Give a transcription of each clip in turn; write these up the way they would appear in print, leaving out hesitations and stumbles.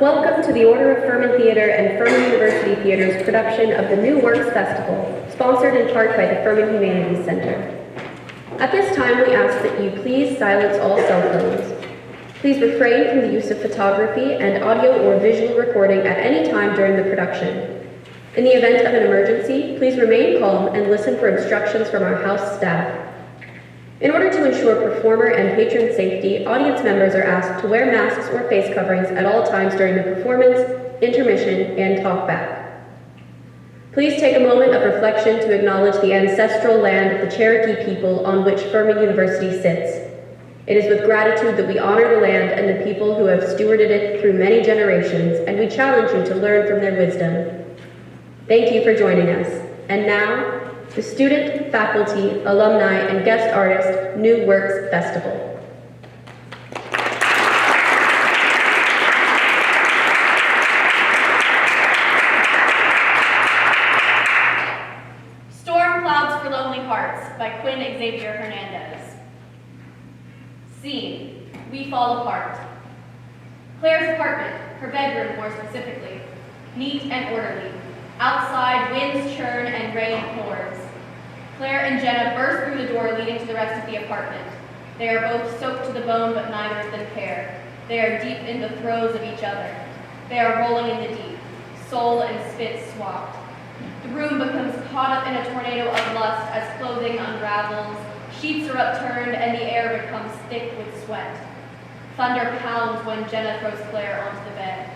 Welcome to the Order of Furman Theatre and Furman University Theater's production of the New Works Festival, sponsored in part by the Furman Humanities Center. At this time, we ask that you please silence all cell phones. Please refrain from the use of photography and audio or visual recording at any time during the production. In the event of an emergency, please remain calm and listen for instructions from our house staff. In order to ensure performer and patron safety, audience members are asked to wear masks or face coverings at all times during the performance, intermission, and talkback. Please take a moment of reflection to acknowledge the ancestral land of the Cherokee people on which Furman University sits. It is with gratitude that we honor the land and the people who have stewarded it through many generations, and we challenge you to learn from their wisdom. Thank you for joining us. And now, the Student, Faculty, Alumni, and Guest Artist New Works Festival. Storm Clouds for Lonely Hearts by Quinn, Xavier, Hernandez. Scene, we fall apart. Claire's apartment, her bedroom more specifically, neat and orderly. Outside, winds churn and rain pours. Claire and Jenna burst through the door leading to the rest of the apartment. They are both soaked to the bone, but neither of them care. They are deep in the throes of each other. They are rolling in the deep, soul and spit swapped. The room becomes caught up in a tornado of lust as clothing unravels, sheets are upturned, and the air becomes thick with sweat. Thunder pounds when Jenna throws Claire onto the bed.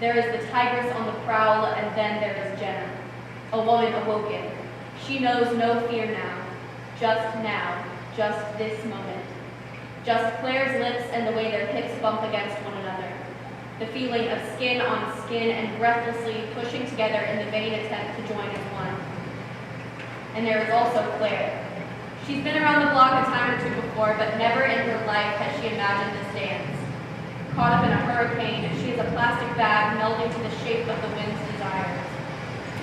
There is the tigress on the prowl, and then there is Jenna, a woman awoken. She knows no fear now, just this moment. Just Claire's lips and the way their hips bump against one another. The feeling of skin on skin and breathlessly pushing together in the vain attempt to join as one. And there is also Claire. She's been around the block a time or two before, but never in her life has she imagined this dance. Caught up in a hurricane, she is a plastic bag melding to the shape of the wind's desires.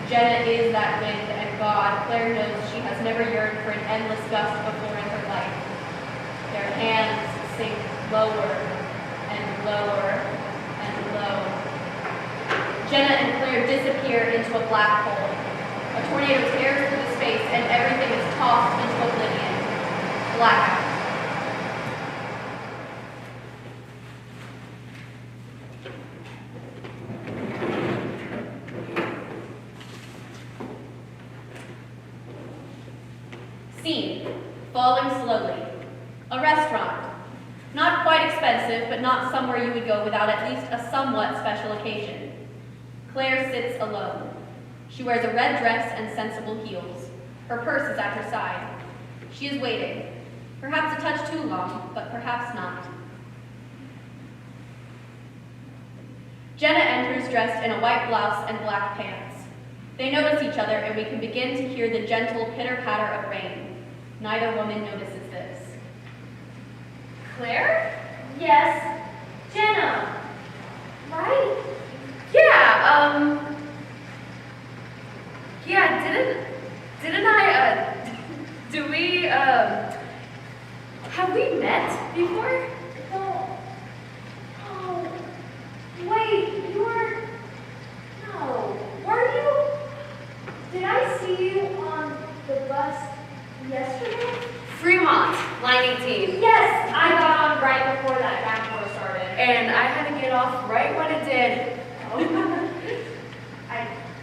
Jenna is that wind, and God, Claire knows she has never yearned for an endless gust before in her life. Their hands sink lower and lower and lower. Jenna and Claire disappear into a black hole. A tornado tears through the space, and everything is tossed into oblivion. Blackout. Scene, falling slowly. A restaurant. Not quite expensive, but not somewhere you would go without at least a somewhat special occasion. Claire sits alone. She wears a red dress and sensible heels. Her purse is at her side. She is waiting. Perhaps a touch too long, but perhaps not. Jenna enters dressed in a white blouse and black pants. They notice each other, and we can begin to hear the gentle pitter-patter of rain. Neither woman notices this. Claire? Yes. Jenna. Right? Didn't I, do we, have we met before? No. Oh, wait, were you? Did I see you on the bus yesterday? Fremont, line 18. Yes, I got on right before that downpour started. And I had to get off right when it did. Oh.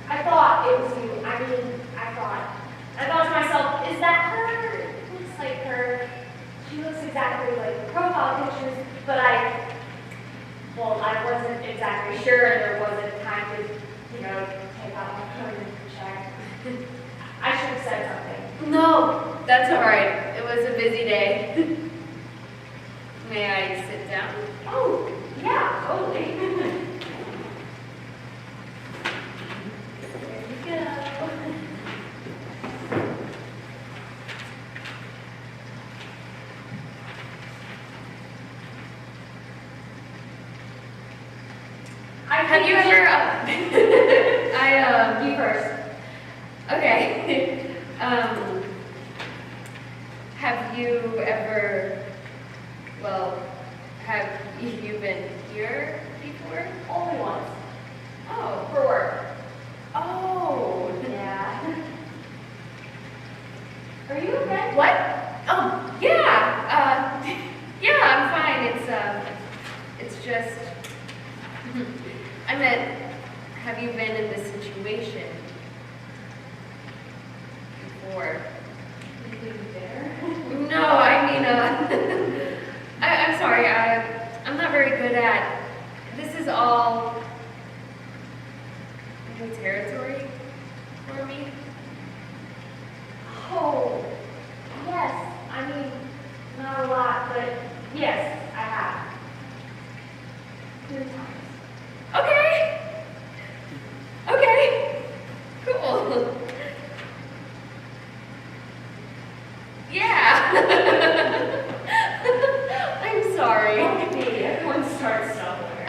I thought it was you. I thought to myself, is that her? It looks like her. She looks exactly like the profile pictures, but I wasn't exactly sure, and there wasn't time to, take out my phone and check. I should have said something. No, that's all right. It was a busy day. May I sit down? Oh, yeah, totally. There you go. Have you ever, You first. Okay. Have you ever, well, Have you been here before? Only once. Oh. For work. Oh. Yeah. Are you okay? What? Oh, yeah. Yeah, I'm fine. It's just. I meant, have you been in this situation before? There? No, I mean, I'm sorry. I'm not very good at. This is all new territory for me. Oh, yes. I mean, not a lot, but yes, I have. 2 times. Okay. Okay. Cool. Yeah. I'm sorry. Maybe everyone starts somewhere.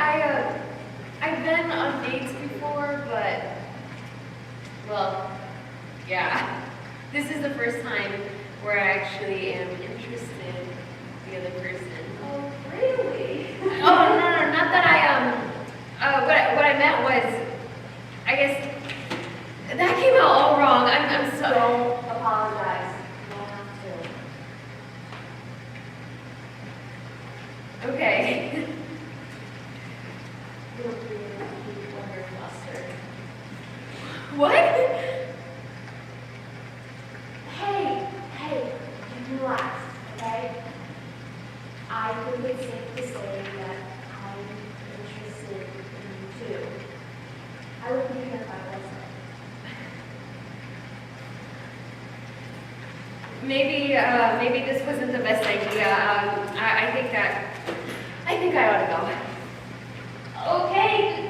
I've been on dates before, but, well, yeah. This is the first time where I actually am interested in the other person. Oh, really? Oh, no, not that what I meant was, I guess, that came out all wrong. I'm so. Don't apologize. You don't have to. Okay. Feel free to keep when you're flustered. What? Hey, you relax, okay? I think it's safe to say that I'm interested in you too. I would be here if I wasn't. Maybe this wasn't the best idea. I think I ought to go. Okay.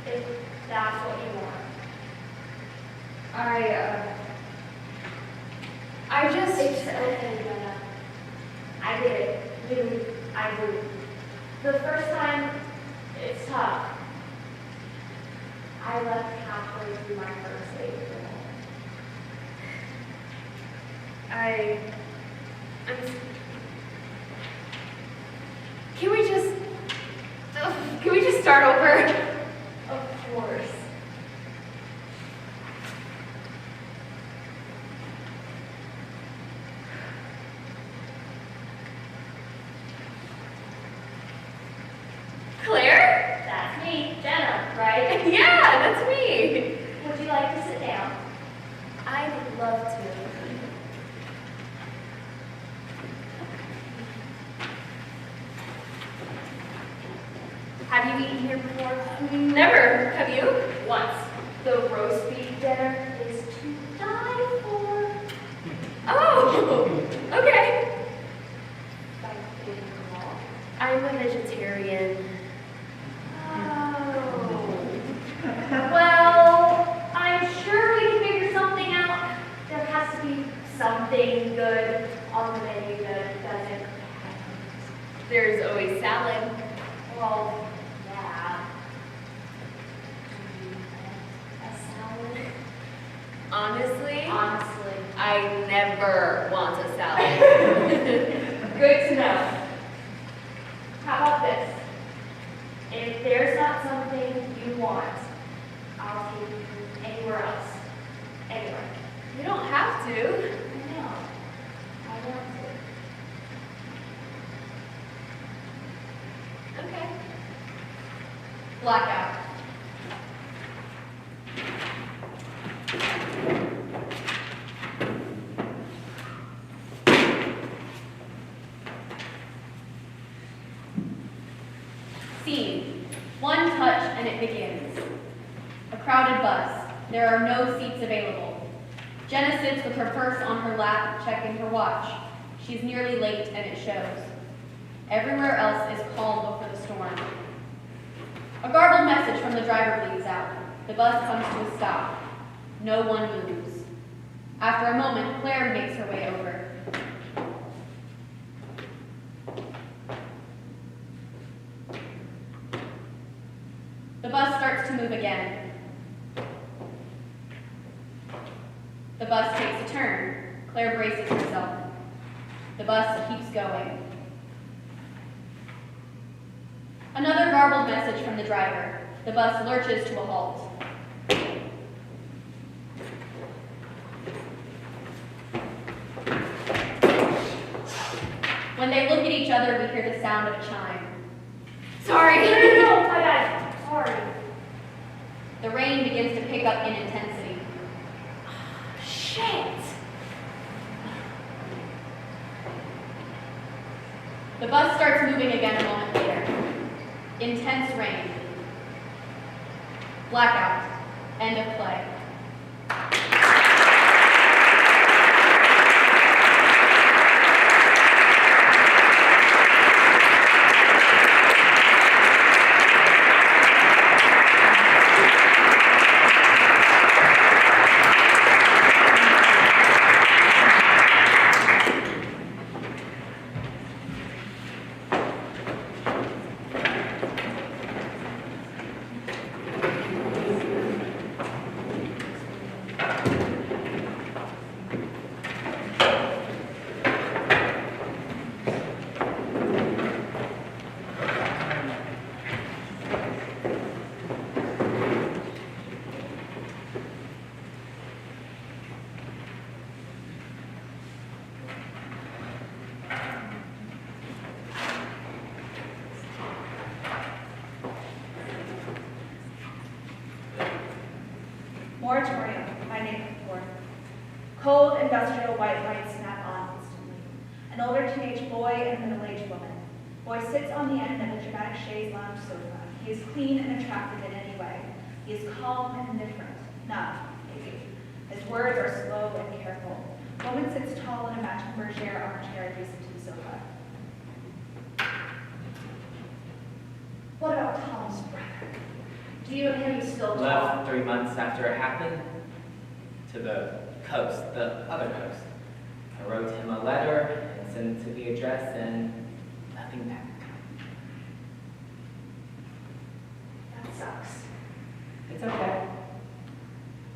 If that's what you want. I just. It's okay, Jenna. I get it. I do. The first time, it's tough. I left halfway through my first date with him. Can we just start over? Of course. Claire? That's me, Jenna, right? Yeah, that's me. Would you like to sit down? I'd love to. Have you eaten here before? Never. Have you? Once. The roast beef dinner is to die for. Oh, okay. By being wrong. I'm a vegetarian. Oh. Well, I'm sure we can figure something out. There has to be something good on the menu that doesn't. There's always salad. Well, yeah. A salad? Honestly, Honestly. I never want a salad. Good to know. How about this? If there's not something you want, I'll take you anywhere else. Anywhere. You don't have to. I know. I want to. Okay. Blackout. Scene. One touch and it begins. A crowded bus. There are no seats available. Jenna sits with her purse on her lap, checking her watch. She's nearly late and it shows. Everywhere else is calm before the storm. A garbled message from the driver bleeds out. The bus comes to a stop. No one moves. After a moment, Claire makes her way over. The bus starts to move again. The bus takes a turn. Claire braces herself. The bus keeps going. garbled message from the driver. The bus lurches to a halt. When they look at each other, we hear the sound of a chime. Sorry. No, my bad. Sorry. The rain begins to pick up in intensity. Shit. The bus starts moving again a moment later. Intense rain. Blackout. End of play. Moratorium by Kapoor. Cold industrial white lights snap on instantly. An older teenage boy and a middle-aged woman. Boy sits on the end of a dramatic chaise lounge sofa. He is clean and attractive in any way. He is calm and indifferent. Nath, maybe. His words are slow and careful. Woman sits tall in a matching bergère armchair adjacent to the sofa. What about Tom's brother? Do you and him still talk? Left 3 months after it happened to the coast, the other coast. I wrote him a letter and sent it to the address and nothing back. That sucks. It's okay.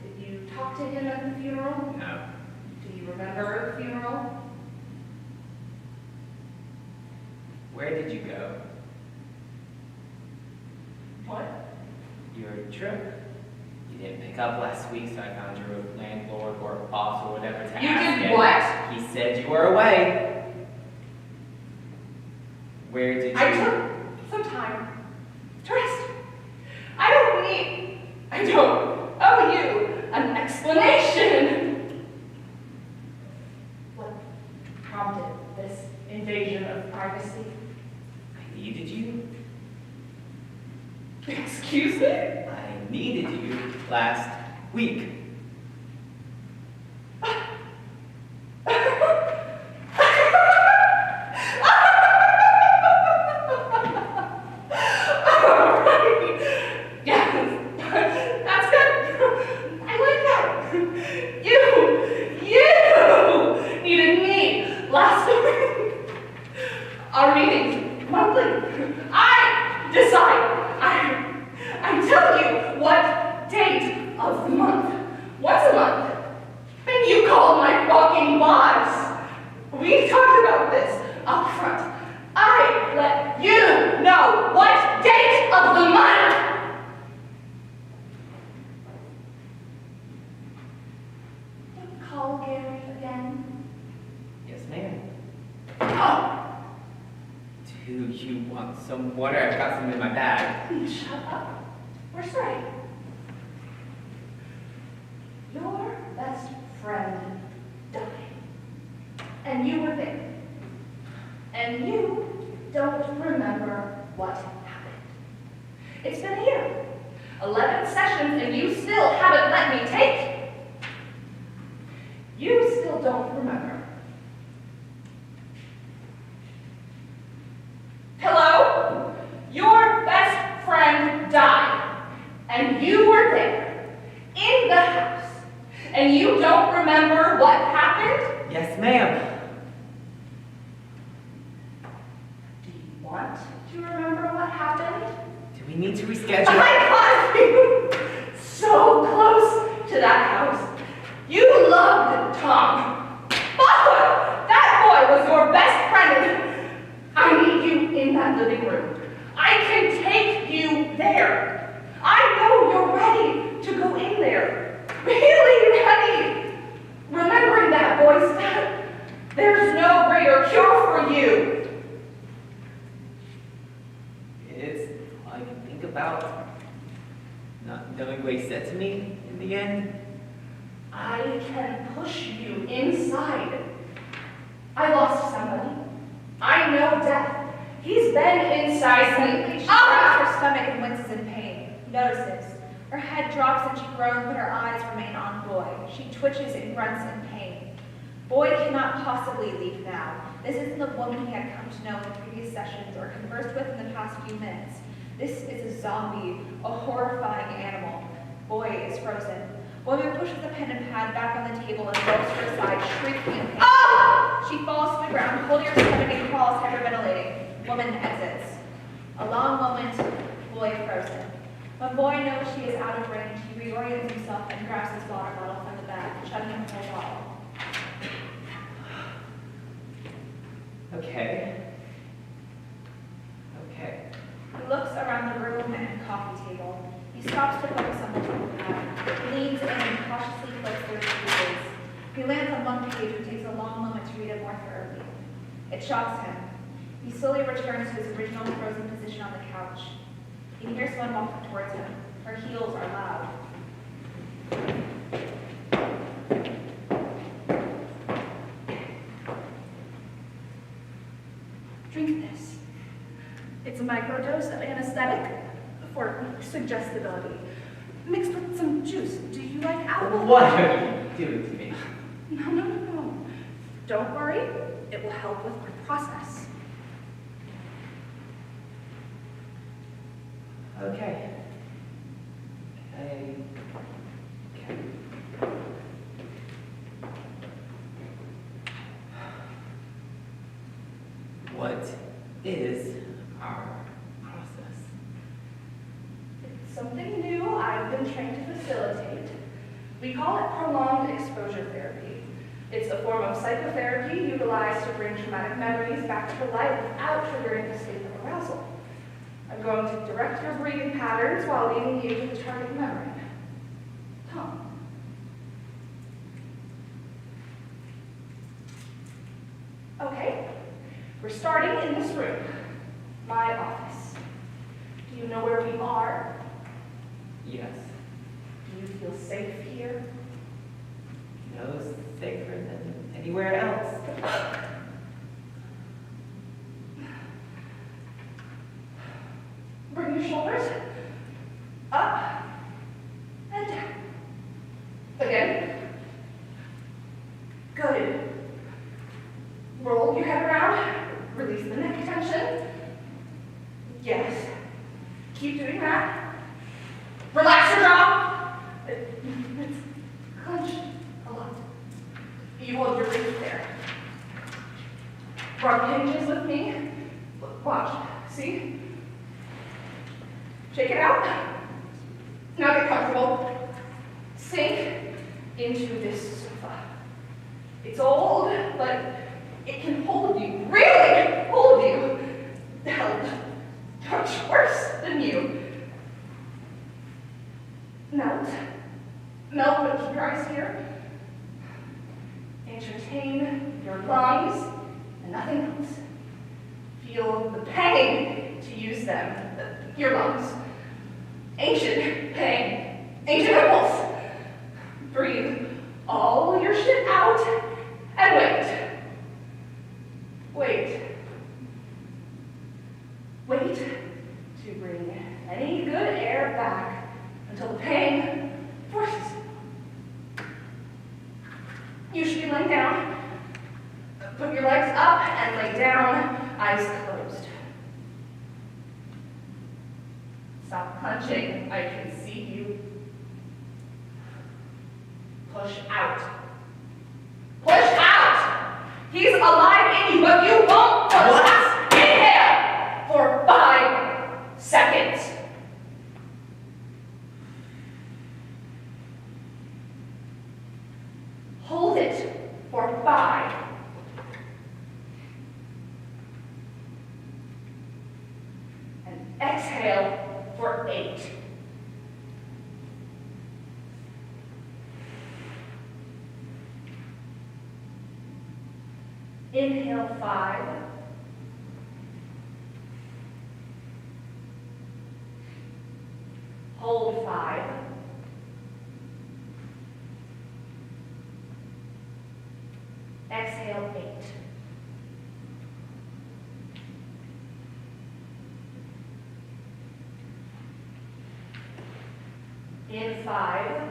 Did you talk to him at the funeral? No. Do you remember the funeral? Where did you go? What? Your trip. You didn't pick up last week, so I found your landlord or boss or whatever to You ask did him. what? He said you were away. Where did you... I took some time to rest. I don't owe you an explanation. What prompted this invasion of privacy? I needed you. Excuse me? I needed you last week. Our meetings monthly. I decide. I tell you what date of the month. Once a month. And you call my fucking boss. We talked about this up front. I let you know what date of the month. You call Gary again? Yes, ma'am. Oh. Do you want some water? I've got some in my bag. Please shut up. We're straight. Your best friend died. And you were there. And you don't remember what happened. It's been a year. 11 sessions and you still haven't let me take. You still don't remember. Hello? Your best friend died, and you were there, in the house, and you don't remember what happened? Yes, ma'am. Do you want to remember what happened? Do we need to reschedule? I got you so close to that house. You loved Tom. That boy was your best friend. I need you in that living room. I can take in there. I know you're ready to go in there. Really ready. Remembering that, boys, there's no greater cure for you. It's all I can think about. Not knowing what he said to me in the end. I can push you inside. I lost somebody. I know death. He's been inside Suddenly, me. she grabs her stomach and winces in pain. Notices. Her head drops and she groans, but her eyes remain on Boy. She twitches and grunts in pain. Boy cannot possibly leave now. This isn't the woman he had come to know in previous sessions or conversed with in the past few minutes. This is a zombie, a horrifying animal. Boy is frozen. Woman pushes the pen and pad back on the table and rolls to her side, shrieking in pain. Ah! She falls to the ground, holding her stomach and crawls, hyperventilating. Woman exits. A long moment, Boy frozen. When Boy knows she is out of range, he reorients himself and grabs his water bottle from the bag, chugging the whole bottle. Okay. He looks around the room and coffee table. He stops to focus on the pad. He leans in and cautiously flips through the pages. He lands on one page and takes a long moment to read it more thoroughly. It shocks him. He slowly returns to his original frozen position on the couch. He hears someone walking towards him. Her heels are loud. Drink this. It's a microdose of anesthetic for suggestibility, mixed with some juice. Do you like apple? What are you doing to me? No. Don't worry. It will help with our process. Okay. What is our process? It's something new I've been trained to facilitate. We call it prolonged exposure therapy. It's a form of psychotherapy utilized to bring traumatic memories back to life without triggering a state of arousal. I'm going to direct your breathing patterns while leading you to the target memory. Tom. Okay, we're starting in this room, my office. Do you know where we are? Yes. Do you feel safe here? No safer than anywhere else. Bring your shoulders up and down. Again. Good. Roll your head around. Release the neck tension. Yes. Keep doing that. Relax your jaw. It's clenched a lot. You hold your breath there. Rub hinges with me. Watch. See? Shake it out. Now get comfortable. Sink into this sofa. It's old, but it can hold you. Really hold you. Held much worse than you. Melt. Melt, but keep your eyes here. Entertain your lungs and nothing else. Feel the pain to use them. Your lungs. Ancient pain. Ancient impulse. Breathe all your shit out and wait. Wait. Wait to bring any good air back until the pain forces it. You should be laying down. Put your legs up and lay down, eyes closed. Stop clenching. I can see you. Push out. Push out! He's alive in you, but you won't push us. Inhale for 5 seconds. Hold it for 5. And exhale for 8. Inhale 5. Hold 5. Exhale 8. In 5.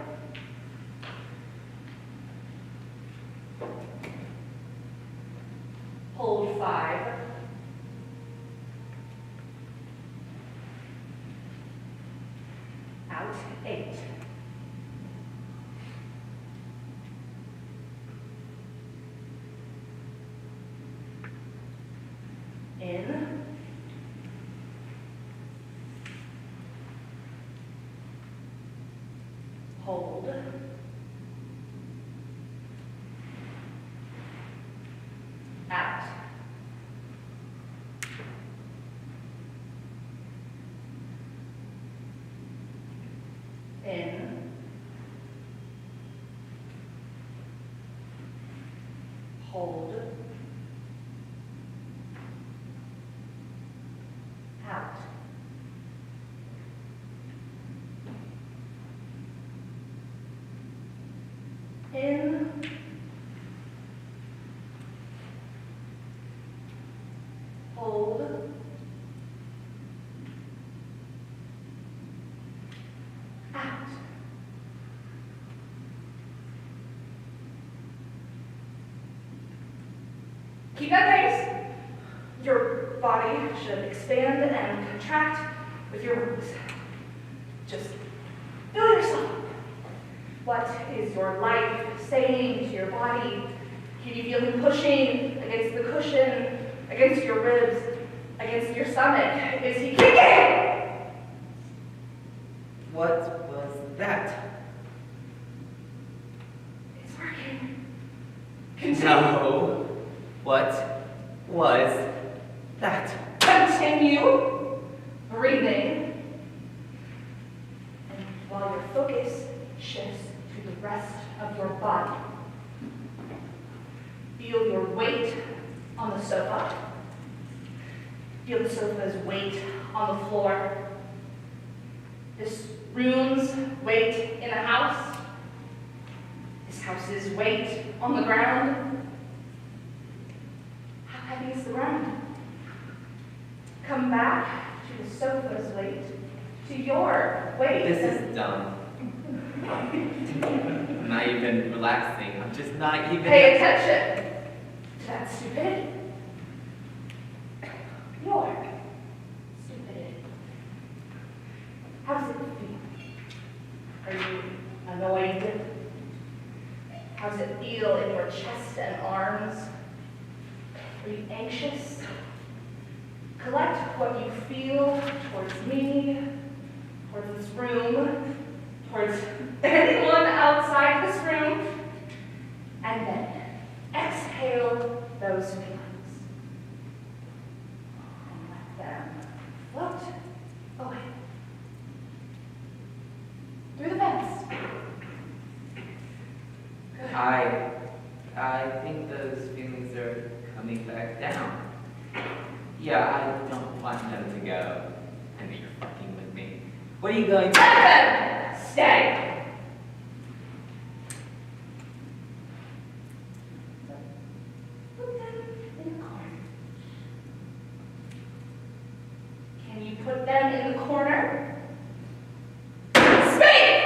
Hold 5. Out 8. In. Hold. Out. In. Hold. Out. In. Hold. Out. Keep that pace. Your body should expand and contract with your moves. Just feel yourself. What is your life saying to your body? Can you feel him pushing against the cushion, against your ribs, against your stomach? Is he kicking? What was that? It's working. Continue. No. What was that? Continue breathing. And while your focus shifts to the rest of your body, feel your weight on the sofa. Feel the sofa's weight on the floor. This room's weight in the house. This house's weight on the ground. How heavy is the ground? Come back to the sofa's weight, to your weight. This is dumb. I'm not even relaxing. I'm just not even. Pay attention to that stupidity. Your stupidity. How does it feel? Are you annoyed? How does it feel in your chest and arms? Are you anxious? Collect what you feel towards me, towards this room, towards anyone outside this room, and then exhale those feelings. And let them float away. Through the vents. Good. I think those feelings are coming back down. Yeah, I don't want them to go. I know you're fucking with me. What are you going to do? Let them stay. Put them in the corner. Can you put them in the corner? Speak!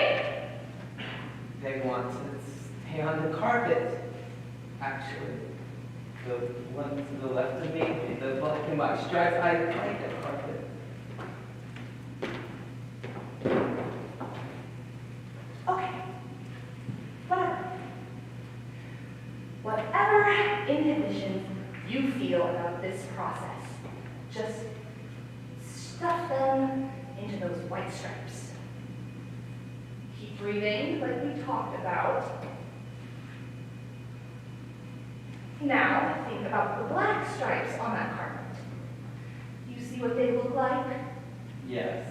They want to stay on the carpet, actually. The one to the left of me, the black and white stripes, I like that carpet. Okay. Whatever inhibitions you feel about this process, just stuff them into those white stripes. Keep breathing like we talked about. Now, think about the black stripes on that carpet. You see what they look like? Yes.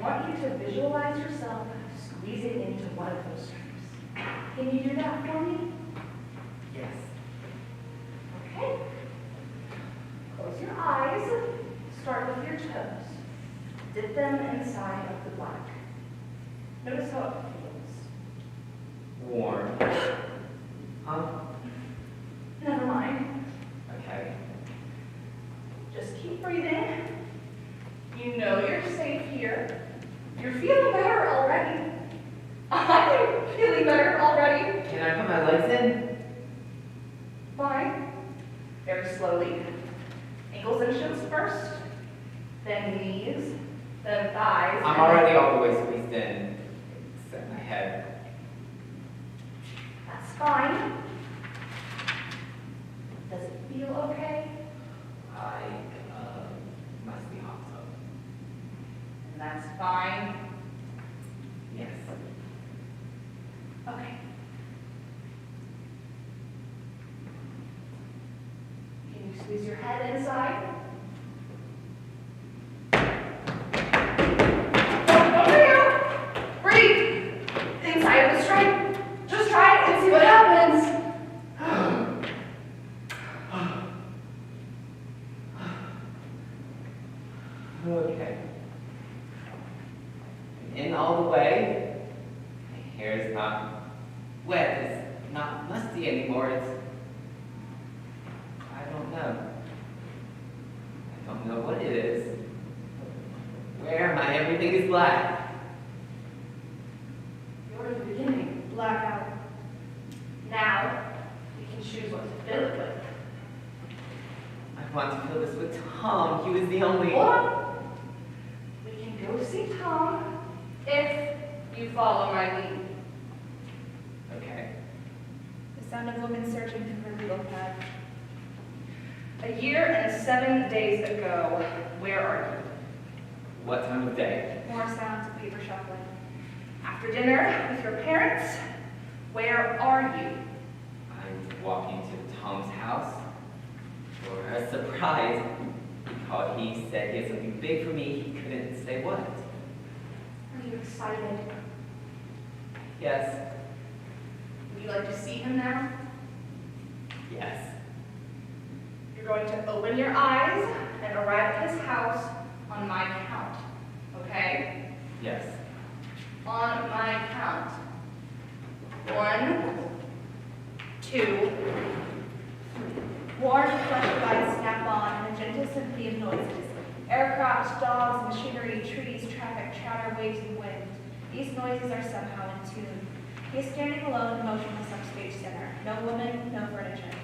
want you to visualize yourself squeezing into one of those stripes. Can you do that for me? Yes. Okay. Close your eyes. Start with your toes. Dip them inside of the black. Notice how it feels. Warm. Huh? Never mind. Okay. Just keep breathing. You know you're safe here. You're feeling better already. I'm feeling better already. Can I put my legs in? Fine. Very slowly. Ankles and shins first. Then knees. Then thighs. I'm already all the way squeezed in, except my head. That's fine. Does it feel okay? I must be hot tub. And that's fine. Yes. Okay. Can you squeeze your head inside? Don't breathe! Inside of the stripe. Just try it and see what happens. Okay. In all the way. My hair is not wet, it's not musty anymore, I don't know. I don't know what it is. Where am I? Everything is black. You're in the beginning. Blackout. Now, we can choose what to fill it with. I want to fill this with Tom. He was the only Hold on. We can go see Tom if you follow my lead. Okay. The sound of women searching through her legal pad. A year and 7 days ago, where are you? What time of day? More sounds of paper shuffling. After dinner with your parents, where are you? I'm walking to Tom's house for a surprise because he said he had something big for me. He couldn't say what. Are you excited? Yes. Would you like to see him now? Yes. You're going to open your eyes and arrive at his house on my count, okay? Yes. On my count. 1, 2. Warm, flesh lights snap on, and a gentle symphony of noises. Aircraft, dogs, machinery, trees, traffic, chatter, waves, and wind. These noises are somehow in tune. He is standing alone, motionless upstage center. No woman, no furniture.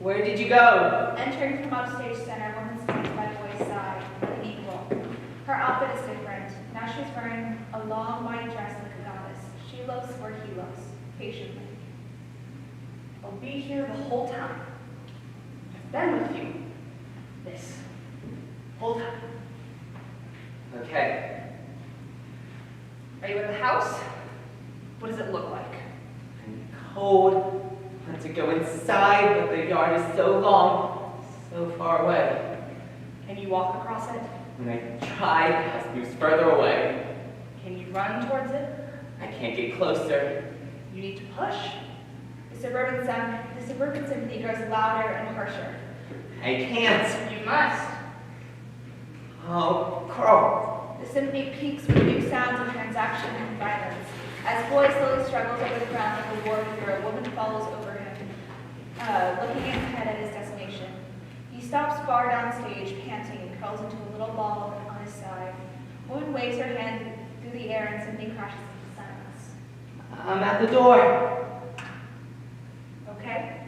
Where did you go? Entering from upstage center, woman stands by boy's side, an equal. Her outfit is different. Now she's wearing a long white dress like a goddess. She looks where he looks, patiently. I'll be here the whole time. I've been with you this whole time. Okay. Are you at the house? What does it look like? I'm cold. I want to go inside, but the yard is so long, so far away. Can you walk across it? When I try, the house moves further away. Can you run towards it? I can't get closer. You need to push. The suburban symphony grows louder and harsher. I can't. You must. Oh, Carl. The symphony peaks with new sounds of transaction and violence. As boy slowly struggles over the ground like a warrior, a woman follows over him, looking ahead at his destination. He stops far downstage, panting, and curls into a little ball on his side. Woman waves her hand through the air and symphony crashes into silence. I'm at the door. Okay.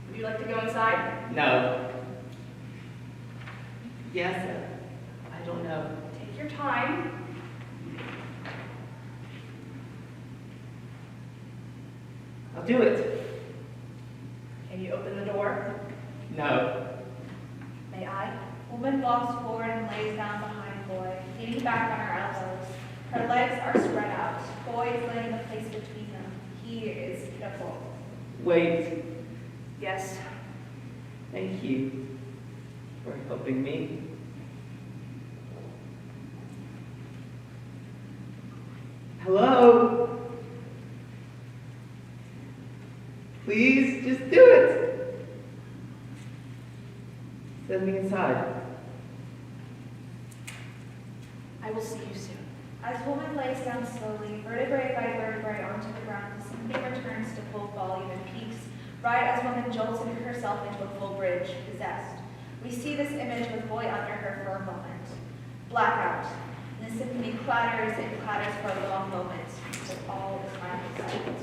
Would you like to go inside? No. Yes, I don't know. Take your time. I'll do it. Can you open the door? No. May I? Woman walks forward and lays down behind boy, leaning back on her elbows. Her legs are spread out. Boy is laying in the place between them. He is pitiful. Wait. Yes. Thank you for helping me. Hello? Please, just do it. Send me inside. I will see you soon. As woman lays down slowly, vertebrae by vertebrae onto the ground, something returns to full volume and peaks, right as woman jolts into herself into a full bridge, possessed. We see this image with boy under her for a moment. Blackout. And the symphony clatters and clatters for a long moment, until all is finally silent.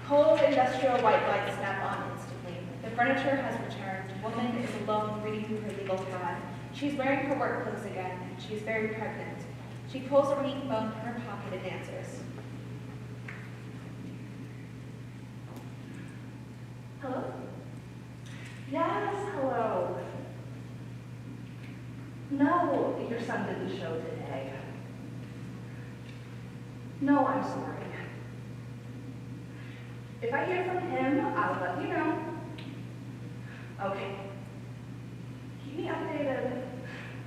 Cold industrial white lights snap on instantly. The furniture has returned. Woman is alone reading through her legal pad. She's wearing her work clothes again, and she's very pregnant. She pulls a ringing phone from her pocket and answers. Hello? Yes, hello. No, your son didn't show today. No, I'm sorry. If I hear from him, I'll let you know. Okay. Keep me updated.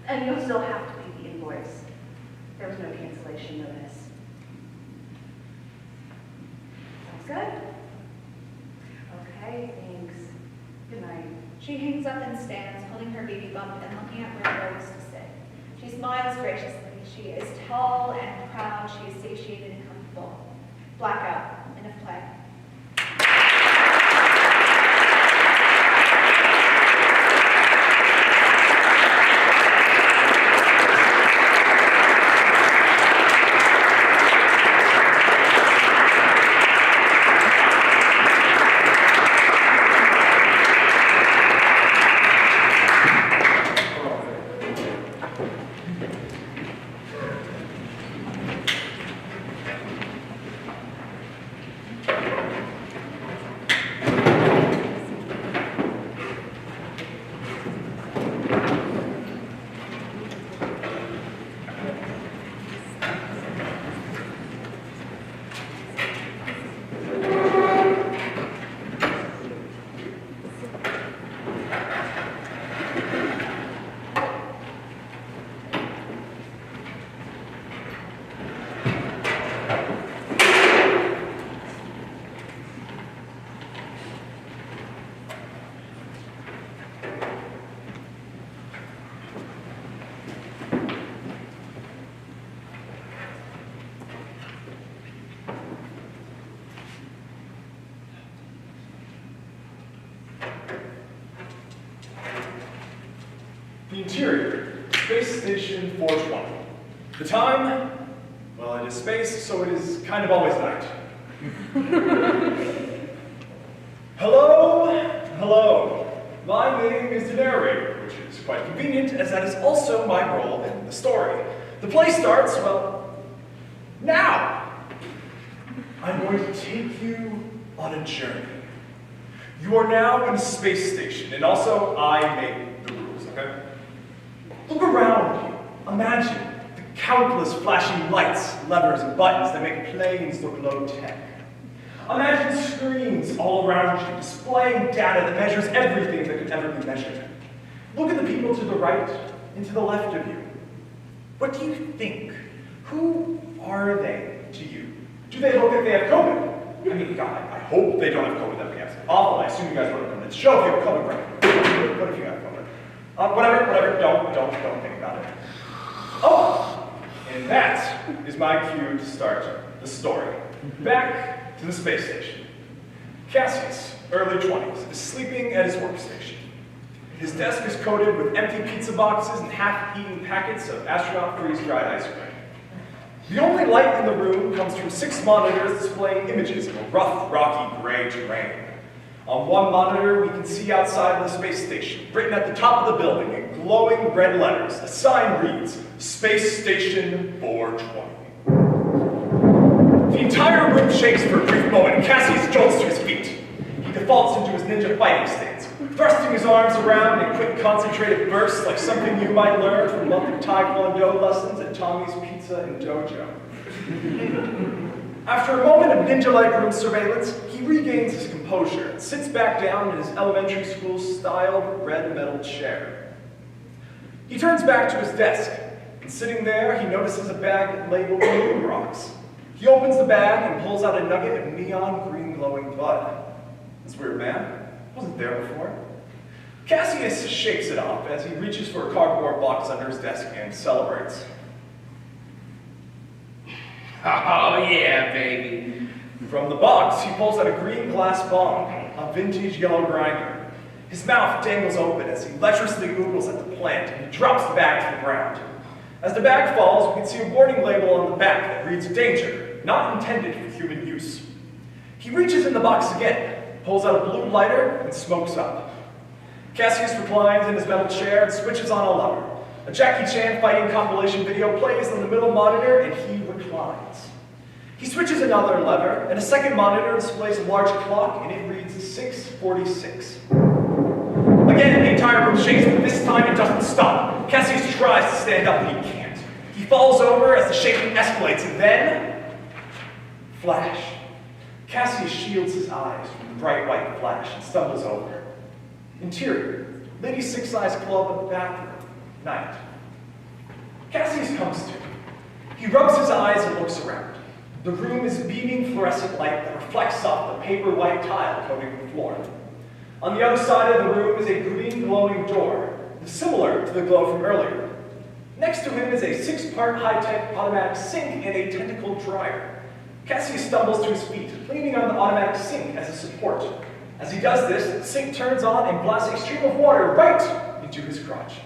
And you'll still have to pay the invoice. There was no cancellation notice. Sounds good? Okay, thanks. Good night. She hangs up and stands, holding her baby bump and looking at where Rose to sit. She smiles graciously. She is tall and proud. She is satiated and comfortable. Blackout in a play. The interior, Space Station 420. The time, well, it is space, so it is kind of always night. Hello, hello. My name is the narrator, which is quite convenient, as that is also my role in the story. The play starts, well, now. I'm going to take you on a journey. You are now in a space station, and also I make the rules, okay? Look around you. Imagine the countless flashing lights, levers, and buttons that make planes look low-tech. Imagine screens all around you displaying data that measures everything that could ever be measured. Look at the people to the right and to the left of you. What do you think? Who are they to you? Do they look like they have COVID? I mean, God, I hope they don't have COVID. That would be absolutely awful. I assume you guys wrote it on the show if you have COVID, right? What if you have COVID? Whatever, don't think about it. Oh, and that is my cue to start the story. Back to the space station. Cassius, early 20s, is sleeping at his workstation. His desk is coated with empty pizza boxes and half-eaten packets of astronaut freeze-dried ice cream. The only light in the room comes from 6 monitors displaying images of a rough, rocky, gray terrain. On one monitor, we can see outside of the space station, written at the top of the building in glowing red letters. A sign reads, Space Station 420. The entire room shakes for a brief moment, and Cassius jolts to his feet. He defaults into his ninja fighting stance, thrusting his arms around in quick, concentrated bursts like something you might learn from a month of Taekwondo lessons at Tommy's Pizza and Dojo. After a moment of ninja-like room surveillance, he regains his composure composure and sits back down in his elementary school styled red metal chair. He turns back to his desk, and sitting there, he notices a bag labeled Moon Rocks. He opens the bag and pulls out a nugget of neon green glowing blood. That's weird, man. Wasn't there before. Cassius shakes it off as he reaches for a cardboard box under his desk and celebrates. Oh yeah, baby. From the box, he pulls out a green glass bong, a vintage yellow grinder. His mouth dangles open as he lecherously oogles at the plant, and he drops the bag to the ground. As the bag falls, we can see a warning label on the back that reads, "Danger, not intended for human use." He reaches in the box again, pulls out a blue lighter, and smokes up. Cassius reclines in his metal chair and switches on a lever. A Jackie Chan fighting compilation video plays on the middle monitor, and he reclines. He switches another lever, and a second monitor displays a large clock, and it reads 6:46. Again, the entire room shakes, but this time it doesn't stop. Cassius tries to stand up, but he can't. He falls over as the shaking escalates, and then... flash. Cassius shields his eyes from the bright white flash and stumbles over. Interior, Lady Six Eyes Club bathroom, night. Cassius comes to. He rubs his eyes and looks around. The room is beaming fluorescent light that reflects off the paper white tile coating the floor. On the other side of the room is a green glowing door, similar to the glow from earlier. Next to him is a 6-part high-tech automatic sink and a tentacle dryer. Cassius stumbles to his feet, leaning on the automatic sink as a support. As he does this, the sink turns on and blasts a stream of water right into his crotch.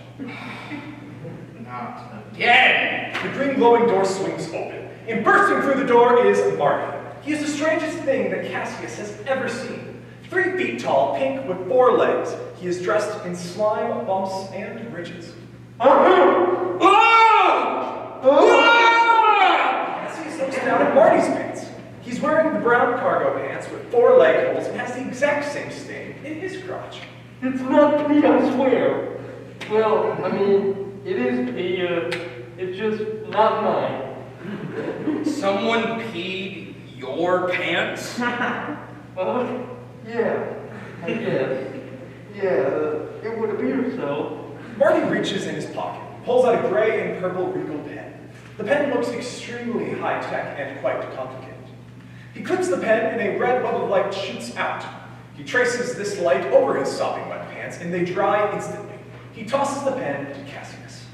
Not again! The green glowing door swings open, and bursting through the door is Marty. He is the strangest thing that Cassius has ever seen. 3 feet tall, pink with 4 legs. He is dressed in slime, bumps, and ridges. Cassius looks down at Marty's pants. He's wearing the brown cargo pants with 4 leg holes and has the exact same stain in his crotch. It's not me, I swear. Well, I mean, it is me, it's just not mine. Someone peed your pants? Yeah, I guess. Yeah, it would appear so. Marty reaches in his pocket, pulls out a gray and purple Regal pen. The pen looks extremely high-tech and quite complicated. He clicks the pen and a red bubble of light shoots out. He traces this light over his sopping wet pants and they dry instantly. He tosses the pen to Cassius.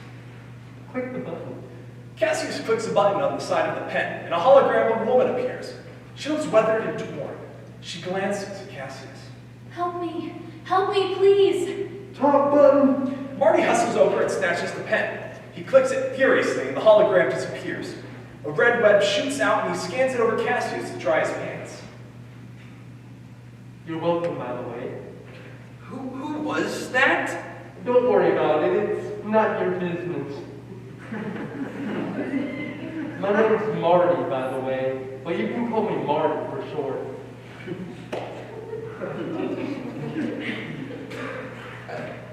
Click the button. Cassius clicks a button on the side of the pen and a hologram of a woman appears. She looks weathered and torn. She glances at Cassius. Help me, please. Talk button. Marty hustles over and snatches the pen. He clicks it furiously and the hologram disappears. A red web shoots out and he scans it over Cassius to dry his pants. You're welcome, by the way. Who was that? Don't worry about it, it's not your business. My name's Marty, by the way, but you can call me Marty for short.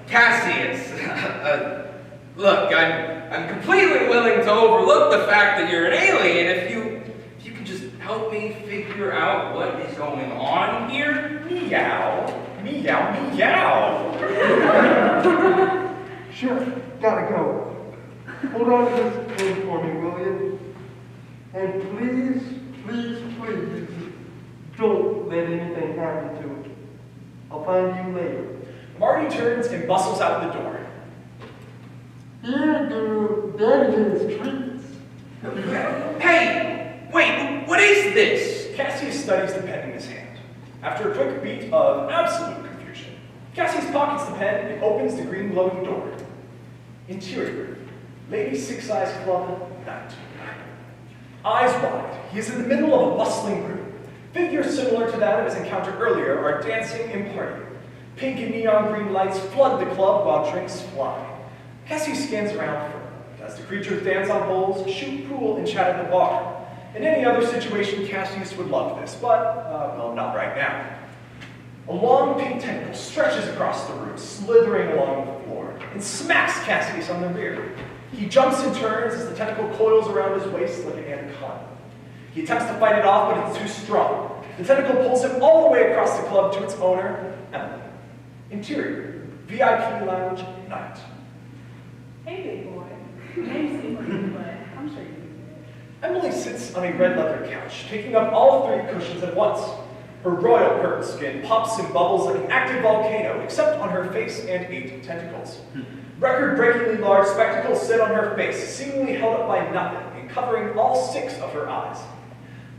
Cassius, look, I'm completely willing to overlook the fact that you're an alien if you can just help me figure out what is going on here. Meow, meow, meow. Sure, gotta go. Hold on to this pen for me, will you? And please, don't let anything happen to it. I'll find you later. Marty turns and bustles out the door. Here, dude, Daddy his treats. Hey, wait, what is this? Cassius studies the pen in his hand. After a quick beat of absolute confusion, Cassius pockets the pen and opens the green glowing door. Interior, Lady Six Eyes Club, night. Eyes wide, he is in the middle of a bustling room. Figures similar to that of his encounter earlier are dancing and partying. Pink and neon green lights flood the club while drinks fly. Cassius scans around for them, as the creatures dance on bowls, shoot pool, and chat at the bar. In any other situation, Cassius would love this, but, well, not right now. A long pink tentacle stretches across the room, slithering along the floor, and smacks Cassius on the rear. He jumps and turns as the tentacle coils around his waist like an anaconda. He attempts to fight it off, but it's too strong. The tentacle pulls him all the way across the club to its owner, Emily. Interior, VIP lounge, night. Hey, big boy. Name's Emily, but I'm sure you Emily sits on a red leather couch, taking up all 3 cushions at once. Her royal purple skin pops and bubbles like an active volcano, except on her face and 8 tentacles. Record-breakingly large spectacles sit on her face, seemingly held up by nothing, and covering all 6 of her eyes.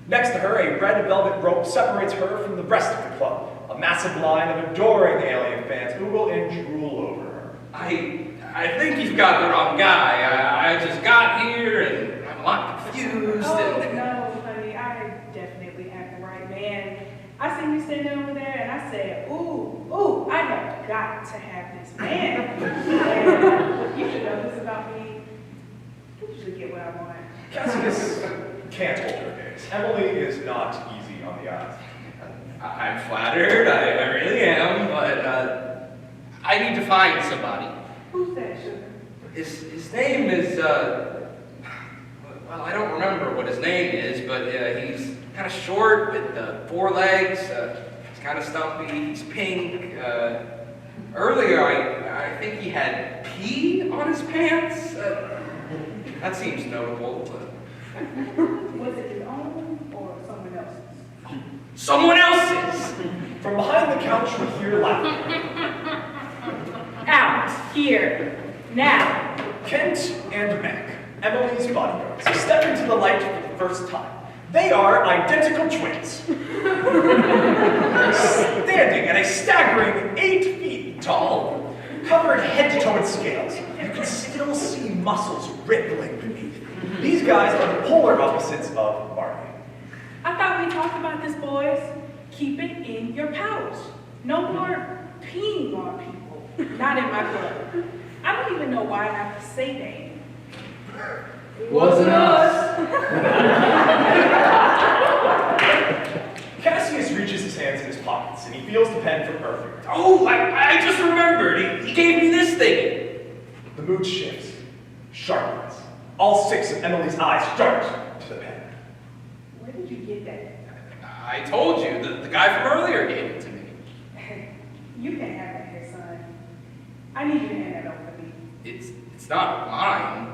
Next to her, a red velvet rope separates her from the rest of the club. A massive line of adoring alien fans oogle and drool over her. I think you've got the wrong guy. I just got here and I'm a lot confused. Oh, and... no, honey, I definitely have the right man. I seen you standing over there and I said, ooh, I have got to have this man. And you should know this about me. I usually get what I want. Cassius can't hold her gaze. Emily is not easy on the eyes. I'm flattered, I really am, but I need to find somebody. Who's that, sugar? His name is, well, I don't remember what his name is, but he's kind of short with 4 legs, he's kind of stumpy, he's pink. Earlier, I think he had pee on his pants. That seems notable. Was it his own or someone else's? Someone else's! From behind the couch, we hear laughter. Out, here, now. Kent and Mac, Emily's bodyguards, step into the light for the first time. They are identical twins. Standing at a staggering 8 feet tall, covered head to toe in scales, you can still see muscles rippling beneath. These guys are the polar opposites of Barbie. I thought we talked about this, boys. Keep it in your pouch. No more peeing on people. Not in my club. I don't even know why I have to say that. Wasn't us. Cassius reaches his hands in his pockets, and he feels the pen from earlier. Oh, I just remembered. He gave me this thing. The mood shifts, sharpens. All 6 of Emily's eyes dart to the pen. Where did you get that? I told you, the guy from earlier gave it to me. You can't have that here, son. I need you to hand that over to me. It's not mine.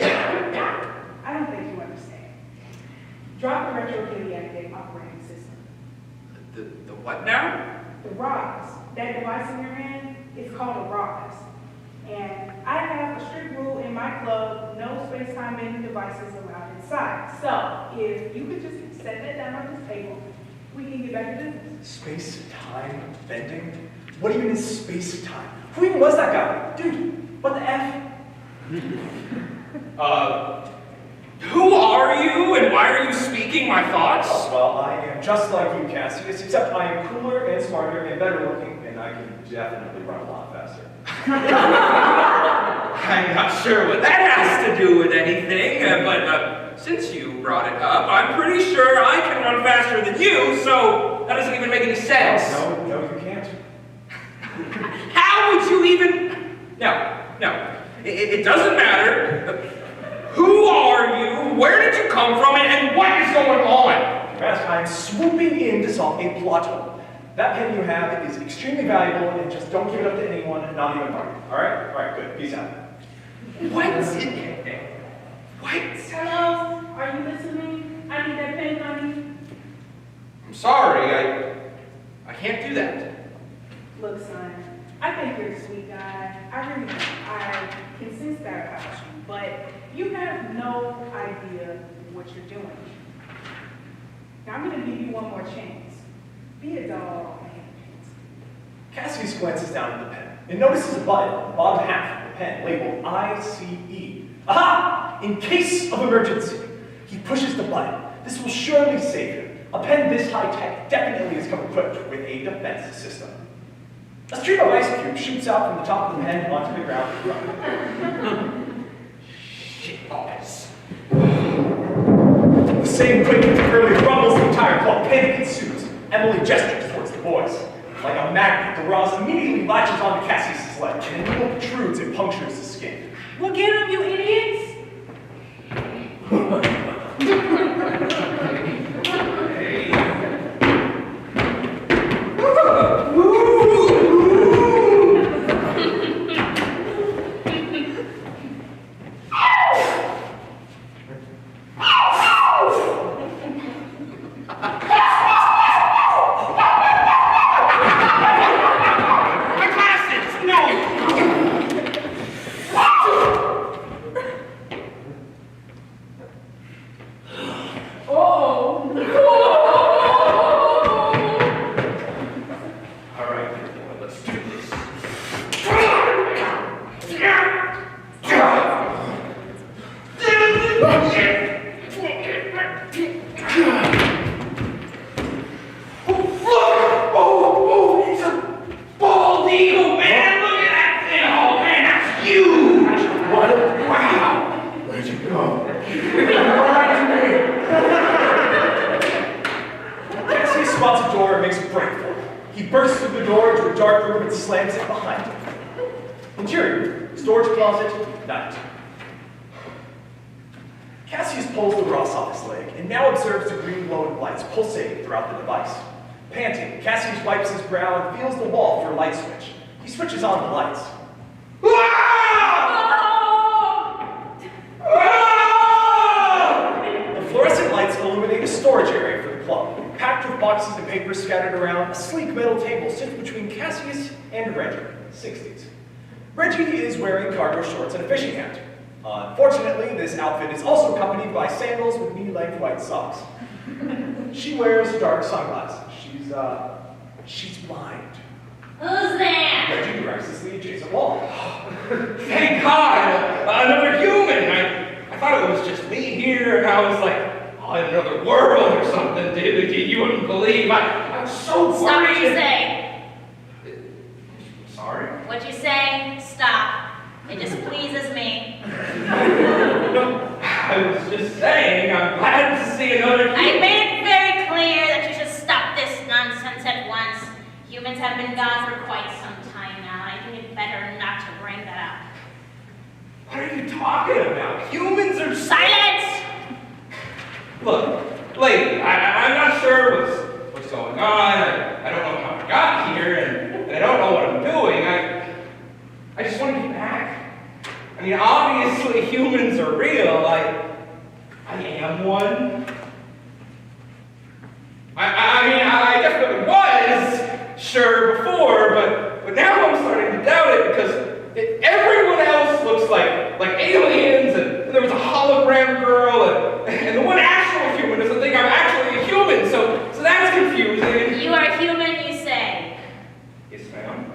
I don't think you understand. Drop the retroactive operating system. The what now? The ROS. That device in your hand, it's called a ROS. And I have a strict rule in my club, no space-time bending devices allowed inside. So, if you could just set that down on this table, we can get back to business. Space-time bending? What do you mean space-time? Who even was that guy? Dude, what the F? Who are you and why are you speaking my thoughts? Well, I am just like you, Cassius, except I am cooler and smarter and better looking, and I can definitely run a lot faster. I'm not sure what that has to do with anything, but since you brought it up, I'm pretty sure I can run faster than you, so that doesn't even make any sense. No, you can't. How would you even... No, it doesn't matter. Who are you? Where did you come from? And what is going on? I'm swooping in to solve a plot hole. That pen you have is extremely valuable, and just don't give it up to anyone, not even Marty. All right, good. Peace out. What? Hello? Are you listening? I need that pen, honey. I'm sorry, I can't do that. Look, son, I think you're a sweet guy. I really do. I can sense that about you. But you have no idea what you're doing. Now, I'm going to give you one more chance. Be a dog and Cassius glances down at the pen and notices a button on the bottom half of the pen labeled ICE. Aha! In case of emergency. He pushes the button. This will surely save him. A pen this high-tech definitely has come equipped with a defense system. A stream of ice cubes shoots out from the top of the pen onto the ground. Shitballs. The same quick as earlier rumbles the entire club. Panic ensues. Emily gestures towards the boys. Like a magnet, the Roz immediately latches onto Cassius' leg, and a needle protrudes and punctures the skin. well, get him, you idiots! dark room and slams it behind him. Interior, storage closet, night. Cassius pulls the Ross off his leg and now observes the green glowing lights pulsating throughout the device. Panting, Cassius wipes his brow and feels the wall for a light switch. He switches on the lights. The fluorescent lights illuminate a storage area for the club. Packed with boxes and papers scattered around, a sleek metal table sits between Cassius and Reggie, 60s. Reggie is wearing cargo shorts and a fishing hat. Unfortunately, this outfit is also accompanied by sandals with knee-length white socks. She wears dark sunglasses. She's blind. Who's there? Reggie directs the adjacent wall. Thank God! Another human! I thought it was just me here, and I was like, oh, in another world or something, dude. You wouldn't believe. I was so worried. Stop what you say. Sorry? What you say, stop. It just pleases me. I was just saying, I'm glad to see another human. I made it very clear that you should stop this nonsense at once. Humans have been gone for quite some time now, and I think it's better not to bring that up. What are you talking about? Humans are... Silence! Look, lady, I'm not sure what's going on. I don't know how I got here, and I don't know what I'm doing. I just want to get back. I mean, obviously humans are real. I am one. I mean, I definitely was sure before, but now I'm starting to doubt it because everyone else looks like aliens, and there was a hologram girl, and the one actual human doesn't think I'm actually a human, so that's confusing. You are human, you say. Yes, ma'am.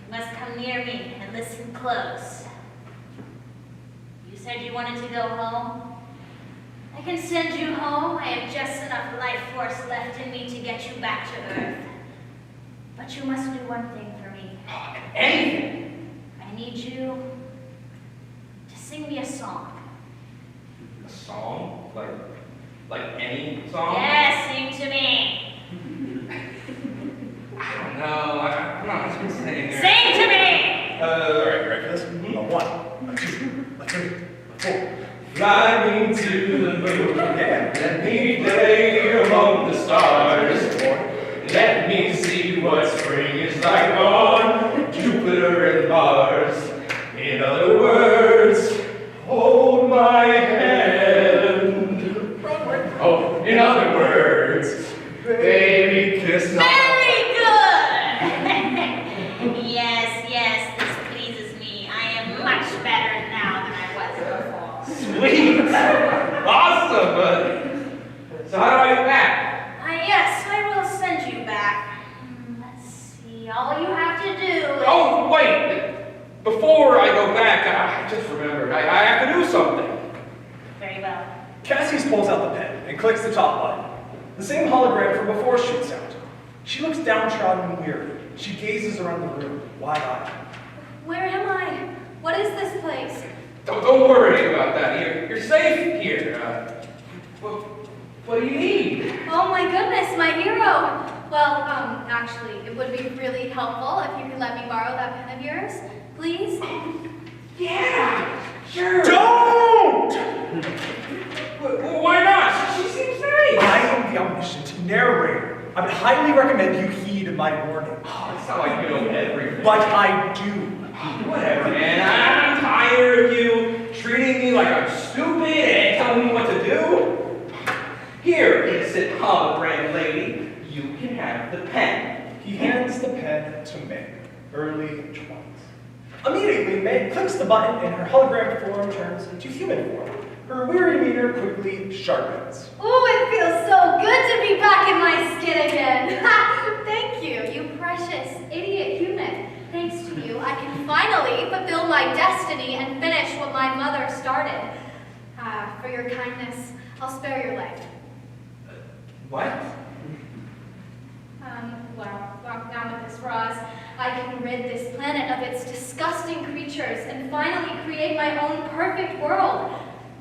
You must come near me and listen close. You said you wanted to go home? I can send you home. I have just enough life force left in me to get you back to Earth. But you must do one thing for me. Anything? I need you to sing me a song. A song? Like any song? Yes, sing to me. I don't know. I'm not just gonna sing there. Sing to me! Alright, ready for this? A 1, a 2, a 3, a 4. Fly me to the moon, let me play among the stars. Let me see what spring is like on Jupiter and Mars. In other words, hold my hand. Oh, in other words, baby, kiss my... Very good! Yes, this pleases me. I am much better now than I was before. Sweet! Awesome! So how do I get back? Yes, I will send you back. Let's see, all you have to do is... Oh, wait! Before I go back, I just remembered. I have to do something. Very well. Cassius pulls out the pen and clicks the top button. The same hologram from before shoots out. She looks downtrodden and weary. She gazes around the room, wide-eyed. Where am I? What is this place? Don't worry about that. You're safe here. What do you need? Oh my goodness, my hero! Well, actually, it would be really helpful if you could let me borrow that pen of yours, please. Yeah, sure. Don't! Why not? She seems nice. I am the omniscient narrator. I would highly recommend you heed my warning. Oh, it's not like you know everything. But I do. Whatever, man. I'm tired of you treating me like I'm stupid and telling me what to do. Here, innocent hologram lady, you can have the pen. He hands the pen to Meg, early 20s. Immediately, Meg clicks the button and her hologram form turns into human form. Her weary meter quickly sharpens. Oh, it feels so good to be back in my skin again. Thank you, you precious idiot human. Thanks to you, I can finally fulfill my destiny and finish what my mother started. For your kindness, I'll spare your life. What? Well, now with this Roz, I can rid this planet of its disgusting creatures and finally create my own perfect world.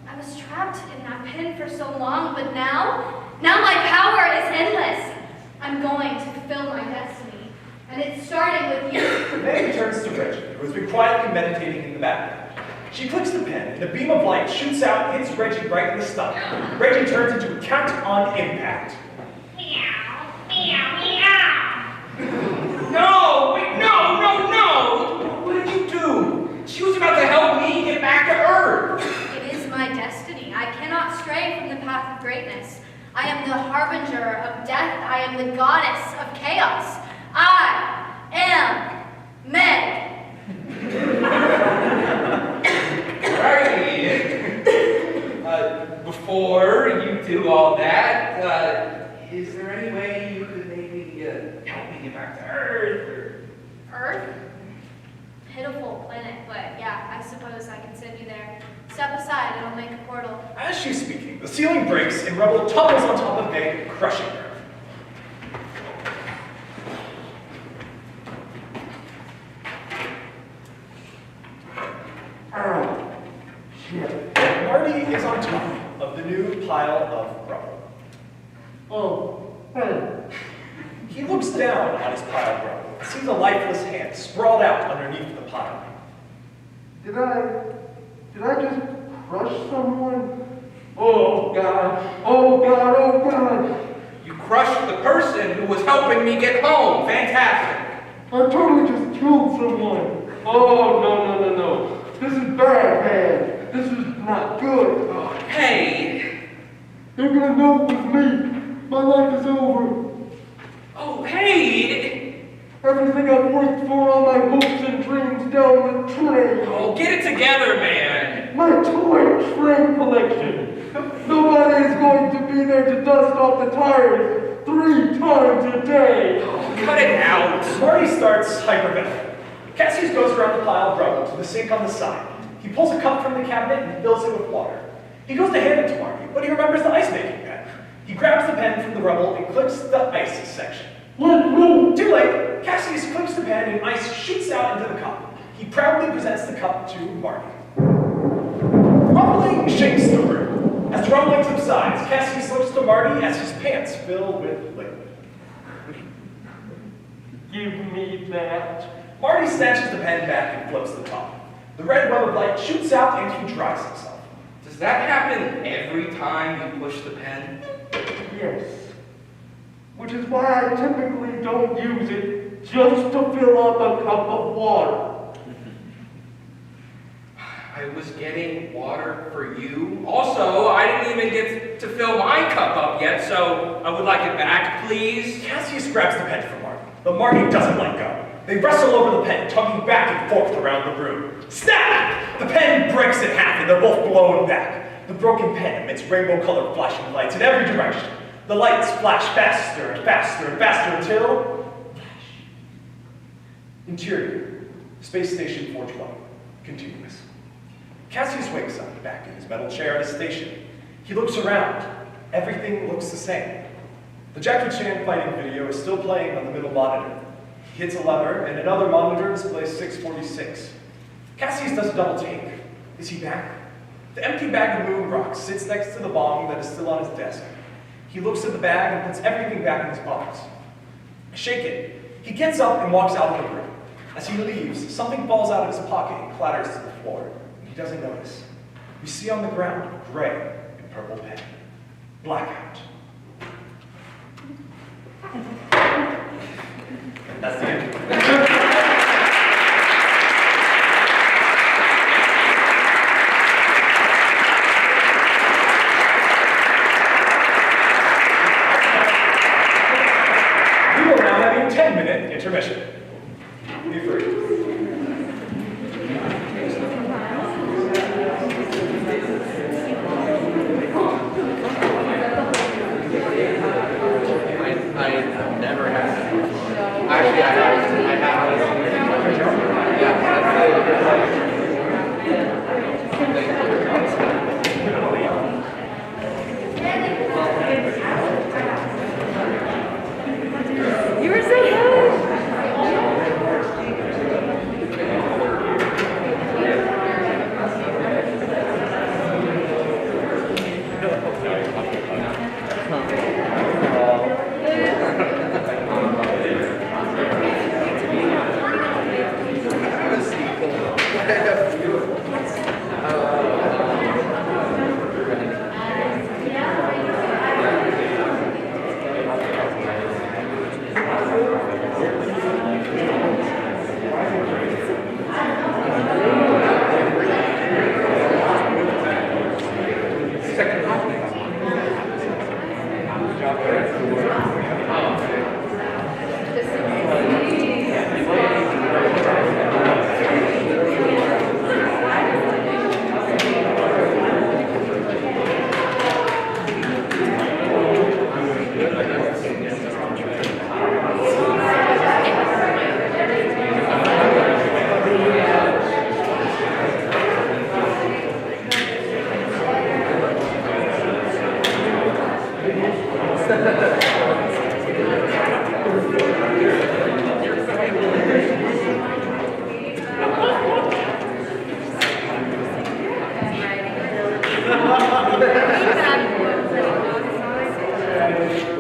I was trapped in that pen for so long, but now my power is endless. I'm going to fulfill my destiny. And it's starting with you. Then he turns to Reggie, who has been quietly meditating in the background. She clicks the pen, and a beam of light shoots out and hits Reggie right in the stomach. Reggie turns into a count on impact. Meow, meow, meow. No! Wait, no! What did you do? She was about to help me get back to Earth. It is my destiny. I cannot stray from the path of greatness. I am the harbinger of death. I am the goddess of chaos. I am Meg. Right. Before you do all that, is there any way you could maybe help me get back to Earth? Earth? Pitiful planet, but yeah, I suppose I can send you there. Step aside, it'll make a portal. As she's speaking, the ceiling breaks and rubble tumbles on top of Meg, crushing her. Oh, shit. Marty is on top of the new pile of rubble. Oh, hey. He looks down on his pile of rubble and sees a lifeless hand sprawled out underneath the pile. Did I just crush someone? Oh, God. Oh, God. Oh, God. You crushed the person who was helping me get home. Fantastic. I totally just killed someone. Oh, no. This is bad, man. This is not good. Oh, hey. They're gonna know it was me. My life is over. Oh, hey. Everything I've worked for, all my hopes and dreams down the drain. Oh, get it together, man. My toy train collection. Nobody is going to be there to dust off the tires 3 times a day. Oh, cut it out. Marty starts hyperventilating. Cassius goes around the pile of rubble to the sink on the side. He pulls a cup from the cabinet and fills it with water. He goes to hand it to Marty, but he remembers the ice-making pen. He grabs the pen from the rubble and clicks the ice section. No. Too late, Cassius clicks the pen and ice shoots out into the cup. He proudly presents the cup to Marty. Rumbling shakes the room. As the rumbling subsides, Cassius looks to Marty as his pants fill with liquid. Give me that. Marty snatches the pen back and flips the top. The red web of light shoots out and he dries himself. Does that happen every time you push the pen? Yes. Which is why I typically don't use it just to fill up a cup of water. I was getting water for you. Also, I didn't even get to fill my cup up yet, so I would like it back, please. Cassius grabs the pen from Marty, but Marty doesn't let go. They wrestle over the pen, tugging back and forth around the room. Snap! The pen breaks in half and they're both blown back. The broken pen emits rainbow-colored flashing lights in every direction. The lights flash faster and faster and faster until... Flash. Interior, Space Station 420, continuous. Cassius wakes up back in his metal chair at his station. He looks around. Everything looks the same. The Jackie Chan fighting video is still playing on the middle monitor. He hits a lever, and another monitor displays 646. Cassius does a double take. Is he back? The empty bag of moon rocks sits next to the bong that is still on his desk. He looks at the bag and puts everything back in his box. Shaken, he gets up and walks out of the room. As he leaves, something falls out of his pocket and clatters to the floor. He doesn't notice. We see on the ground a gray and purple pen. Blackout. That's the end. We will now have a 10-minute intermission. Be free. I never had that. Actually, I have. You were so good.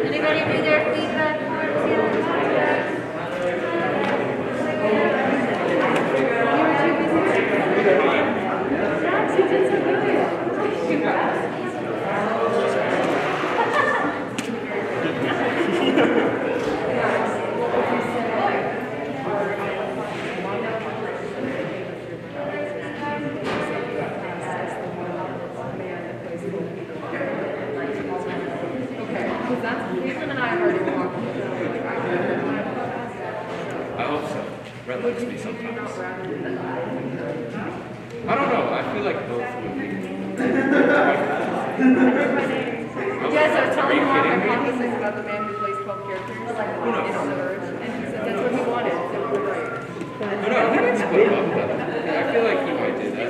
Anybody do their feedback forms I hope so. Red likes me sometimes. I don't know. I feel like both would be. You guys are telling more hypothesis about the man who plays 12 characters in On the Verge, and he said that's what he wanted, so we were right. I know, he might split up though. I feel like he might do that.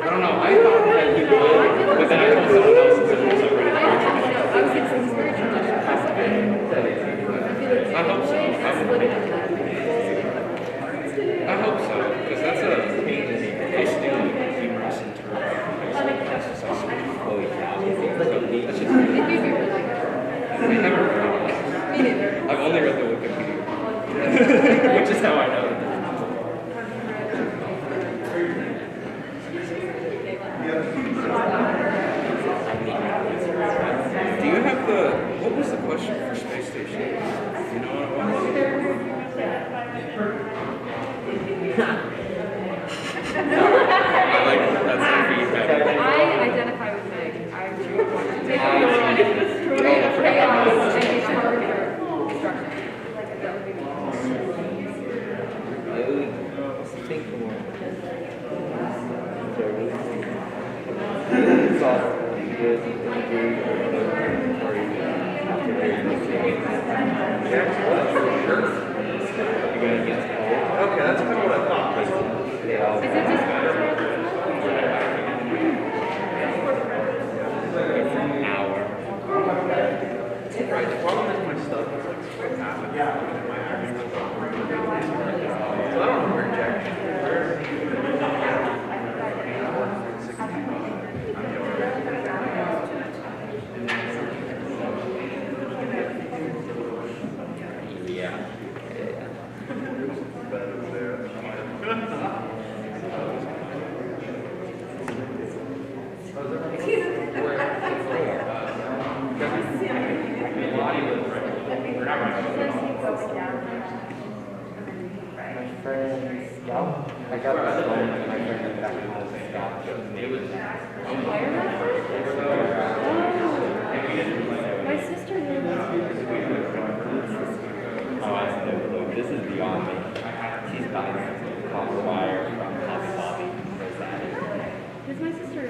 I don't know, I thought that he would, but then I told someone else and someone else already. I was thinking he's very traditional. I hope so. I hope so, because that's a nice to do humorous interpretation. That's so sweet. That's just I haven't read it. Me neither. I've only read the Wikipedia, which is how I know it. Do you have the, what was the question for Space Station? Do you know what it was? I like that's the feedback. I identify with Meg. I really want to take over create a chaos and be part of your destruction. That would be me. I think more. Okay, that's kind of what I thought. Is it just It's an hour. Right, the problem is my stuff is like split half and half in my actual so I don't know where Jack Yeah. My friend Scout. I got the phone and my friend got the Scout. It was my sister knew oh, I know. This is beyond me. She's buying copper wire from Hobby Lobby. There's that. Because my sister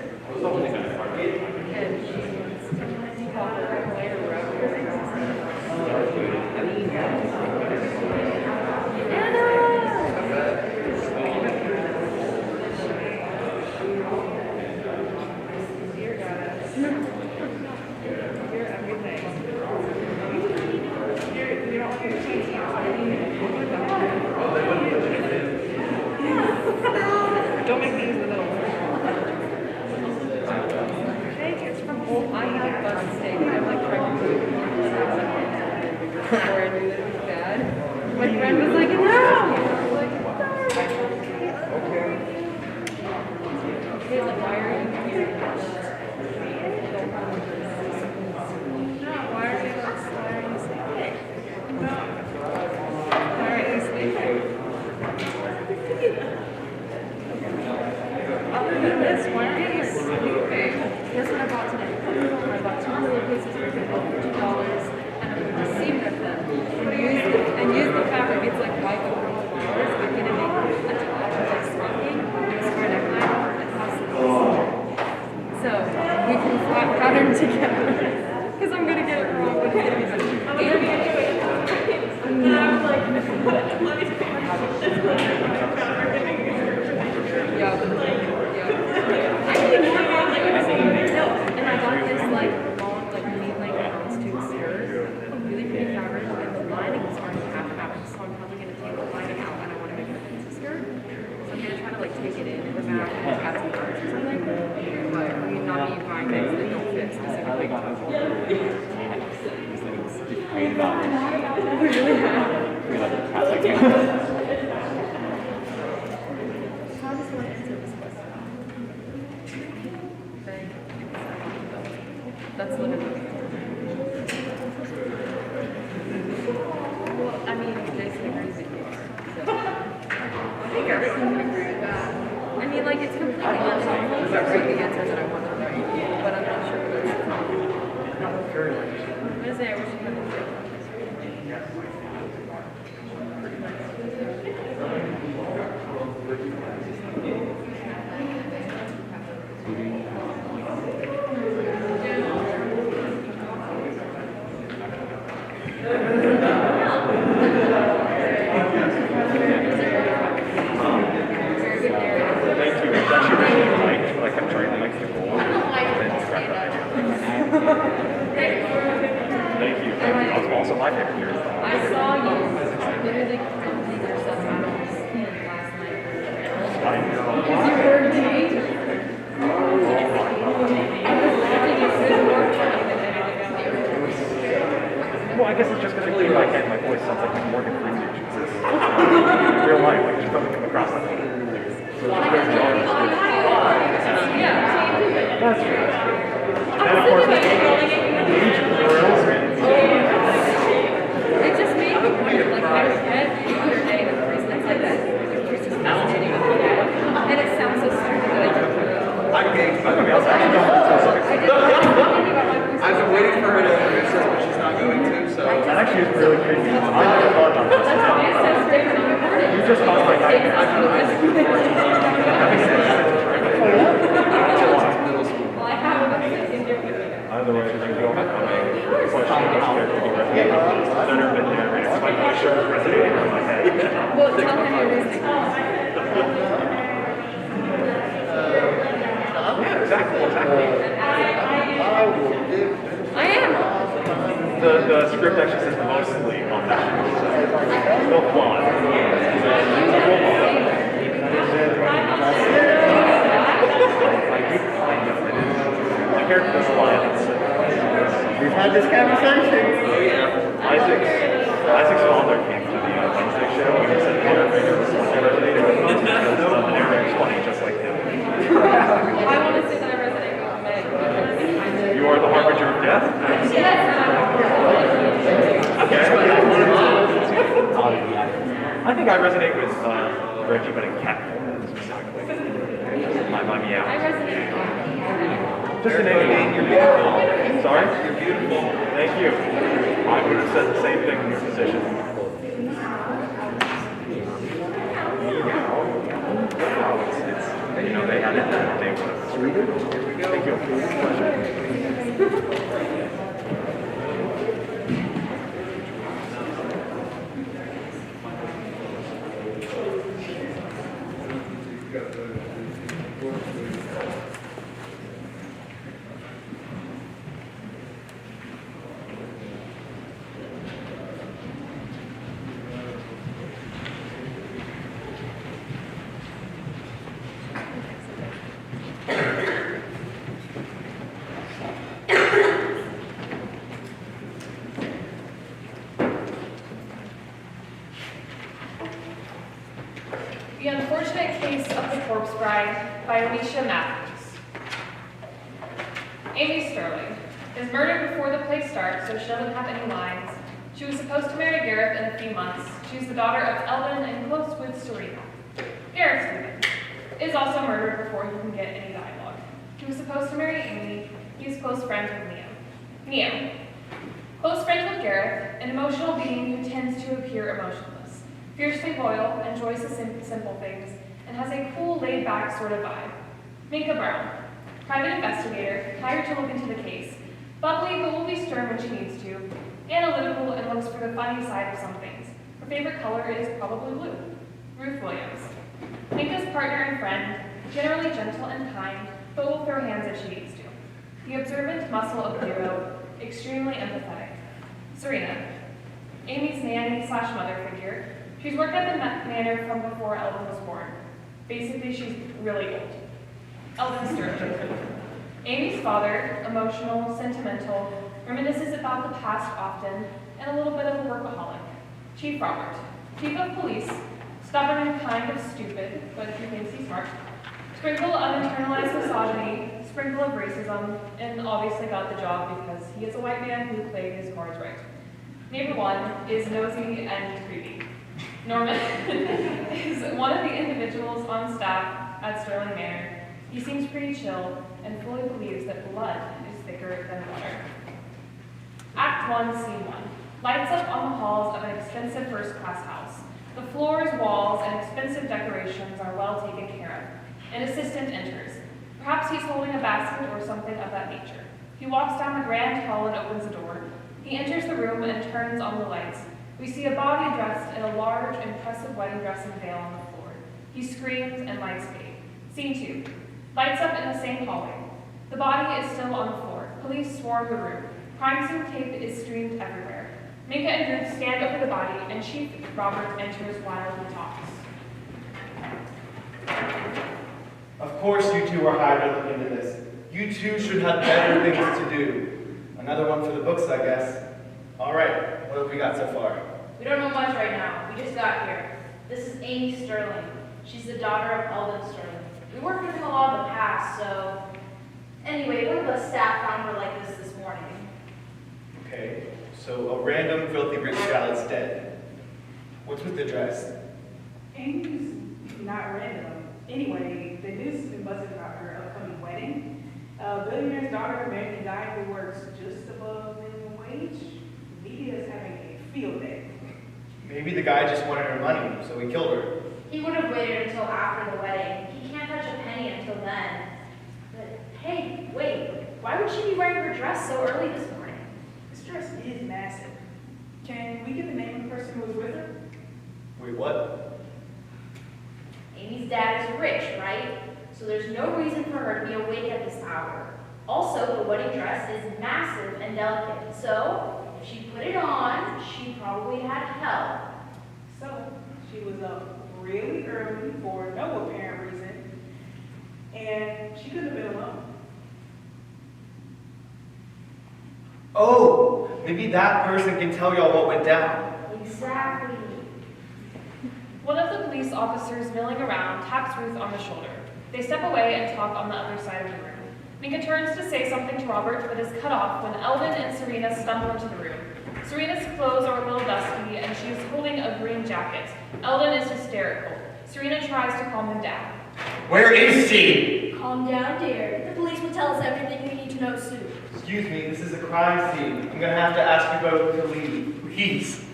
and she called her later don't make things in the middle. It's from old. I have bus steak. I'm like trying to do it before I knew that it was bad. My friend was like, no! I was like, okay, like, why are you here? No, why are you sleeping? Why are you sleeping? Other than this, why are you sleeping? Guess what I bought today? I bought 2 little pieces for $2. read about it. We really have. We like the Catholic game. How does one answer this question? That's literally. Well, I mean, Jason agrees with you. So. I think everyone would agree with that. I mean, like, it's completely unhelpful to write the answer that I want to write, but I'm not sure what it is. I'm going to say I wish you hadn't said Thank you. That was also my favorite here. I saw you literally dumping yourself out of this pen last night. Because you were engaged. I was laughing at this more funny than anything else. Well, I guess it's just because in my head, my voice sounds like Morgan Freeman. In real life, like, it just doesn't come across that way. Yeah. That's true. And of course, it just made me wonder, like, I read the other day the reason I said that it's just fascinating and it sounds so stupid that I don't know. I'm going to be outside. I've been waiting for her to introduce us, but she's not going to, so. That actually is really creepy. I never thought about this. It sounds different on recording. You just caused my nightmare. Having said that, Well, I have something different. either way, you go back on my question which character you resonated with. I've never been there, and it's like my show is resonating in my head. Well, tell him your reasoning. Yeah, exactly. I am. The script actually says mostly on that show, so no flaws. My character does a lot. We've had this conversation. Oh, yeah. Isaac's father came to the Wednesday show and he said the narrator was one that resonated with him because the narrator is funny just like him. I want to say that I resonate with Meg. You are the harbinger of death? Okay. I think I resonate with Reggie, but in cat form specifically. My meow. I resonate with Just an name. You're beautiful. Sorry? You're beautiful. Thank you. I would have said the same thing in your position. You know, they had it that they would have. Here we go. Thank you. Pleasure. The Unfortunate Case of the Corpse Bride by Alicia Matthews. Amy Sterling is murdered before the play starts, so she doesn't have any lines. She was supposed to marry Gareth in a few months. She's the daughter of Eldon and close with Serena. Gareth Stephen is also murdered before he can get any dialogue. He was supposed to marry Amy. He's close friends with Neo. Close friends with Gareth, an emotional being who tends to appear emotionless, fiercely loyal, enjoys the simple things, and has a cool, laid-back sort of vibe. Minka Brown, private investigator, hired to look into the case, bubbly but will be stern when she needs to, analytical and looks for the funny side of some things. Her favorite color is probably blue. Ruth Williams, Minka's partner and friend, generally gentle and kind, but will throw hands if she needs to. The observant muscle of the hero, extremely empathetic. Serena, Amy's nanny/mother figure. She's worked at the manor from before Eldon was born. Basically, she's really old. Eldon Sturgeon. Amy's father, emotional, sentimental, reminisces about about the past often, and a little bit of a workaholic. Chief Robert, Chief of Police, stubborn and kind of stupid, but he thinks he's smart. Sprinkle of internalized misogyny, sprinkle of racism, and obviously got the job because he is a white man who played his cards right. Neighbor 1 is nosy and creepy. Norman is one of the individuals on staff at Sterling Manor. He seems pretty chill and fully believes that blood is thicker than water. Act 1, Scene 1. Lights up on the halls of an expensive first-class house. The floors, walls, and expensive decorations are well taken care of. An assistant enters. Perhaps he's holding a basket or something of that nature. He walks down the grand hall and opens the door. He enters the room and turns on the lights. We see a body dressed in a large, impressive wedding dress and veil on the floor. He screams and lights fade. Scene 2. Lights up in the same hallway. The body is still on the floor. Police swarm the room. Crime scene tape is streamed everywhere. Minka and Ruth stand over the body, and Chief Robert enters while he talks. Of course you two are hired to look into this. You two should have better things to do. Another one for the books, I guess. All right, what have we got so far? We don't know much right now. We just got here. This is Amy Sterling. She's the daughter of Eldon Sterling. We worked with him a lot in the past, so... Anyway, one of the staff found her like this morning. Okay, so a random filthy rich gal is dead. What's with the dress? Amy's not random. Anyway, the news has been buzzing about her upcoming wedding. A billionaire's daughter married a guy who works just above minimum wage. The media is having a field day. Maybe the guy just wanted her money, so he killed her. He would have waited until after the wedding. He can't touch a penny until then. But hey, wait. Why would she be wearing her dress so early this morning? This dress is massive. Can we get the name of the person who was with her? Wait, what? Amy's dad is rich, right? So there's no reason for her to be awake at this hour. Also, the wedding dress is massive and delicate. So, if she put it on, she probably had help. So, she was up really early for no apparent reason, and she couldn't have been alone. Oh, maybe that person can tell y'all what went down. Exactly. One of the police officers milling around taps Ruth on the shoulder. They step away and talk on the other side of the room. Minka turns to say something to Robert, but is cut off when Eldon and Serena stumble into the room. Serena's clothes are a little dusty, and she is holding a green jacket. Eldon is hysterical. Serena tries to calm him down. Where is she? Calm down, dear. The police will tell us everything you need to know soon. Excuse me, this is a crime scene. I'm gonna have to ask you both to leave. Please.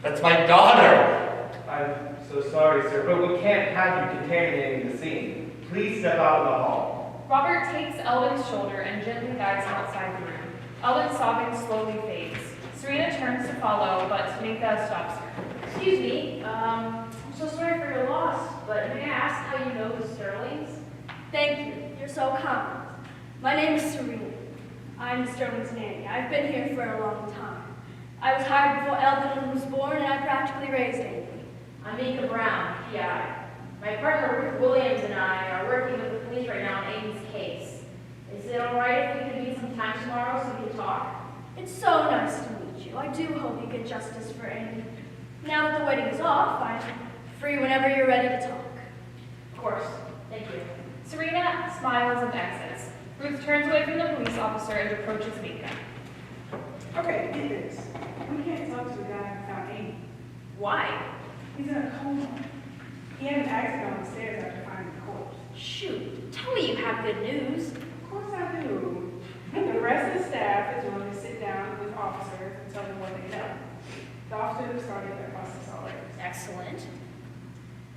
That's my daughter. I'm so sorry, sir, but we can't have you contaminating the scene. Please step out of the hall. Robert takes Eldon's shoulder and gently guides him outside the room. Eldon's sobbing slowly fades. Serena turns to follow, but Minka stops her. Excuse me, I'm so sorry for your loss, but may I ask how you know the Sterlings? Thank you. You're so kind. My name is Serena. I'm Sterling's nanny. I've been here for a long time. I was hired before Eldon was born, and I practically raised Amy. I'm Minka Brown, PI. My partner Ruth Williams and I are working with the police right now on Amy's case. Is it alright if we could meet some time tomorrow so we can talk? It's so nice to meet you. I do hope you get justice for Amy. Now that the wedding is off, I'm free whenever you're ready to talk. Of course. Thank you. Serena smiles and exits. Ruth turns away from the police officer and approaches Minka. Okay, get this. We can't talk to the guy who found Amy. Why? He's in a coma. He had an accident on the stairs after finding the corpse. Shoot, tell me you have good news. Of course I do. The rest of the staff is willing to sit down with officers and tell them what they know. The officers have started that process already. Excellent.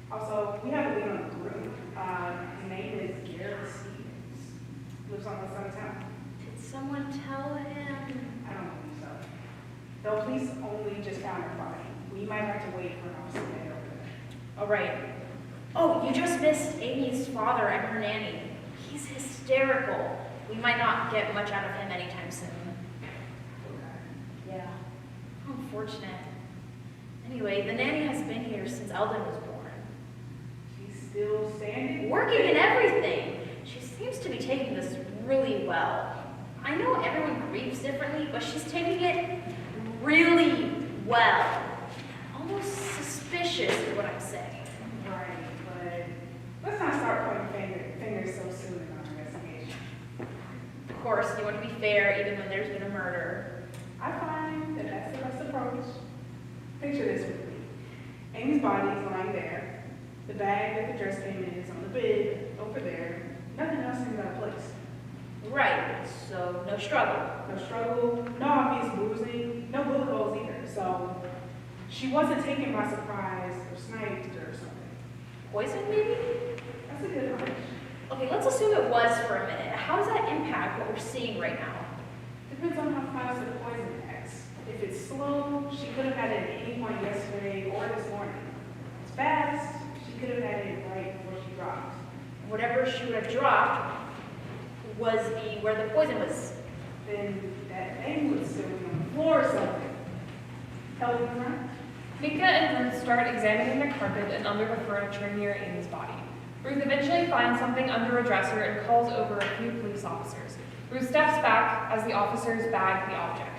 Also, we have a lead on the group. His name is Garrett Stevens. Lives on the side of town. Did someone tell him? I don't think so. The police only just found her body. We might have to wait for an officer to head over there. All right. Oh, you just missed Amy's father and her nanny. He's hysterical. We might not get much out of him anytime soon. Yeah. How unfortunate. Anyway, the nanny has been here since Eldon was born. She's still standing? Working and everything. She seems to be taking this really well. I know everyone grieves differently, but she's taking it Well, almost suspicious is what I'm saying. Right, but let's not start pointing fingers so soon in our investigation. Of course, you want to be fair even when there's been a murder. I find that that's the best approach. Picture this with me. Amy's body is lying there. The bag that the dress came in is on the bed over there. Nothing else seems out of place. Right, so no struggle. No struggle, no obvious bruising, no bullet holes either. So she wasn't taken by surprise or sniped or something. Poison, maybe? That's a good hunch. Okay, let's assume it was for a minute. How does that impact what we're seeing right now? Depends on how fast the poison acts. If it's slow, she could have had it at any point yesterday or this morning. If it's fast, she could have had it right before she dropped. Whatever she would have dropped was where the poison was. Then that thing would still be on the floor or something. Held in the ground. Mika and Ruth start examining the carpet and under the furniture near Amy's body. Ruth eventually finds something under a dresser and calls over a few police officers. Ruth steps back as the officers bag the object.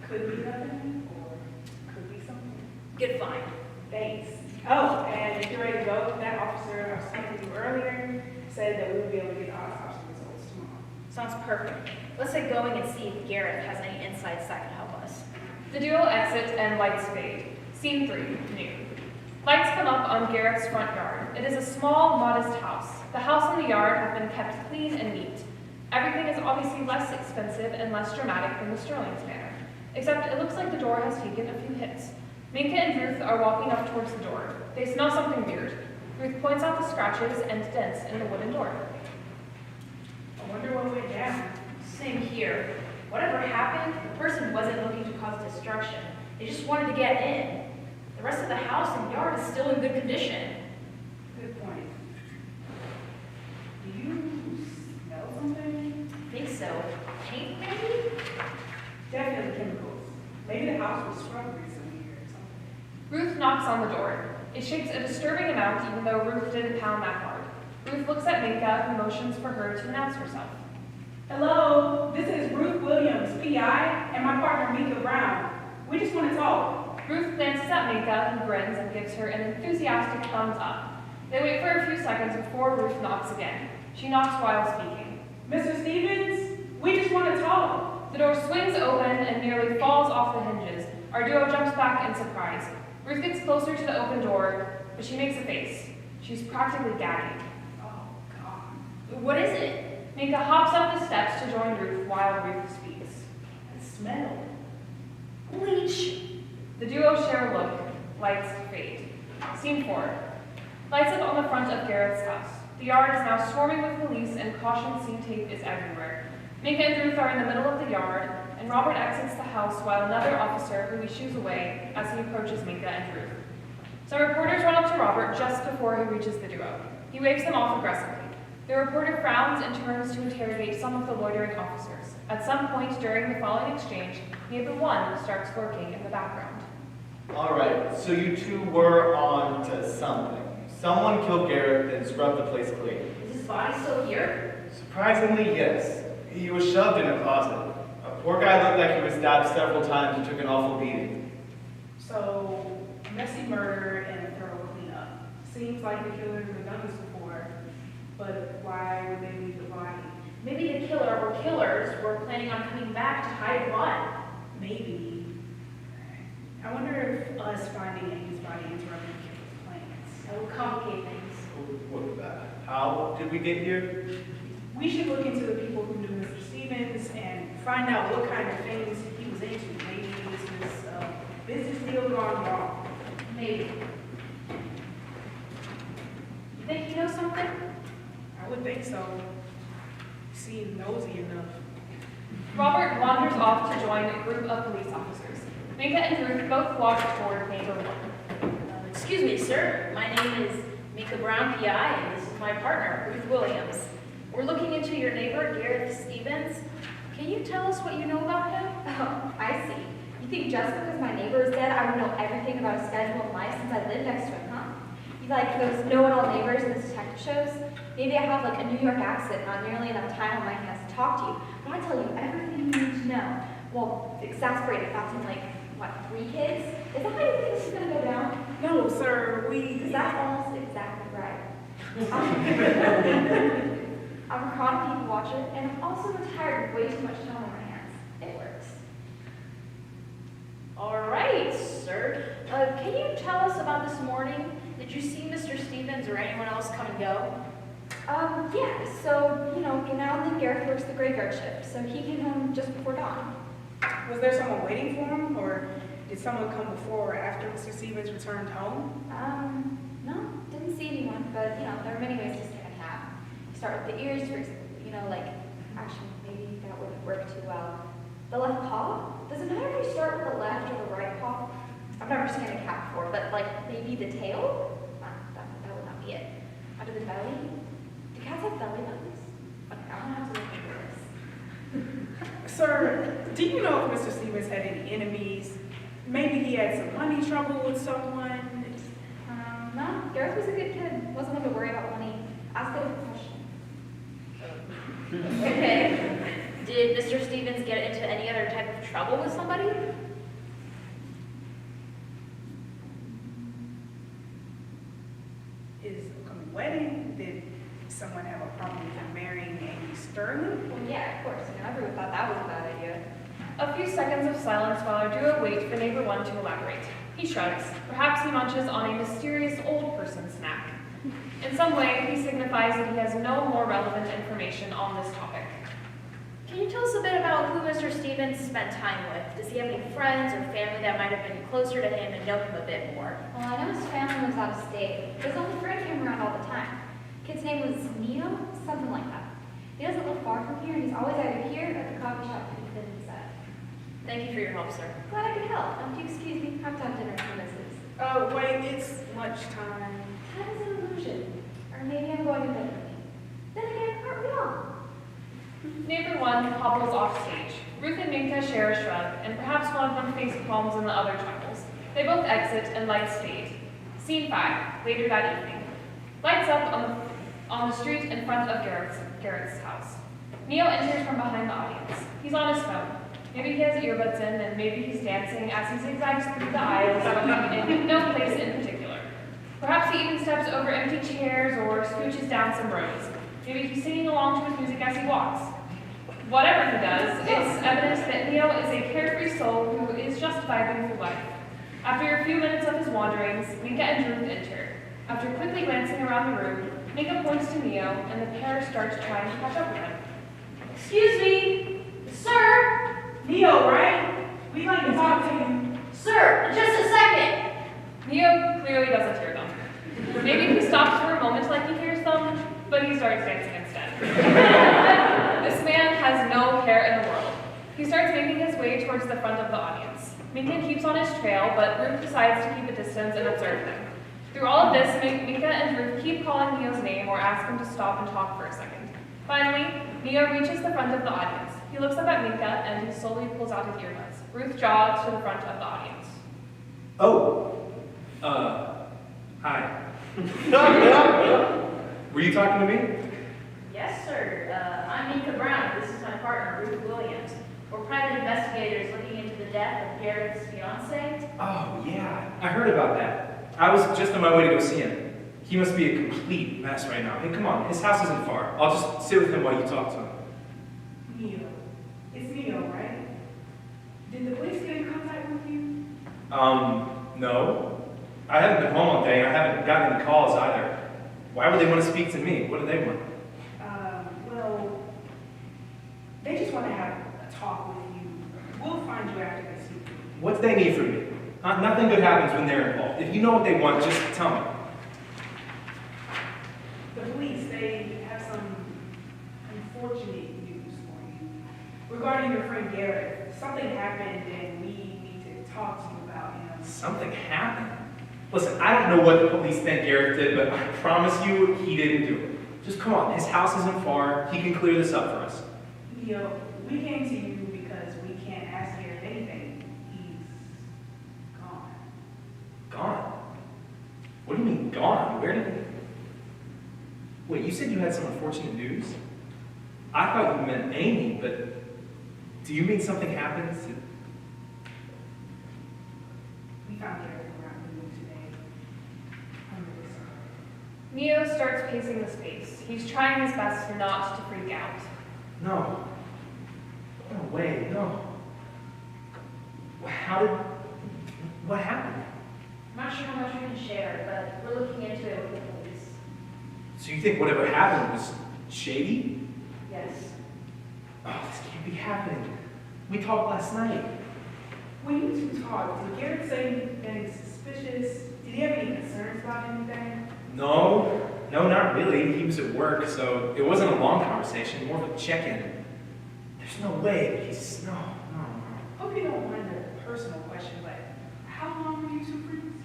Could be nothing, or could be something. Good find. Thanks. Oh, and if you're ready to go, that officer I was speaking to earlier said that we would be able to get autopsy results tomorrow. Sounds perfect. Let's get going and see if Gareth has any insights that can help us. The duo exits and lights fade. Scene 3, new. Lights come up on Gareth's front yard. It is a small, modest house. The house and the yard have been kept clean and neat. Everything is obviously less expensive and less dramatic than the Sterling's manor, except it looks like the door has taken a few hits. Minka and Ruth are walking up towards the door. They smell something weird. Ruth points out the scratches and dents in the wooden door. I wonder what went down. Same here. Whatever happened, the person wasn't looking to cause destruction. They just wanted to get in. The rest of the house and yard is still in good condition. Good point. Do you smell something? I think so. Paint, maybe? Definitely chemicals. Maybe the house was scrubbed recently or something. Ruth knocks on the door. It shakes a disturbing amount even though Ruth didn't pound that hard. Ruth looks at Minka, who motions for her to announce herself. Hello, this is Ruth Williams, PI, and my partner Minka Brown. We just want to talk. Ruth glances at Minka, who grins and gives her an enthusiastic thumbs up. They wait for a few seconds before Ruth knocks again. She knocks while speaking. Mr. Stevens, we just want to talk. The door swings open and nearly falls off the hinges. Our duo jumps back in surprise. Ruth gets closer to the open door, but she makes a face. She's practically gagging. Oh, God. What is it? Minka hops up the steps to join Ruth while Ruth speaks. It smelled. Bleach. The duo share a look. Lights fade. Scene 4. Lights up on the front of Gareth's house. The yard is now swarming with police and caution scene tape is everywhere. Minka and Ruth are in the middle of the yard, and Robert exits the house while another officer who he shoos away as he approaches Minka and Ruth. Some reporters run up to Robert just before he reaches the duo. He waves them off aggressively. The reporter frowns and turns to interrogate some of the loitering officers. At some point during the following exchange, Neighbor 1 starts lurking in the background. All right, so you two were on to something. Someone killed Gareth and scrubbed the place clean. Is his body still here? Surprisingly, yes. He was shoved in a closet. A poor guy looked like he was stabbed several times and took an awful beating. So, messy murder and a thorough cleanup. Seems like the killers have done this before, but why would they leave the body? Maybe the killer or killers were planning on coming back to hide blood. Maybe. I wonder if us finding Amy's body interrupted the killer's plans. That would complicate things. How did we get here? We should look into the people who knew Mr. Stevens and find out what kind of things he was into. Maybe this was a business deal gone wrong. Maybe. You think he knows something? I would think so. He seems nosy enough. Robert wanders off to join a group of police officers. Minka and Ruth both walk toward Neighbor 1. Excuse me, sir. My name is Minka Brown, PI, and this is my partner, Ruth Williams. We're looking into your neighbor, Gareth Stevens. Can you tell us what you know about him? Oh, I see. You think just because my neighbor is dead, I would know everything about his schedule of life since I lived next to him, huh? You like those know-it-all neighbors in the detective shows? Maybe I have like a New York accent, not nearly enough time on my hands to talk to you, but I tell you everything you need to know. well, exasperated, that's in like, what, 3 kids? Is that how you think this is gonna go down? No, sir, Because that's almost exactly right. I'm a chronic people watcher, and I'm also retired with way too much time on my hands. It works. All right, sir. Can you tell us about this morning? Did you see Mr. Stevens or anyone else come and go? Yeah, so, now and then Gareth works the graveyard shift, so he came home just before dawn. was there someone waiting for him, or did someone come before or after Mr. Stevens returned home? No, didn't see anyone, but, there are many ways to skin a cat. You start with the ears, for example, actually, maybe that wouldn't work too well. The left paw? Does it matter if you start with the left or the right paw? I've never skinned a cat before, but, maybe the tail? That would not be it. Under the belly? Do cats have belly buttons? Okay, I'm gonna have to look into this. Sir, do you know if Mr. Stevens had any enemies? Maybe he had some money trouble with someone? No, Gareth was a good kid. Wasn't one to worry about money. Ask a different question. Okay. Did Mr. Stevens get into any other type of trouble with somebody? His upcoming wedding? Did someone have a problem with him marrying Amy Sterling? Well, yeah, of course. Everyone thought that was a bad idea. A few seconds of silence while our duo wait for neighbor 1 to elaborate. He shrugs. Perhaps he munches on a mysterious old person snack. In some way, he signifies that he has no more relevant information on this topic. Can you tell us a bit about who Mr. Stevens spent time with? Does he have any friends or family that might have been closer to him and know him a bit more? Well, I know his family lives out of state. His only friend came around all the time. Kid's name was Neo, something like that. He doesn't live far from here, and he's always either here or at the coffee shop he said. Thank you for your help, sir. Glad I could help. If you excuse me, I have to have dinner for Mrs. Oh, wait, it's lunchtime. That is an illusion. Or maybe I'm going to bed early. Then again, aren't we all? Neighbor 1 hobbles off stage. Ruth and Minka share a shrug, and perhaps one of them face palms and the other chuckles. They both exit, and lights fade. Scene 5, later that evening. Lights up on the street in front of Garrett's house. Neo enters from behind the audience. He's on his phone. Maybe he has earbuds in, and maybe he's dancing as he zigzags through the aisles, going in no place in particular. Perhaps he even steps over empty chairs or scooches down some rows. Maybe he's singing along to his music as he walks. Whatever he does, it's evidence that Neo is a carefree soul who is just vibing through life. After a few minutes of his wanderings, Minka and Ruth enter. After quickly glancing around the room, Minka points to Neo, and the pair starts trying to catch up with him. Excuse me, sir. Neo, right? We'd like to talk to you. Sir, just a second. Neo clearly doesn't hear them. Maybe he stops for a moment like he hears them, but he starts dancing instead. This man has no care in the world. He starts making his way towards the front of the audience. Minka keeps on his trail, but Ruth decides to keep a distance and observe him. Through all of this, Minka and Ruth keep calling Neo's name or ask him to stop and talk for a second. Finally, Neo reaches the front of the audience. He looks up at Minka and he slowly pulls out his earbuds. Ruth jogs to the front of the audience. Oh, hi. Were you talking to me? Yes, sir. I'm Minka Brown. This is my partner, Ruth Williams. We're private investigators looking into the death of Garrett's fiancée. Oh, yeah. I heard about that. I was just on my way to go see him. He must be a complete mess right now. Hey, come on. His house isn't far. I'll just sit with him while you talk to him. Neo. It's Neo, right? Did the police get in contact with you? No. I haven't been home all day, and I haven't gotten any calls either. Why would they want to speak to me? What do they want? Well, they just want to have a talk with you. We'll find you after they see you. What do they need from me? Nothing good happens when they're involved. If you know what they want, just tell me. The police, they have some unfortunate news for you. Regarding your friend Garrett, something happened and we need to talk to you about him. Something happened? Listen, I don't know what the police think Garrett did, but I promise you he didn't do it. Just come on, his house isn't far. He can clear this up for us. Neo, we came to you because we can't ask Garrett anything. He's gone. Gone? What do you mean gone? Where did he... Wait, you said you had some unfortunate news? I thought you meant Amy, but Do you mean something happened? We found Garrett around the room today. I'm really sorry. Neo starts pacing the space. He's trying his best not to freak out. No. No way, no. What happened? I'm not sure how much we can share, but we're looking into it with the police. So you think whatever happened was shady? Yes. Oh, this can't be happening. We talked last night. When you two talked, did Garrett say anything suspicious? Did he have any concerns about anything? No, not really. He was at work, so it wasn't a long conversation, more of a check-in. There's no way that he's... No. Hope you don't mind a personal question, but how long were you two friends?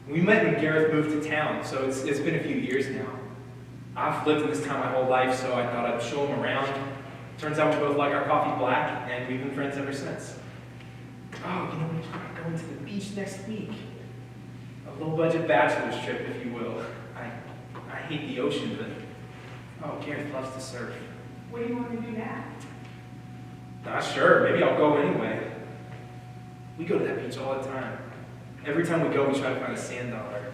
We met when Gareth moved to town, so it's been a few years now. I've lived in this town my whole life, so I thought I'd show him around. Turns out we both like our coffee black, and we've been friends ever since. Oh, we're going to the beach next week. A low-budget bachelor's trip, if you will. I hate the ocean, but Gareth loves to surf. What do you want to do now? Not sure. Maybe I'll go anyway. We go to that beach all the time. Every time we go, we try to find a sand dollar.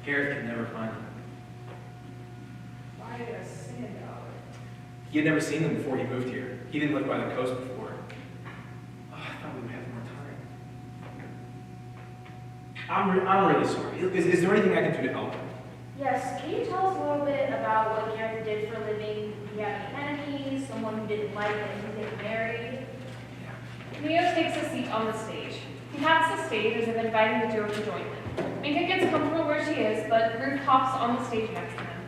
Gareth can never find them. Why a sand dollar? He had never seen them before he moved here. He didn't live by the coast before. Oh, I thought we would have more time. I'm really sorry. Is there anything I can do to help? Yes, can you tell us a little bit about what Garrett did for a living? Do you have any enemies? Someone who didn't like that he didn't marry? Neo takes a seat on the stage. He taps the stage as if inviting the duo to join him. Minka gets comfortable where she is, but Ruth hops on the stage next to him.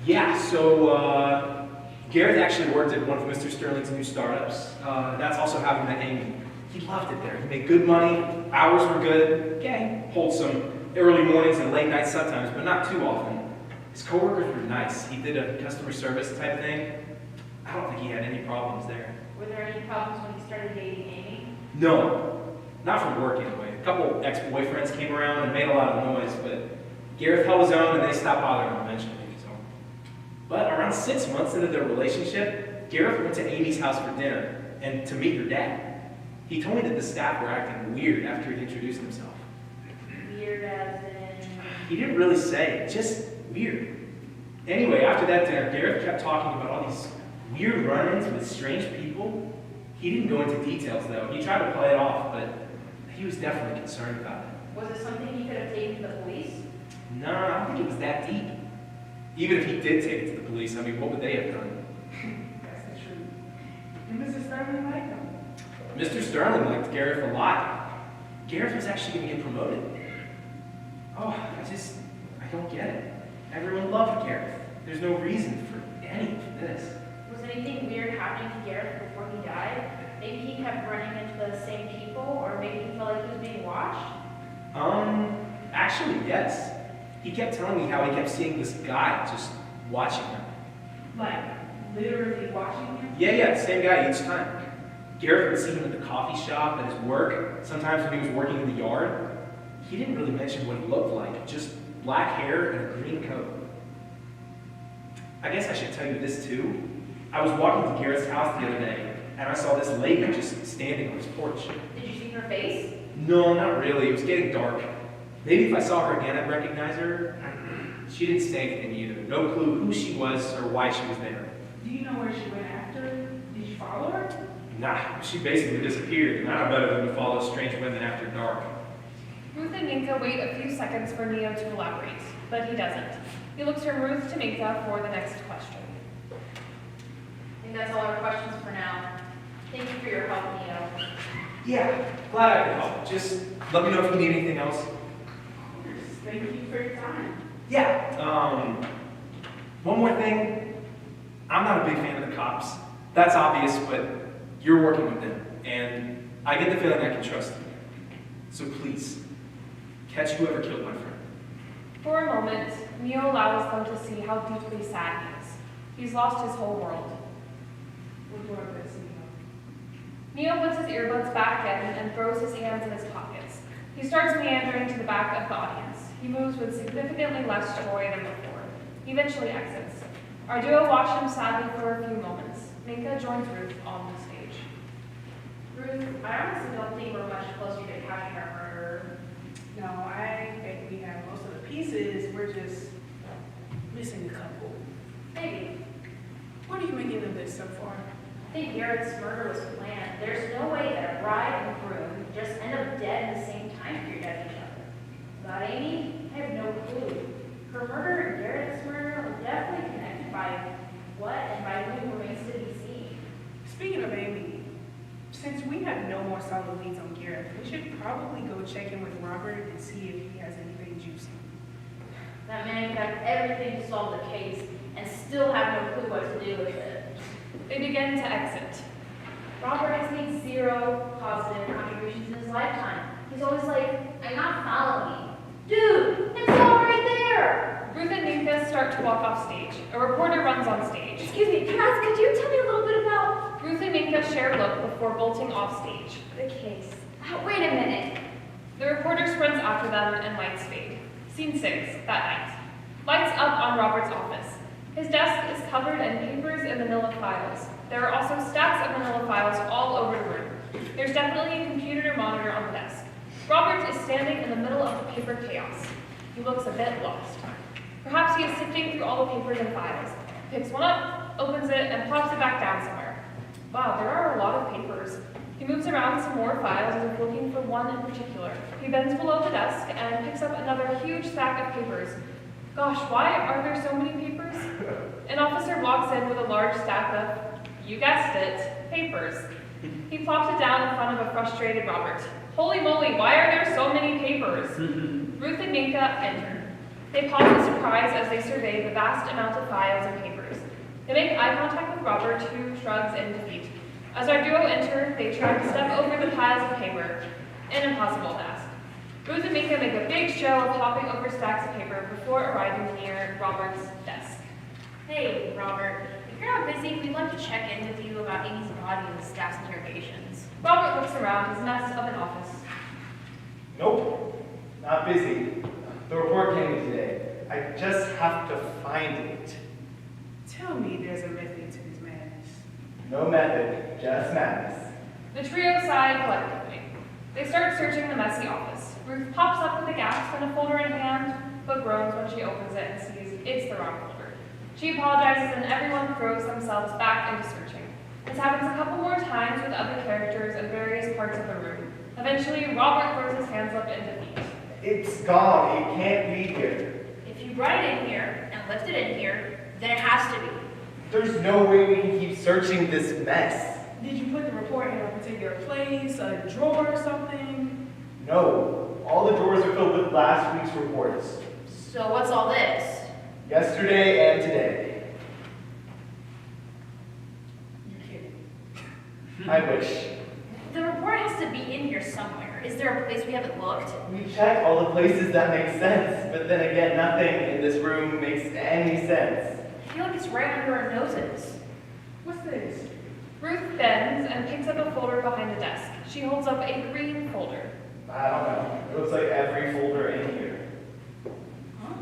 Yeah, so Gareth actually worked at one of Mr. Sterling's new startups. That's also how he met Amy. He loved it there. He made good money, hours were good, gang wholesome, early mornings and late nights sometimes, but not too often. His coworkers were nice. He did a customer service type thing. I don't think he had any problems there. Were there any problems when he started dating Amy? No, not from work anyway. A couple ex-boyfriends came around and made a lot of noise, but Gareth held his own and they stopped bothering him eventually. So. But around 6 months into their relationship, Gareth went to Amy's house for dinner and to meet her dad. He told me that the staff were acting weird after he introduced himself. Weird as in... He didn't really say, just weird. Anyway, after that dinner, Gareth kept talking about all these weird run-ins with strange people. He didn't go into details though. He tried to play it off, but he was definitely concerned about it. Was it something he could have taken to the police? No, I don't think it was that deep. Even if he did take it to the police, I mean, what would they have done? That's the truth. And Mrs. Sterling liked him. Mr. Sterling liked Gareth a lot. Gareth was actually going to get promoted. Oh, I don't get it. Everyone loved Gareth. There's no reason for any of this. Was anything weird happening to Gareth before he died? Maybe he kept running into the same people, or maybe he felt like he was being watched? Actually, yes. He kept telling me how he kept seeing this guy just watching him. Like, literally watching him? Yeah, same guy each time. Gareth would see him at the coffee shop, at his work, sometimes when he was working in the yard. He didn't really mention what he looked like, just black hair and a green coat. I guess I should tell you this too. I was walking to Gareth's house the other day, and I saw this lady just standing on his porch. Did you see her face? No, not really. It was getting dark. Maybe if I saw her again, I'd recognize her. She didn't say anything either. No clue who she was or why she was there. Do you know where she went after? Did you follow her? Nah, she basically disappeared, and I know better than to follow strange women after dark. Ruth and Minka wait a few seconds for Neo to elaborate, but he doesn't. He looks from Ruth to Minka for the next question. I think that's all our questions for now. Thank you for your help, Neo. Yeah, glad I could help. Just let me know if you need anything else. Thank you for your time. Yeah, one more thing. I'm not a big fan of the cops. That's obvious, but you're working with them, and I get the feeling I can trust you. So please, catch whoever killed my friend. For a moment, Neo allows them to see how deeply sad he is. He's lost his whole world. We'll do our best, Neo puts his earbuds back in and throws his hands in his pockets. He starts meandering to the back of the audience. He moves with significantly less joy than before. He eventually exits. Our duo watch him sadly for a few moments. Minka joins Ruth on the Ruth, I honestly don't think we're much closer to catching our murderer. No, I think we have most of the pieces. We're just missing a couple. Maybe. What are you making of this so far? I think Garrett's murder was planned. There's no way that a bride and groom just end up dead in the same time period as each other. About Amy, I have no clue. Her murder and Garrett's murder are definitely connected by what and by who remains to be seen. Speaking of Amy, since we have no more solid leads on Garrett, we should probably go check in with Robert and see if he has anything juicy. That man could have everything to solve the case and still have no clue what to do with it. They begin to exit. Robert has made 0 positive contributions in his lifetime. He's always like, I'm not following. Dude, it's all right there! Ruth and Minka start to walk off stage. A reporter runs on stage. Excuse me, Nath, could you tell me a little bit about Ruth and Minka share a look before bolting off stage. the case? Wait a minute. The reporter sprints after them and lights fade. Scene 6, that night. Lights up on Robert's office. His desk is covered in papers and manila files. There are also stacks of manila files all over the room. There's definitely a computer monitor on the desk. Robert is standing in the middle of the paper chaos. He looks a bit lost. Perhaps he is sifting through all the papers and files. Picks one up, opens it, and plops it back down somewhere. Wow, there are a lot of papers. He moves around some more files as if looking for one in particular. He bends below the desk and picks up another huge stack of papers. Gosh, why are there so many papers? An officer walks in with a large stack of, you guessed it, papers. He plops it down in front of a frustrated Robert. Holy moly, why are there so many papers? Ruth and Minka enter. They pause in surprise as they survey the vast amount of files and papers. They make eye contact with Robert, who shrugs in defeat. As our duo enter, they try to step over the piles of paper. An impossible task. Ruth and Minka make a big show of hopping over stacks of paper before arriving near Robert's desk. Hey, Robert, if you're not busy, we'd like to check in with you about Amy's body and the staff's interrogations. Robert looks around his mess of an office. Nope, not busy. The report came in today. I just have to find it. Tell me there's a method to this madness. No method, just madness. The trio sigh collectively. They start searching the messy office. Ruth pops up with a gasp and a folder in hand, but groans when she opens it and sees it's the wrong folder. She apologizes and everyone throws themselves back into searching. This happens a couple more times with other characters in various parts of the room. Eventually, Robert throws his hands up in defeat. It's gone. It can't be here. If you brought it in here and left it in here, then it has to be. There's no way we can keep searching this mess. Did you put the report in a particular place, a drawer or something? No. All the drawers are filled with last week's reports. So what's all this? Yesterday and today. You're kidding. I wish. The report has to be in here somewhere. Is there a place we haven't looked? We checked all the places that make sense, but then again, nothing in this room makes any sense. I feel like it's right under our noses. What's this? Ruth bends and picks up a folder behind the desk. She holds up a green folder. I don't know. It looks like every folder in here. Huh?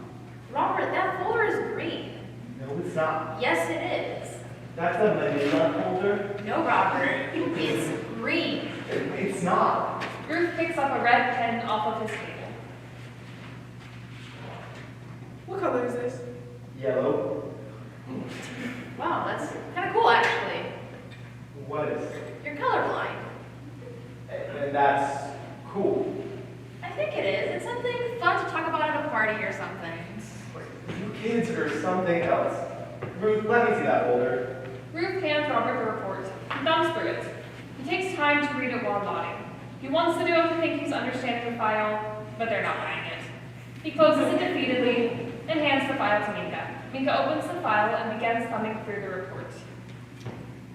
Robert, that folder is green. No, it's not. Yes, it is. That's a manila folder? No, Robert. It's green. It's not. Ruth picks up a red pen off of his table. What color is this? Yellow. Wow, that's kind of cool, actually. What is? You're colorblind. And that's cool. I think it is. It's something fun to talk about at a party or something. You kids are something else. Ruth, let me see that folder. Ruth hands Robert the report. He thumbs through it. He takes time to read it while nodding. He wants the duo to think he's understanding the file, but they're not buying it. He closes it defeatedly and hands the file to Minka. Minka opens the file and begins thumbing through the report.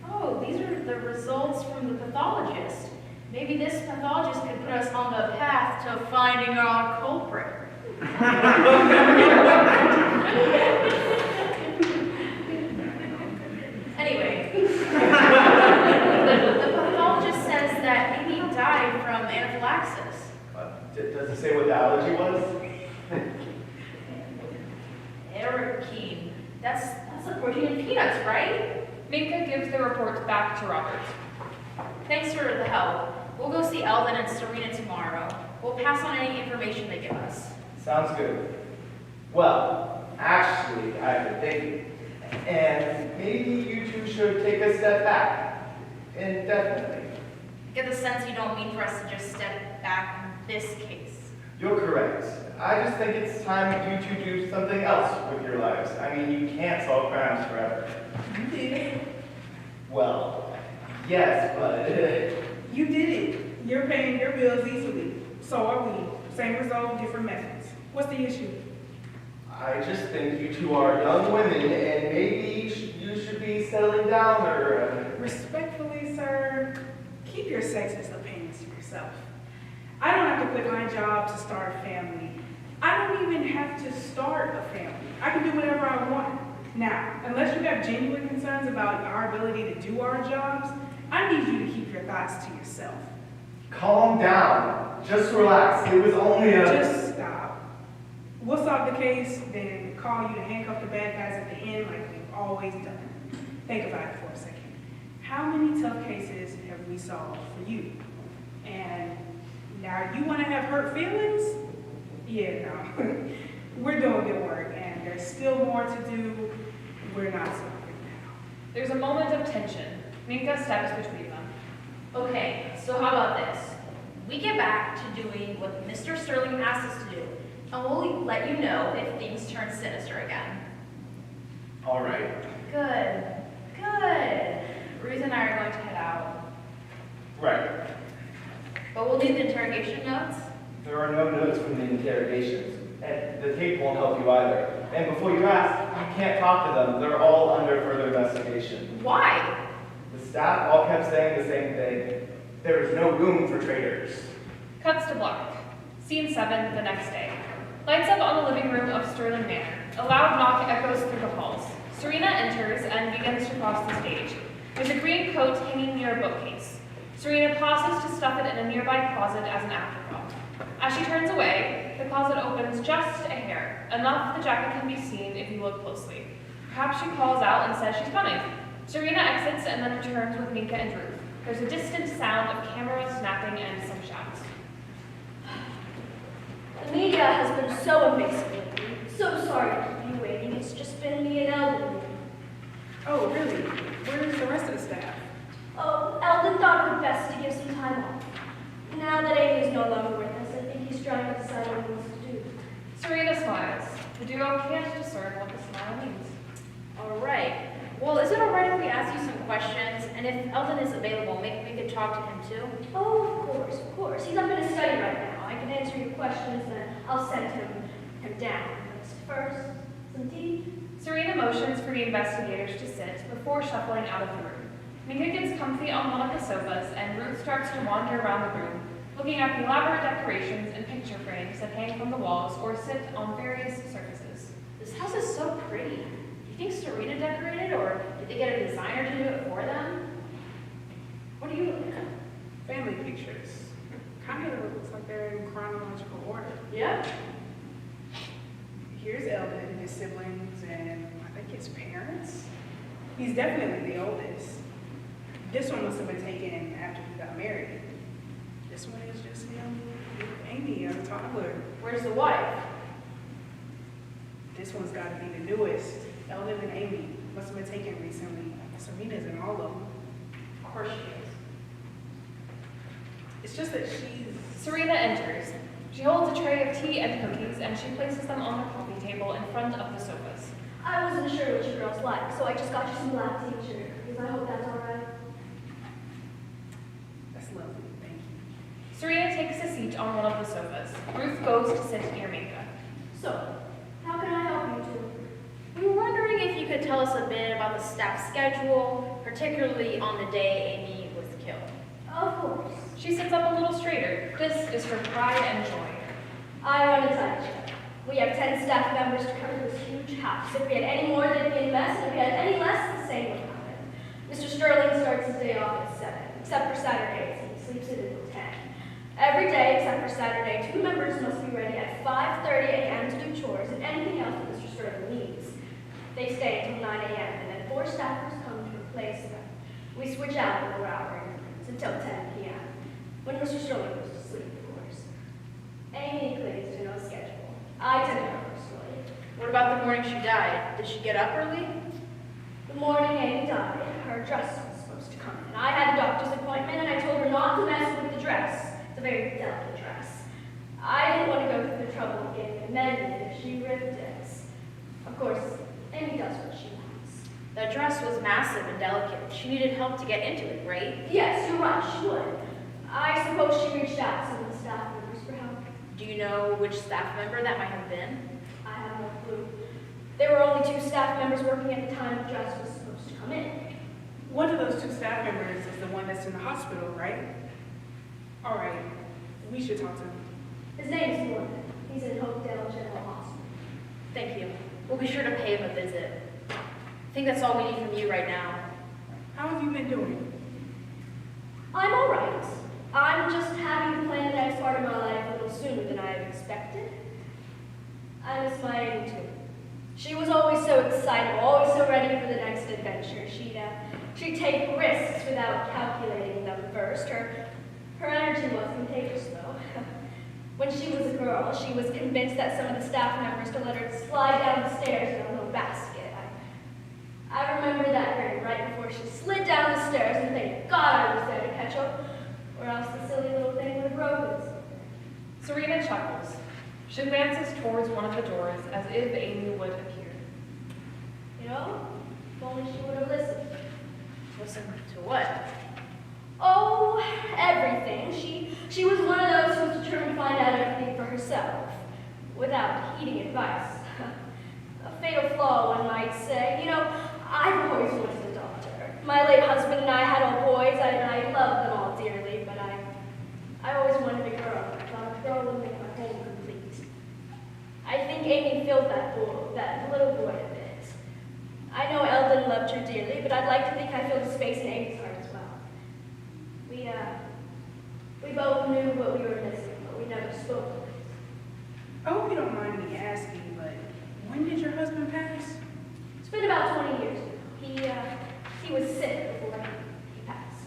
Oh, these are the results from the pathologist. Maybe this pathologist could put us on the path to finding our culprit. Anyway, the pathologist says that Amy died from anaphylaxis. Does it say what the allergy was? Ericine. That's the protein in peanuts, right? Minka gives the report back to Robert. Thanks for the help. We'll go see Eldon and Serena tomorrow. We'll pass on any information they give us. Sounds good. Well, actually, I've been thinking, and maybe you two should take a step back, indefinitely. Get the sense you don't mean for us to just step back in this case. You're correct. I just think it's time you two do something else with your lives. I mean, you can't solve crimes forever. You did it. Well, yes, but... You did it. You're paying your bills easily. So are we. Same result, different methods. What's the issue? I just think you two are young women, and maybe you should be settling down, or... Respectfully, sir, keep your sexist opinions to yourself. I don't have to quit my job to start a family. I don't even have to start a family. I can do whatever I want. Now, unless you have genuine concerns about our ability to do our jobs, I need you to keep your thoughts to yourself. Calm down. Just relax. It was only a... Just stop. We'll solve the case, then call you to handcuff the bad guys at the end like we've always done. Think about it for a second. How many tough cases have we solved for you? And now you want to have hurt feelings? Yeah, no. We're doing good work, and there's still more to do. We're not stopping now. There's a moment of tension. Minka steps between them. Okay, so how about this? We get back to doing what Mr. Sterling asked us to do, and we'll let you know if things turn sinister again. All right. Good, good. Ruth and I are going to head out. Right. But we'll need the interrogation notes. There are no notes from the interrogations, and the tape won't help you either. And before you ask, you can't talk to them. They're all under further investigation. Why? The staff all kept saying the same thing. There is no room for traitors. Cuts to black. Scene 7, the next day. Lights up on the living room of Sterling Manor. A loud knock echoes through the halls. Serena enters and begins to cross the stage. There's a green coat hanging near a bookcase. Serena pauses to stuff it in a nearby closet as an afterthought. As she turns away, the closet opens just a hair, enough the jacket can be seen if you look closely. Perhaps she calls out and says she's coming. Serena exits and then returns with Minka and Ruth. There's a distant sound of camera snapping and some shouts. The media has been so amazing lately. So sorry to keep you waiting. It's just been me and Eldon. Oh, really? Where's the rest of the staff? Oh, Eldon thought it would best to give some time off. Now that Amy's no longer with us, I think he's trying to decide what he wants to do. Serena smiles. The duo can't discern what the smile means. All right. Well, is it all right if we ask you some questions? And if Eldon is available, maybe we could talk to him too? Oh, of course. He's up in his study right now. I can answer your questions, and I'll send him down. But first, some tea. Serena motions for the investigators to sit before shuffling out of the room. Minka gets comfy on one of the sofas, and Ruth starts to wander around the room, looking at the elaborate decorations and picture frames that hang from the walls or sit on various surfaces. This house is so pretty. Do you think Serena decorated, or did they get a designer to do it for them? What are you looking at? Family pictures. Kind of looks like they're in chronological order. Yeah. Here's Eldon, his siblings, and I think his parents. He's definitely the oldest. This one must have been taken after he got married. This one is just him with Amy as a toddler. Where's the wife? This one's got to be the newest. Eldon and Amy must have been taken recently. Serena's in all of them. Of course she is. It's just that she's... Serena enters. She holds a tray of tea and cookies, and she places them on the coffee table in front of the sofas. I wasn't sure what you girls like, so I just got you some black tea and sugar cookies. I hope that's all right. That's lovely, thank you. Serena takes a seat on one of the sofas. Ruth goes to sit near Minka. So, how can I help you two? We were wondering if you could tell us a bit about the staff schedule, particularly on the day Amy was killed. Of course. She sits up a little straighter. This is her pride and joy. I run a tight ship. We have 10 staff members to cover this huge house. If we had any more, they'd be in mess, and if we had any less, the same would happen. Mr. Sterling starts his day off at 7, except for Saturdays, and he sleeps in until 10. Every day, except for Saturday, 2 members must be ready at 5:30 a.m. to do chores and anything else that Mr. Sterling needs. They stay until 9 a.m., and then 4 staffers come to replace them. We switch out in 4-hour increments, and until 10 p.m., when Mr. Sterling goes to sleep, of course. Amy clings to no schedule. I tend to her personally. What about the morning she died? Did she get up early? The morning Amy died, her dress was supposed to come in. I had a doctor's appointment, and I told her not to mess with the dress. It's a very delicate dress. I didn't want to go through the trouble of getting it mended if she ripped it. Of course, Amy does what she wants. That dress was massive and delicate. She needed help to get into it, right? Yes, you're right, she would. I suppose she reached out to some of the staff members for help. Do you know which staff member that might have been? I have no clue. There were only 2 staff members working at the time the dress was supposed to come in. One of those 2 staff members is the one that's in the hospital, right? All right, we should talk to him. His name's Quinn. He's in Hopedale General Hospital. Thank you. We'll be sure to pay him a visit. I think that's all we need from you right now. How have you been doing? I'm all right. I'm just having to plan the next part of my life a little sooner than I had expected. I miss my Amy too. She was always so excitable, always so ready for the next adventure. She'd take risks without calculating them first. Her energy was contagious, though. When she was a girl, she was convinced that some of the staff members to let her slide down the stairs in a little basket. I remember that grin right before she slid down the stairs, and thank God I was there to catch her, or else the silly little thing would have broken. Serena chuckles. She glances towards one of the doors as if Amy would appear. You know, if only she would have listened. Listen to what? Oh, everything. She was one of those who was determined to find out everything for herself, without heeding advice. A fatal flaw, one might say. You know, I've always wanted a daughter. My late husband and I had all boys, and I loved them all dearly, but I always wanted a girl. I thought a girl would make my home complete. I think Amy filled that little void a bit. I know Eldon loved her dearly, but I'd like to think I filled a space in Amy's heart as well. We both knew what we were missing, but we never spoke of it. I hope you don't mind me asking, but when did your husband pass? It's been about 20 years now. He was sick before he passed.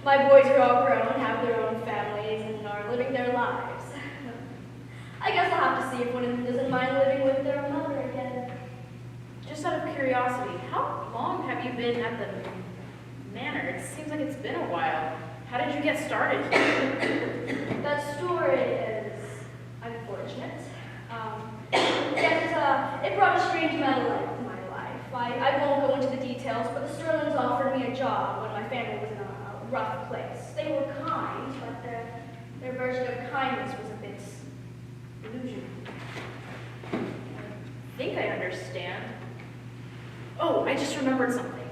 My boys are all grown, have their own families, and are living their lives. I guess I'll have to see if one of them doesn't mind living with their mother again. Just out of curiosity, how long have you been at the manor? It seems like it's been a while. How did you get started? That story is unfortunate. Yet it brought a strange metal into my life. I won't go into the details, but the Sterlings offered me a job when my family was in a rough place. They were kind, but their version of kindness was a bit delusional. I think I understand. Oh, I just remembered something.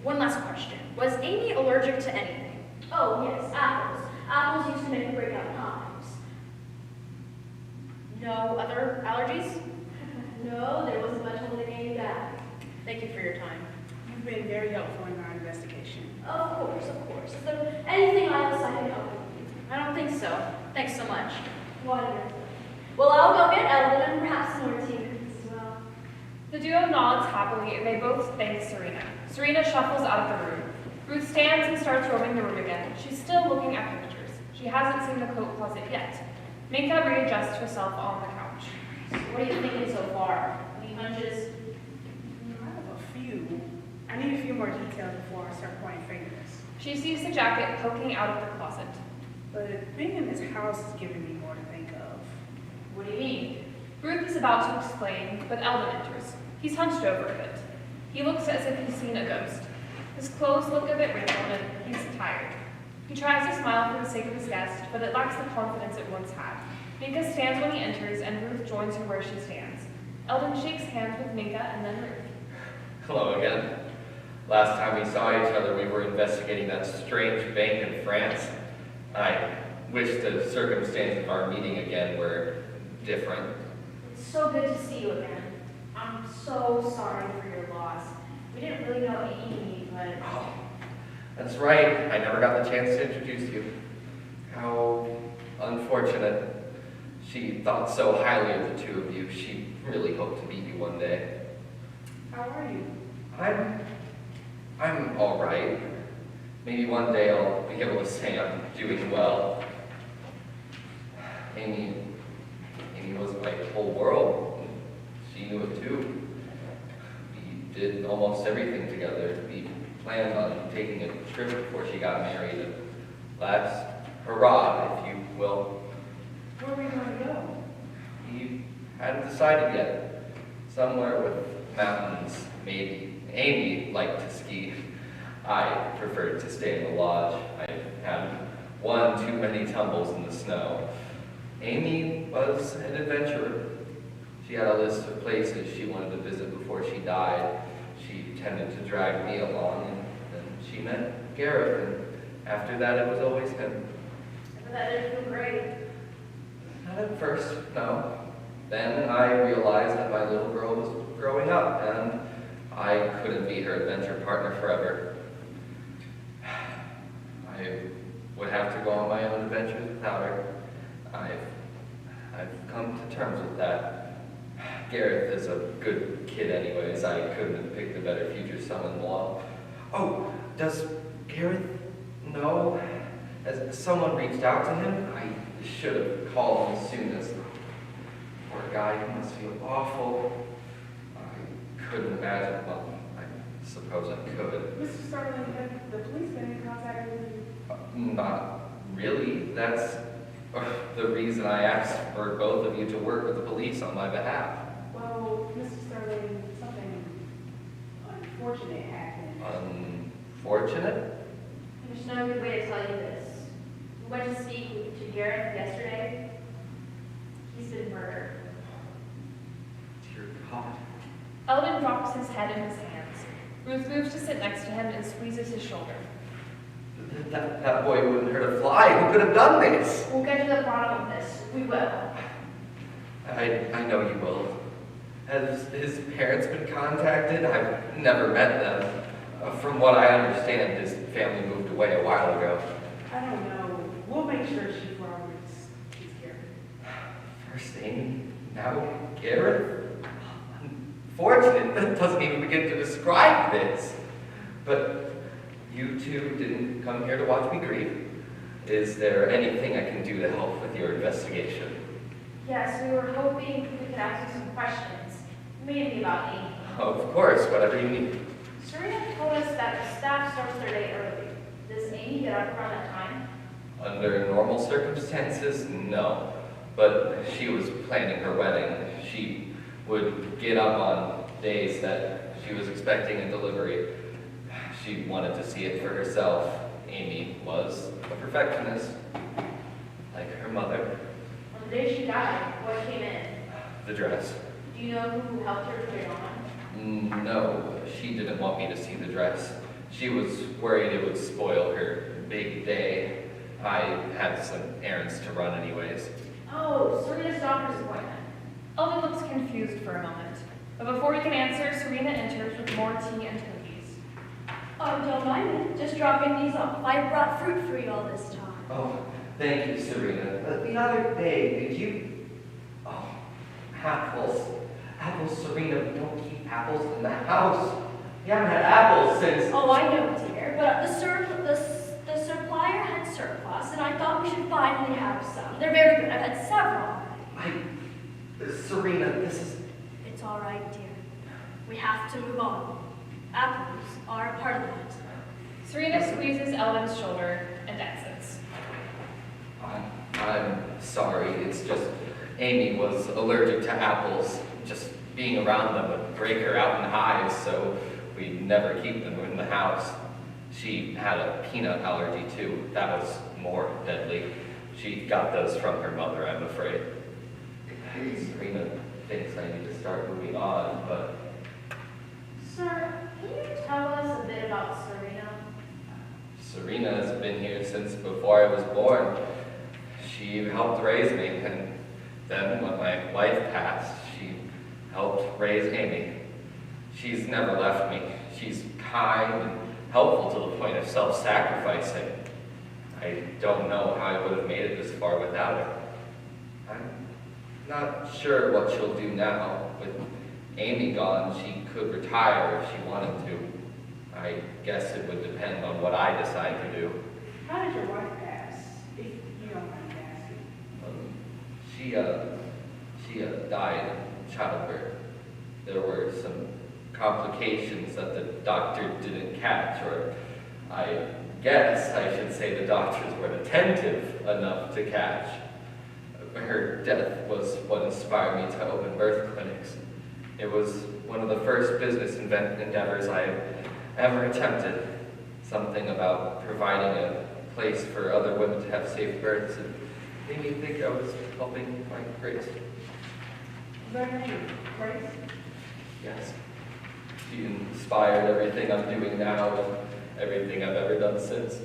One last question. Was Amy allergic to anything? Oh, yes, apples. Apples used to make her break out in hives. No other allergies? No, there wasn't much holding Amy back. Thank you for your time. You've been very helpful in our investigation. Of course, of course. Is there anything else I can help with? I don't think so. Thanks so much. Wonderful. Well, I'll go get Eldon and perhaps some more tea as well. The duo nods happily, and they both thank Serena. Serena shuffles out of the room. Ruth stands and starts roaming the room again. She's still looking at pictures. She hasn't seen the coat closet yet. Minka readjusts herself on the couch. So what are you thinking so far? Any hunches? I have a few. I need a few more details before I start pointing fingers. She sees the jacket poking out of the closet. But being in this house is giving me more to think of. What do you mean? Ruth is about to explain, but Eldon enters. He's hunched over a bit. He looks as if he's seen a ghost. His clothes look a bit wrinkled and he's tired. He tries to smile for the sake of his guest, but it lacks the confidence it once had. Minka stands when he enters, and Ruth joins her where she stands. Eldon shakes hands with Minka and then Ruth. Hello again. Last time we saw each other, we were investigating that strange bank in France. I wish the circumstances of our meeting again were different. It's so good to see you again. I'm so sorry for your loss. We didn't really know Amy, but... Oh, that's right. I never got the chance to introduce you. How unfortunate. She thought so highly of the two of you. She really hoped to meet you one day. How are you? I'm all right. Maybe one day I'll be able to say I'm doing well. Amy was my whole world. She knew it too. We did almost everything together. We planned on taking a trip before she got married. A last hurrah, if you will. Where are we going to go? We hadn't decided yet. Somewhere with mountains, maybe. Amy liked to ski. I preferred to stay in the lodge. I had one too many tumbles in the snow. Amy was an adventurer. She had a list of places she wanted to visit before she died. She tended to drag me along, and then she met Gareth, and after that it was always him. But that didn't feel great. Not at first, no. Then I realized that my little girl was growing up, and I couldn't be her adventure partner forever. I would have to go on my own adventures without her. I've come to terms with that. Gareth is a good kid anyways. I couldn't have picked a better future son-in-law. Oh, does Gareth know? Has someone reached out to him? I should have called him as soon as. Poor guy, he must feel awful. I couldn't imagine. Well, I suppose I could. Mr. Sterling, have the police been in contact with you? Not really. That's the reason I asked for both of you to work with the police on my behalf. Well, Mr. Sterling, something unfortunate happened. Unfortunate? There's no good way to tell you this. We went to speak to Gareth yesterday. He's been murdered. Dear God. Eldon drops his head in his hands. Ruth moves to sit next to him and squeezes his shoulder. That boy wouldn't hurt a fly. Who could have done this? We'll get to the bottom of this. We will. I know you will. Has his parents been contacted? I've never met them. From what I understand, his family moved away a while ago. I don't know. We'll make sure Chief Roberts takes care of it. First Amy, now Gareth. Unfortunate. That doesn't even begin to describe this. But you two didn't come here to watch me grieve. Is there anything I can do to help with your investigation? Yes, we were hoping we could ask you some questions. Maybe about Amy. Of course, whatever you need. Serena told us that the staff starts their day early. Does Amy get up around that time? Under normal circumstances, no. But she was planning her wedding. She would get up on days that she was expecting a delivery. She wanted to see it for herself. Amy was a perfectionist, like her mother. On the day she died, what came in? The dress. Do you know who helped her put it on? No, she didn't want me to see the dress. She was worried it would spoil her big day. I had some errands to run anyways. Oh, Serena's doctor's appointment. Eldon looks confused for a moment. But before he can answer, Serena enters with more tea and cookies. Oh, don't mind me. Just dropping these off. I brought fruit for you all this time. Oh, thank you, Serena. The other day, did you... Oh, apples. Apples, Serena. We don't keep apples in the house. We haven't had apples since... Oh, I know, dear. But the supplier had surplus, and I thought we should finally have some. They're very good. I've had several. Serena, this is... It's all right, dear. We have to move on. Apples are a part of it. Serena squeezes Eldon's shoulder and exits. I'm sorry. It's just Amy was allergic to apples. Just being around them would break her out in hives, so we never keep them in the house. She had a peanut allergy too. That was more deadly. She got those from her mother, I'm afraid. Serena thinks I need to start moving on, but... Sir, can you tell us a bit about Serena? Serena has been here since before I was born. She helped raise me, and then when my wife passed, she helped raise Amy. She's never left me. She's kind and helpful to the point of self-sacrificing. I don't know how I would have made it this far without her. I'm not sure what she'll do now. With Amy gone, she could retire if she wanted to. I guess it would depend on what I decide to do. How did your wife pass, if you don't mind me asking? She died in childbirth. There were some complications that the doctor didn't catch, or I guess I should say the doctors weren't attentive enough to catch. Her death was what inspired me to open birth clinics. It was one of the first business endeavors I ever attempted. Something about providing a place for other women to have safe births. It made me think I was helping my Grace. Is that her name, Grace? Yes. She inspired everything I'm doing now and everything I've ever done since.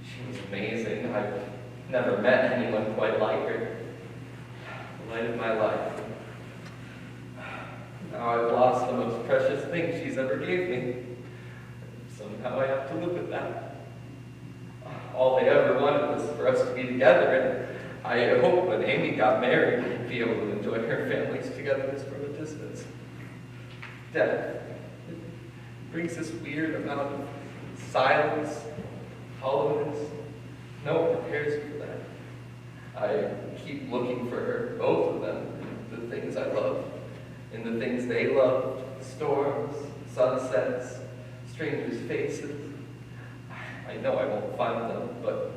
She was amazing. I've never met anyone quite like her. The light of my life. Now I've lost the most precious thing she's ever gave me. Somehow I have to live with that. All they ever wanted was for us to be together, and I hope when Amy got married, we'd be able to enjoy her family's togetherness from a distance. Death, it brings this weird amount of silence, hollowness. No one prepares you for that. I keep looking for her, both of them, the things I love, and the things they loved, storms, sunsets, strangers' faces. I know I won't find them, but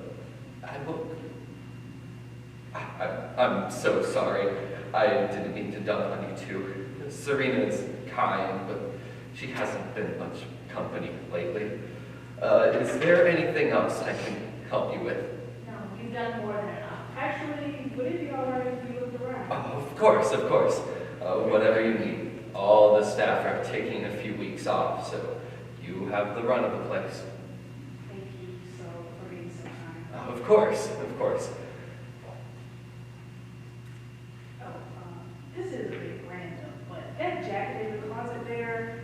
I look. I'm so sorry. I didn't mean to dump on you two. Serena's kind, but she hasn't been much company lately. Is there anything else I can help you with? No, you've done more than enough. Actually, would it be all right if we looked around? Oh, of course, of course. Whatever you need. All the staff are taking a few weeks off, so you have the run of the place. Thank you for being so kind. Of course, of course. This is a bit random, but that jacket in the closet there,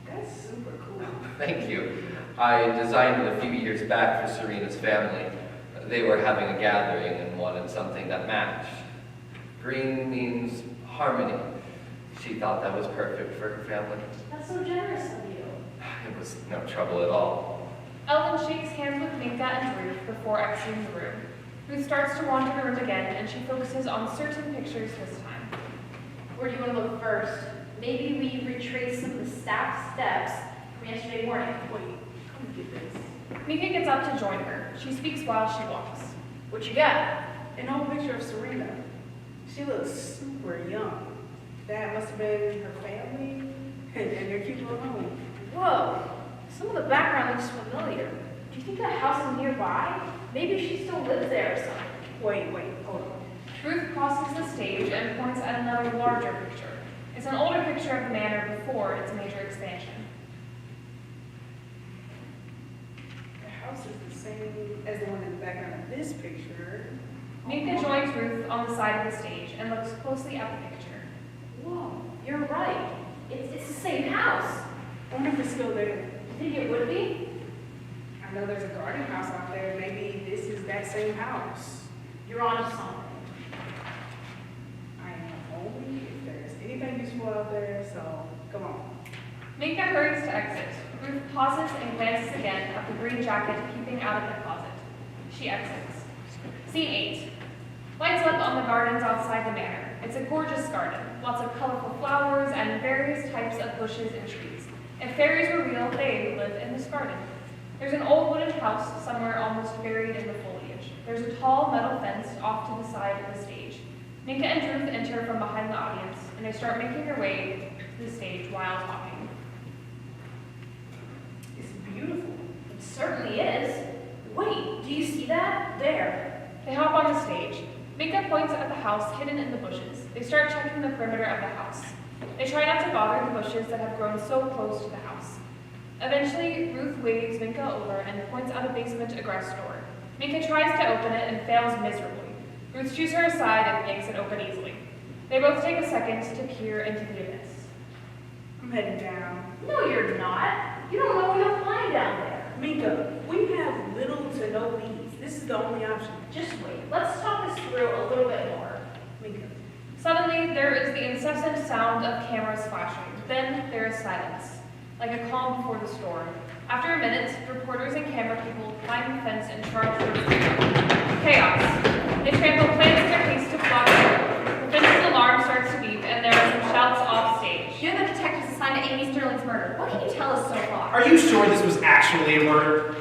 that's super cool. Thank you. I designed it a few years back for Serena's family. They were having a gathering and wanted something that matched. Green means harmony. She thought that was perfect for her family. That's so generous of you. It was no trouble at all. Ellen shakes hands with Minka and Ruth before exiting the room. Ruth starts to wander the room again, and she focuses on certain pictures this time. Where do you want to look first? Maybe we retrace some of the staff steps from yesterday morning. Wait, come get this. Minka gets up to join her. She speaks while she walks. What you got? An old picture of Serena. She looks super young. That must have been her family and their cute little home. Whoa, some of the background looks familiar. Do you think that house is nearby? Maybe she still lives there or something. Wait, hold on. Ruth crosses the stage and points at another larger picture. It's an older picture of the manor before its major expansion. The house is the same as the one in the background of this picture. Minka joins Ruth on the side of the stage and looks closely at the picture. Whoa, you're right. It's the same house. I wonder if it's still there. You think it would be? I know there's a garden house out there. Maybe this is that same house. You're on to something. I am only if there's anything useful out there, so come on. Minka hurries to exit. Ruth pauses and glances again at the green jacket peeping out of the closet. She exits. Scene 8. Lights up on the gardens outside the manor. It's a gorgeous garden, lots of colorful flowers and various types of bushes and trees. If fairies were real, they would live in this garden. There's an old wooden house somewhere almost buried in the foliage. There's a tall metal fence off to the side of the stage. Minka and Ruth enter from behind the audience, and they start making their way to the stage while talking. It's beautiful. It certainly is. Wait, do you see that? There. They hop on the stage. Minka points at the house hidden in the bushes. They start checking the perimeter of the house. They try not to bother the bushes that have grown so close to the house. Eventually, Ruth waves Minka over and points out a basement egress door. Minka tries to open it and fails miserably. Ruth shoos her aside and yanks it open easily. They both take a second to peer into the abyss. I'm heading down. No, you're not. You don't know what you'll find down there. Minka, we have little to no leads. This is the only option. Just wait. Let's talk this through a little bit more. Minka. Suddenly, there is the incessant sound of cameras flashing. Then there is silence. like a calm before the storm. After a minute, reporters and camera people climb the fence and charge towards the road. Chaos. They trample plans in their haste to block the fence's alarm starts to beep, and there are some shouts off stage. You're the detectives assigned to Amy Sterling's murder. What can you tell us so far? Are you sure this was actually a murder?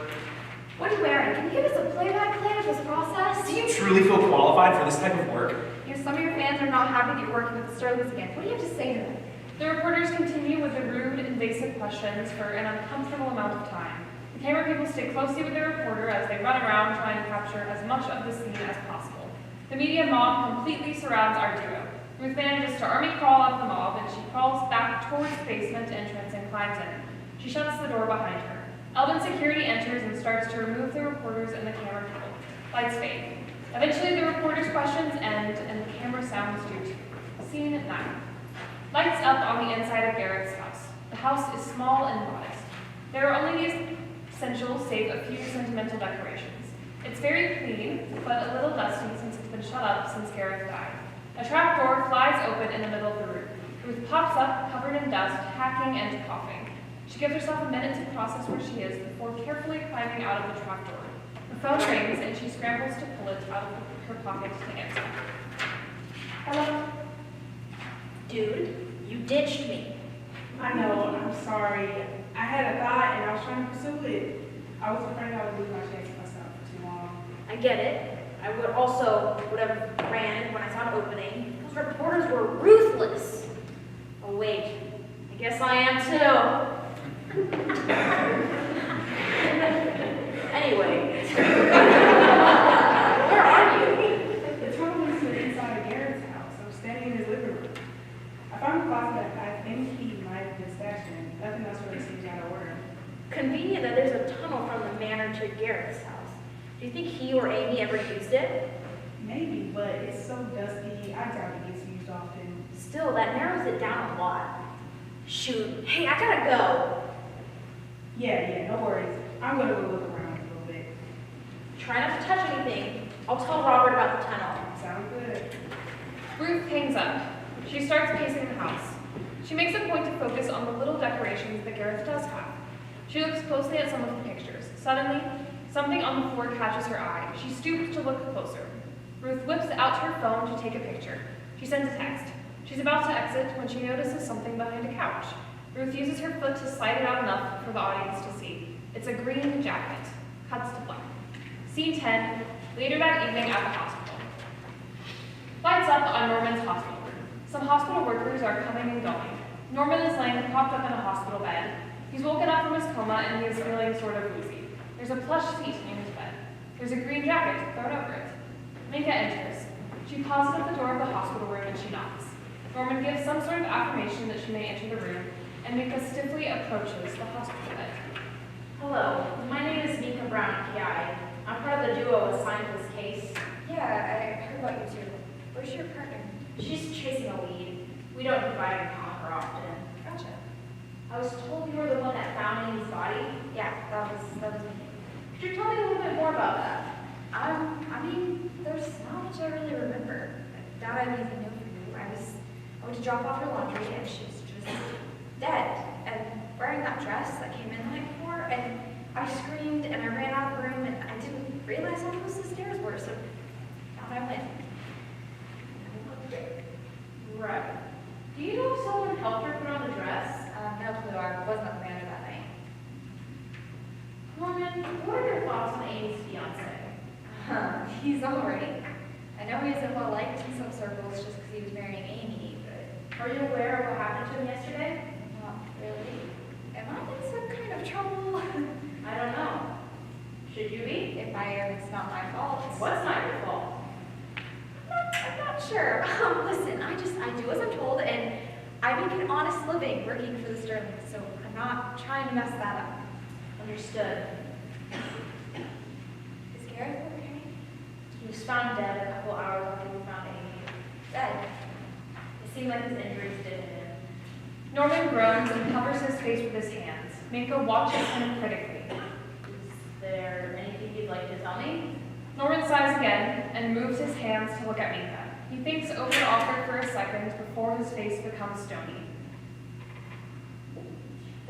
What are you wearing? Can you give us a play-by-play of this process? Do you truly feel qualified for this type of work? You know, some of your fans are not happy that you're working with the Sterlings again. What do you have to say to them? The reporters continue with the rude, invasive questions for an uncomfortable amount of time. The camera people stay closely with the reporter as they run around trying to capture as much of the scene as possible. The media mob completely surrounds our duo. Ruth manages to army crawl up the mob, and she crawls back towards the basement entrance and climbs in. She shuts the door behind her. Elven security enters and starts to remove the reporters and the camera people. Lights fade. Eventually, the reporters' questions end, and the camera sounds do too. Scene 9. Lights up on the inside of Garrett's house. The house is small and modest. There are only the essentials, save a few sentimental decorations. It's very clean, but a little dusty since it's been shut up since Garrett died. A trap door flies open in the middle of the room. Ruth pops up, covered in dust, hacking and coughing. She gives herself a minute to process where she is before carefully climbing out of the trap door. The phone rings, and she scrambles to pull it out of her pocket to answer. Hello? Dude, you ditched me. I know, I'm sorry. I had a thought and I was trying to pursue it. I was afraid I would lose my chance myself for too long. I get it. I would have ran when I saw an opening. Those reporters were ruthless. Oh wait, I guess I am too. Anyway, where are you? The tunnel leads to the inside of Garrett's house. I'm standing in his living room. I found a closet that I think he might have been stashed in. Nothing else really seems out of order. Convenient that there's a tunnel from the manor to Garrett's house. Do you think he or Amy ever used it? Maybe, but it's so dusty. I doubt it gets used often. Still, that narrows it down a lot. Shoot, hey, I gotta go. Yeah, no worries. I'm gonna go look around a little bit. Try not to touch anything. I'll tell Robert about the tunnel. Sounds good. Ruth hangs up. She starts pacing the house. She makes a point to focus on the little decorations that Gareth does have. She looks closely at some of the pictures. Suddenly, something on the floor catches her eye. She stoops to look closer. Ruth whips out her phone to take a picture. She sends a text. She's about to exit when she notices something behind a couch. Ruth uses her foot to slide it out enough for the audience to see. It's a green jacket. Cuts to black. Scene 10, later that evening at the hospital. Lights up on Norman's hospital room. Some hospital workers are coming and going. Norman is laying propped up in a hospital bed. He's woken up from his coma and he is feeling sort of woozy. There's a plush seat in his bed. There's a green jacket thrown over it. Minka enters. She pauses at the door of the hospital room and she knocks. Norman gives some sort of affirmation that she may enter the room, and Minka stiffly approaches the hospital bed. Hello, my name is Mika Brown PI. I'm part of the duo assigned to this case. Yeah, I heard about you too. Where's your partner? She's chasing a lead. We don't divide and conquer often. Gotcha. I was told you were the one that found Amy's body. Yeah, that was me. Could you tell me a little bit more about that? I mean, there's not much I really remember. I doubt I have anything new for you. I went to drop off her laundry and she was just dead and wearing that dress that came in the night before, and I screamed and I ran out of the room and I didn't realize how close the stairs were, so down I went. Right. Do you know if someone helped her put on the dress? No clue. I wasn't at the manor that night. Norman, what are your thoughts on Amy's fiance? He's alright. I know he isn't well liked in some circles just because he was marrying Amy, but... Are you aware of what happened to him yesterday? Not really. Am I in some kind of trouble? I don't know. Should you be? If I am, it's not my fault. What's not your fault? I'm not sure. Listen, I do as I'm told, and I make an honest living working for the Sterlings, so I'm not trying to mess that up. Understood. Is Gareth okay? He was found dead a couple hours after we found Amy. Dead? It seemed like his injuries did him. Norman groans and covers his face with his hands. Minka watches him critically. Is there anything you'd like to tell me? Norman sighs again and moves his hands to look at Minka. He thinks over the offer for a second before his face becomes stony.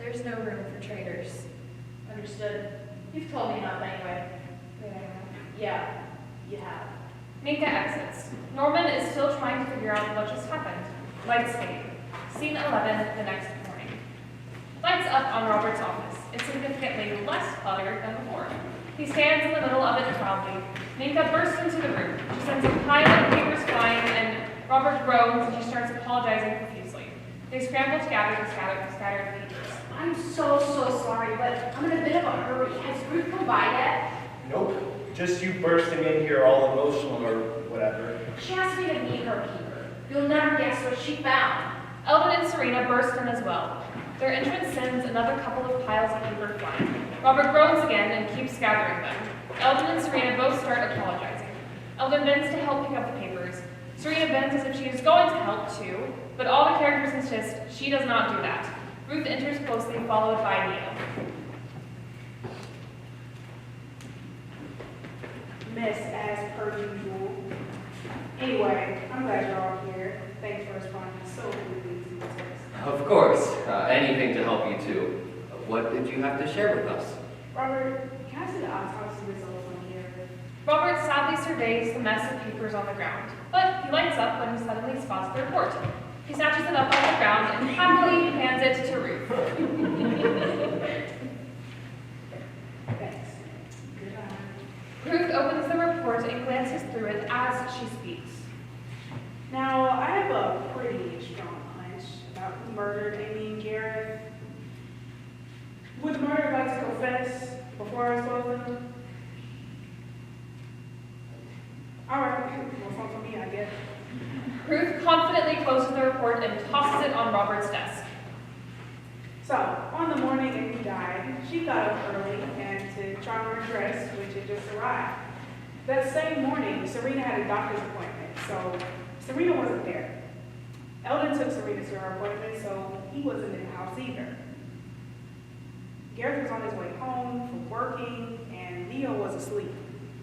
There's no room for traitors. Understood. You've told me enough anyway. Yeah, you have. Minka exits. Norman is still trying to figure out what just happened. Lights fade. Scene 11, the next morning. Lights up on Robert's office. It's significantly less cluttered than before. He stands in the middle of it proudly. Minka bursts into the room. She sends a pile of papers flying, and Robert groans and she starts apologizing profusely. They scramble to gather the scattered pages. I'm so sorry, but I'm in a bit of a hurry. Has Ruth come by yet? Nope. Just you bursting in here all emotional or whatever. She asked me to meet her keeper. You'll never guess what she found. Eldon and Serena burst in as well. Their entrance sends another couple of piles of paper flying. Robert groans again and keeps gathering them. Eldon and Serena both start apologizing. Eldon bends to help pick up the papers. Serena bends as if she is going to help too, but all the characters insist she does not do that. Ruth enters closely, followed by Neo. Mess as per usual. Anyway, I'm glad you're all here. Thanks for responding so quickly to the text. Of course, anything to help you too. What did you have to share with us? Robert, can I see the autopsy results on here? Robert sadly surveys the mess of papers on the ground, but he lights up when he suddenly spots the report. He snatches it up off the ground and happily hands it to Ruth. Thanks. Ruth opens the report and glances through it as she speaks. Now, I have a pretty strong hunch about who murdered Amy and Garrett. Would the murderer like to confess before I expose them? All right, well, fun for me, I guess. Ruth confidently closes the report and tosses it on Robert's desk. So, on the morning Amy died, she got up early and to try on her dress, which had just arrived. That same morning, Serena had a doctor's appointment, so Serena wasn't there. Eldon took Serena to her appointment, so he wasn't in the house either. Gareth was on his way home from working, and Leo was asleep.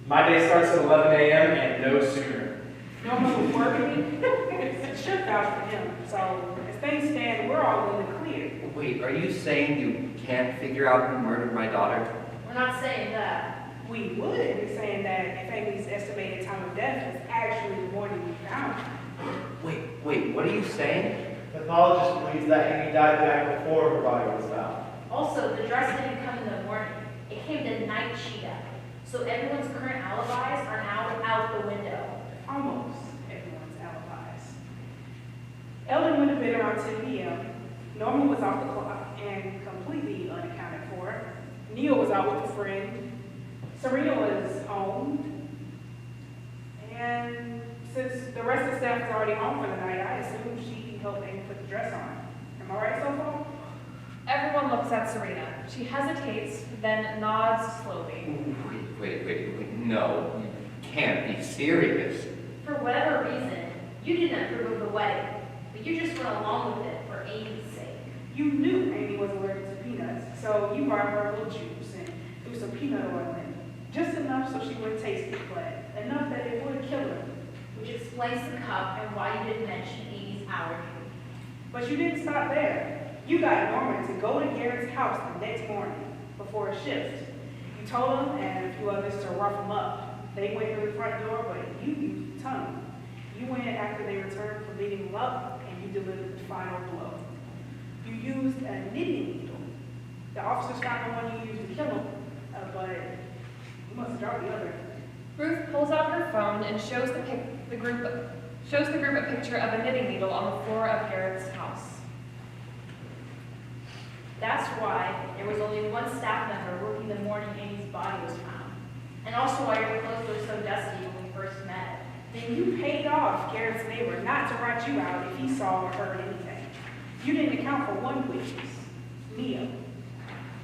My day starts at 11 a.m. and no sooner. Norman was working. It's a shift out for him, so as things stand, we're all in the clear. Wait, are you saying you can't figure out who murdered my daughter? We're not saying that. We would be saying that if Amy's estimated time of death was actually the morning we found her. Wait, what are you saying? Pathologist believes that Amy died the night before her body was found. Also, the dress didn't come in the morning. It came the night she died. So everyone's current alibis are now out the window. Almost everyone's alibis. Eldon went to bed around 10 p.m. Norman was off the clock and completely unaccounted for. Neil was out with a friend. Serena was home. And since the rest of the staff is already home for the night, I assume she helped Amy put the dress on. Am I right so far? Everyone looks at Serena. She hesitates, then nods slowly. Wait, no, you can't be serious. For whatever reason, you didn't approve of the wedding, but you just went along with it for Amy's sake. You knew Amy was allergic to peanuts, so you brought her a little juice and threw some peanut oil in it. Just enough so she wouldn't taste it, but enough that it would kill her. Which explains the cup and why you didn't mention Amy's allergy. But you didn't stop there. You got Norman to go to Garrett's house the next morning before a shift. You told him and a few others to rough him up. They went through the front door, but you used the tunnel. You went after they returned from beating him up, and you delivered the final blow. You used a knitting needle. The officers found the one you used to kill him, but you must have dropped the other. Ruth pulls out her phone and shows the group a picture of a knitting needle on the floor of Garrett's house. That's why there was only one staff member working the morning Amy's body was found. And also why your clothes were so dusty when we first met. Then you paid off Garrett's neighbor not to write you out if he saw or heard anything. You didn't account for one witness, Mia.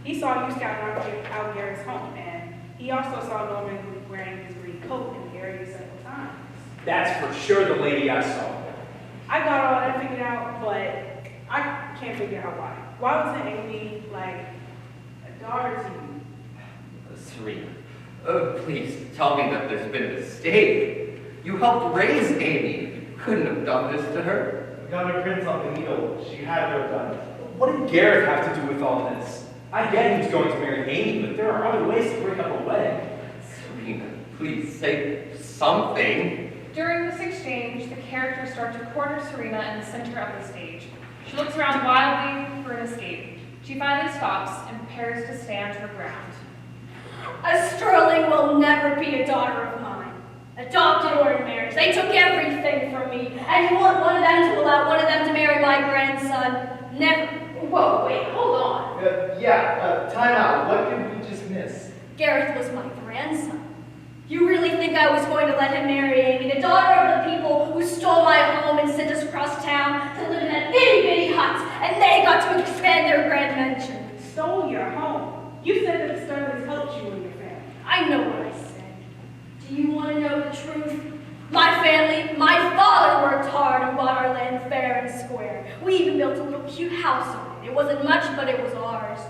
He saw you scouting out Garrett's home, and he also saw Norman wearing his green coat in the area several times. That's for sure the lady I saw. I got all that figured out, but I can't figure out why. Why wasn't Amy, like, a daughter to you? Serena, please tell me that there's been a mistake. You helped raise Amy. You couldn't have done this to her. We got her prints on the needle. She had no gun. What did Garrett have to do with with all this? I get he was going to marry Amy, but there are other ways to break up a wedding. Serena, please say something. During this exchange, the characters start to corner Serena in the center of the stage. She looks around wildly for an escape. She finally stops and prepares to stand her ground. A Sterling will never be a daughter of mine. Adopted or in marriage. They took everything from me. And you want one of them to allow one of them to marry my grandson? Never. Whoa, wait, hold on. Time out. What did we just miss? Gareth was my grandson. You really think I was going to let him marry Amy, the daughter of the people who stole my home and sent us across town to live in that itty-bitty hut, and they got to expand their grand mansion? Stole your home. You said that the Sterlings helped you and your family. I know what I said. Do you want to know the truth? My family, my father worked hard and bought our land fair and square. We even built a little cute house on it. It wasn't much, but it was ours.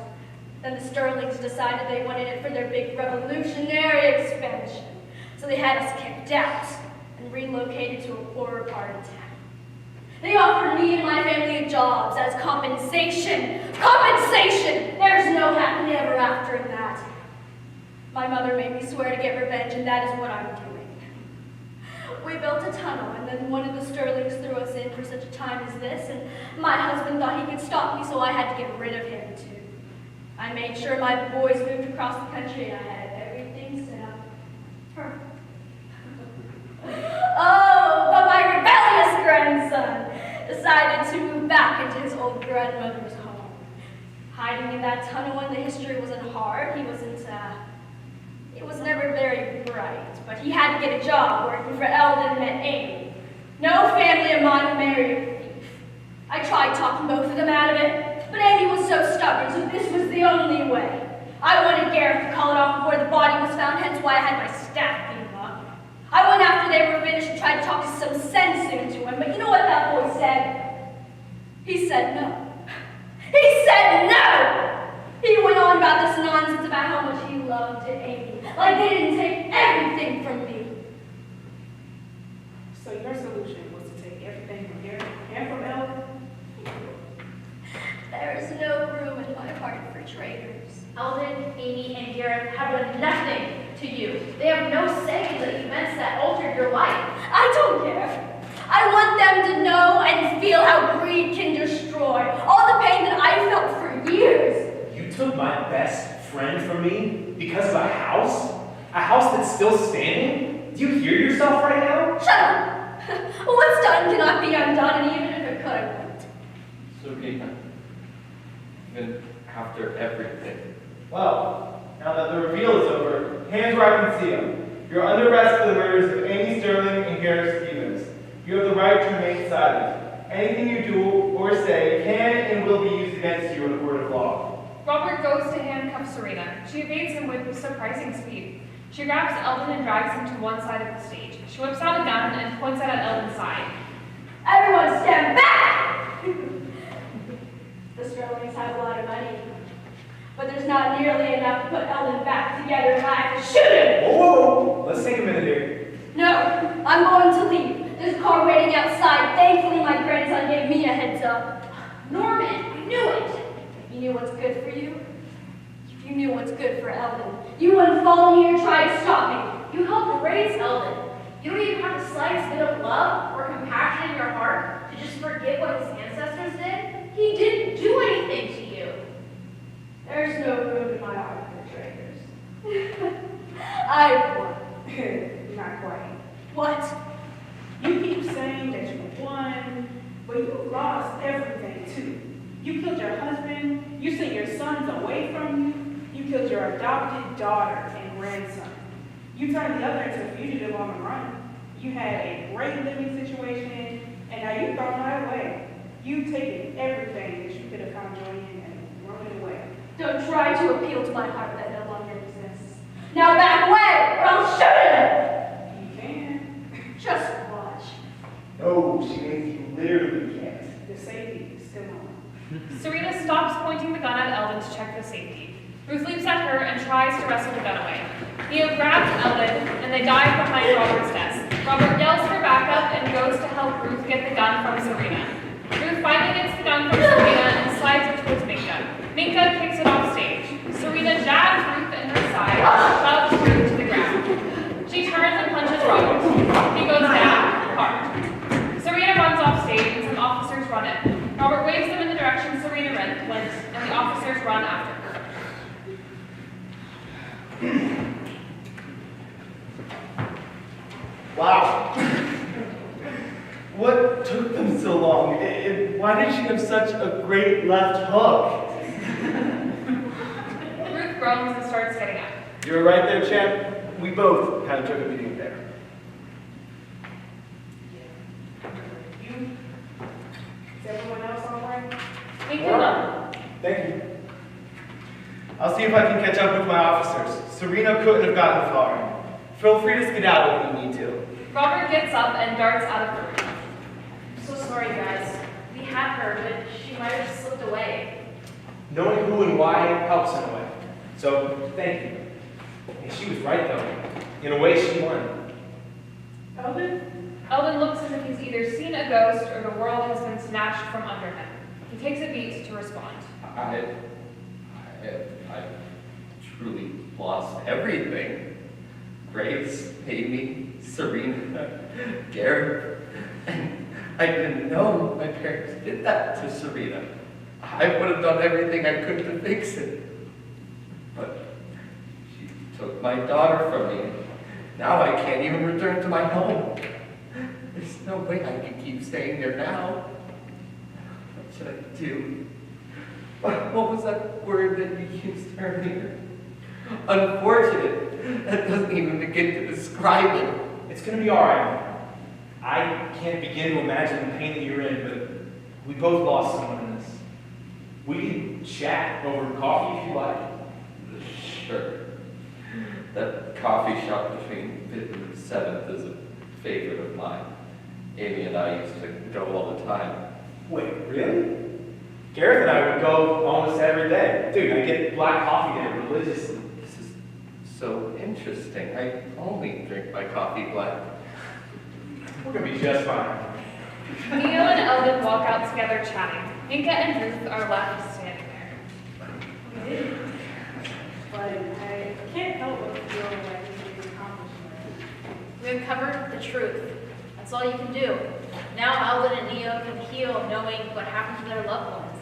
Then the Sterlings decided they wanted it for their big revolutionary expansion. So they had us kicked out and relocated to a poorer part of town. They offered me and my family jobs as compensation. Compensation! There's no happy ever after in that. My mother made me swear to get revenge, and that is what I'm doing. We built a tunnel, and then one of the Sterlings threw us in for such a time as this, and my husband thought he could stop me, so I had to get rid of him, too. I made sure my boys moved across the country, and I had everything set up perfect. Oh, but my rebellious grandson decided to move back into his old grandmother's home. Hiding in that tunnel when the history wasn't hard, he was never very bright, but he had to get a job working for Eldon and Amy. No family of mine would marry a thief. I tried talking both of them out of it, but Amy was so stubborn, so this was the only way. I wanted Gareth to call it off before the body was found, hence why I had my staff beat him up. I went after they were finished and tried to talk some sense into him, but you know what that boy said? He said no. He said no! He went on about this nonsense about how much he loved Amy, like they didn't take everything from me. So your solution was to take everything from Gareth and from Eldon? There is no room in my heart for traitors. Eldon, Amy, and Gareth have done nothing to you. They have no say in the events that altered your life. I don't care. I want them to know and feel how greed can destroy all the pain that I felt for years. You took my best friend from me because of a house? A house that's still standing? Do you hear yourself right now? Shut up! What's done cannot be undone, and even if it could, I wouldn't. Serena, even after everything. Well, now that the reveal is over, hands where I can see them. You're under arrest for the murders of Amy Sterling and Gareth Stevens. You have the right to remain silent. Anything you do or say can and will be used against you in a court of law. Robert goes to handcuff Serena. She evades him with surprising speed. She grabs Eldon and drags him to one side of the stage. She whips out a gun and points it at Eldon's side. Everyone stand back! The Sterlings have a lot of money, but there's not nearly enough to put Eldon back together, and I have to shoot him! Whoa! Let's take a minute here. No, I'm going to leave. There's a car waiting outside. Thankfully, my grandson gave me a heads up. Norman, I knew it. You knew what's good for you? You knew what's good for Eldon. You wouldn't follow me or try to stop me. You helped raise Eldon. You don't even have the slightest bit of love or compassion in your heart to just forget what his ancestors did. He didn't do anything to you. There's no room in my heart for traitors. I've won. Not quite. What? You keep saying that you won, but you lost everything too. You killed your husband, you sent your sons away from you, you killed your adopted daughter and grandson. You turned the other into a fugitive on the run. You had a great living situation, and now you've thrown that away. You've taken everything that you could have found joy in and thrown it away. Don't try to appeal to my heart that no longer exists. Now back away, or I'll shoot him! You can. Just watch. No, she means you literally can't. The safety is still on. Serena stops pointing the gun at Eldon to check the safety. Ruth leaps at her and tries to wrestle the gun away. Theo grabs Eldon, and they dive behind Robert's desk. Robert yells for backup and goes to help Ruth get the gun from Serena. Ruth finally gets the gun from Serena and slides it to his big gun. Minka kicks it off stage. Serena jabs Ruth in her side, shoves Ruth to the ground. She turns and punches Robert. He goes down, hard. Serena runs off stage and some officers run in. Robert waves them in the direction Serena went, and the officers run after her. Wow. What took them so long? Why did she have such a great left hook? Ruth groans and starts getting up. You were right there, champ. We both kind of took a beating there. Is everyone else all right? Thank you. I'll see if I can catch up with my officers. Serena couldn't have gotten far. Feel free to skedaddle when you need to. Robert gets up and darts out of the room. I'm so sorry, guys. We had her, but she might have just slipped away. Knowing who and why helps in a way. So, thank you. And she was right, though. In a way, she won. Eldon looks as if he's either seen a ghost or the world has been snatched from under him. He takes a beat to respond. I truly lost everything. Grace, Amy, Serena, Garrett, and I didn't know my parents did that to Serena. I would have done everything I could to fix it. But she took my daughter from me. Now I can't even return to my home. There's no way I can keep staying there now. What should I do? What was that word that you used earlier? Unfortunate. That doesn't even begin to describe it. It's gonna be alright. I can't begin to imagine the pain that you're in, but we both lost someone in this. We can chat over coffee if you like. Sure. That coffee shop between 5th and 7th is a favorite of mine. Amy and I used to go all the time. Wait, really? Gareth and I would go almost every day. Dude, I get black coffee there religiously. This is so interesting. I only drink my coffee black. We're gonna be just fine. Neo and Eldon walk out together chatting. Minka and Ruth are left standing there. We did. But I can't help but feel like we did accomplishment. We uncovered the truth. That's all you can do. Now Eldon and Neo can heal knowing what happened to their loved ones.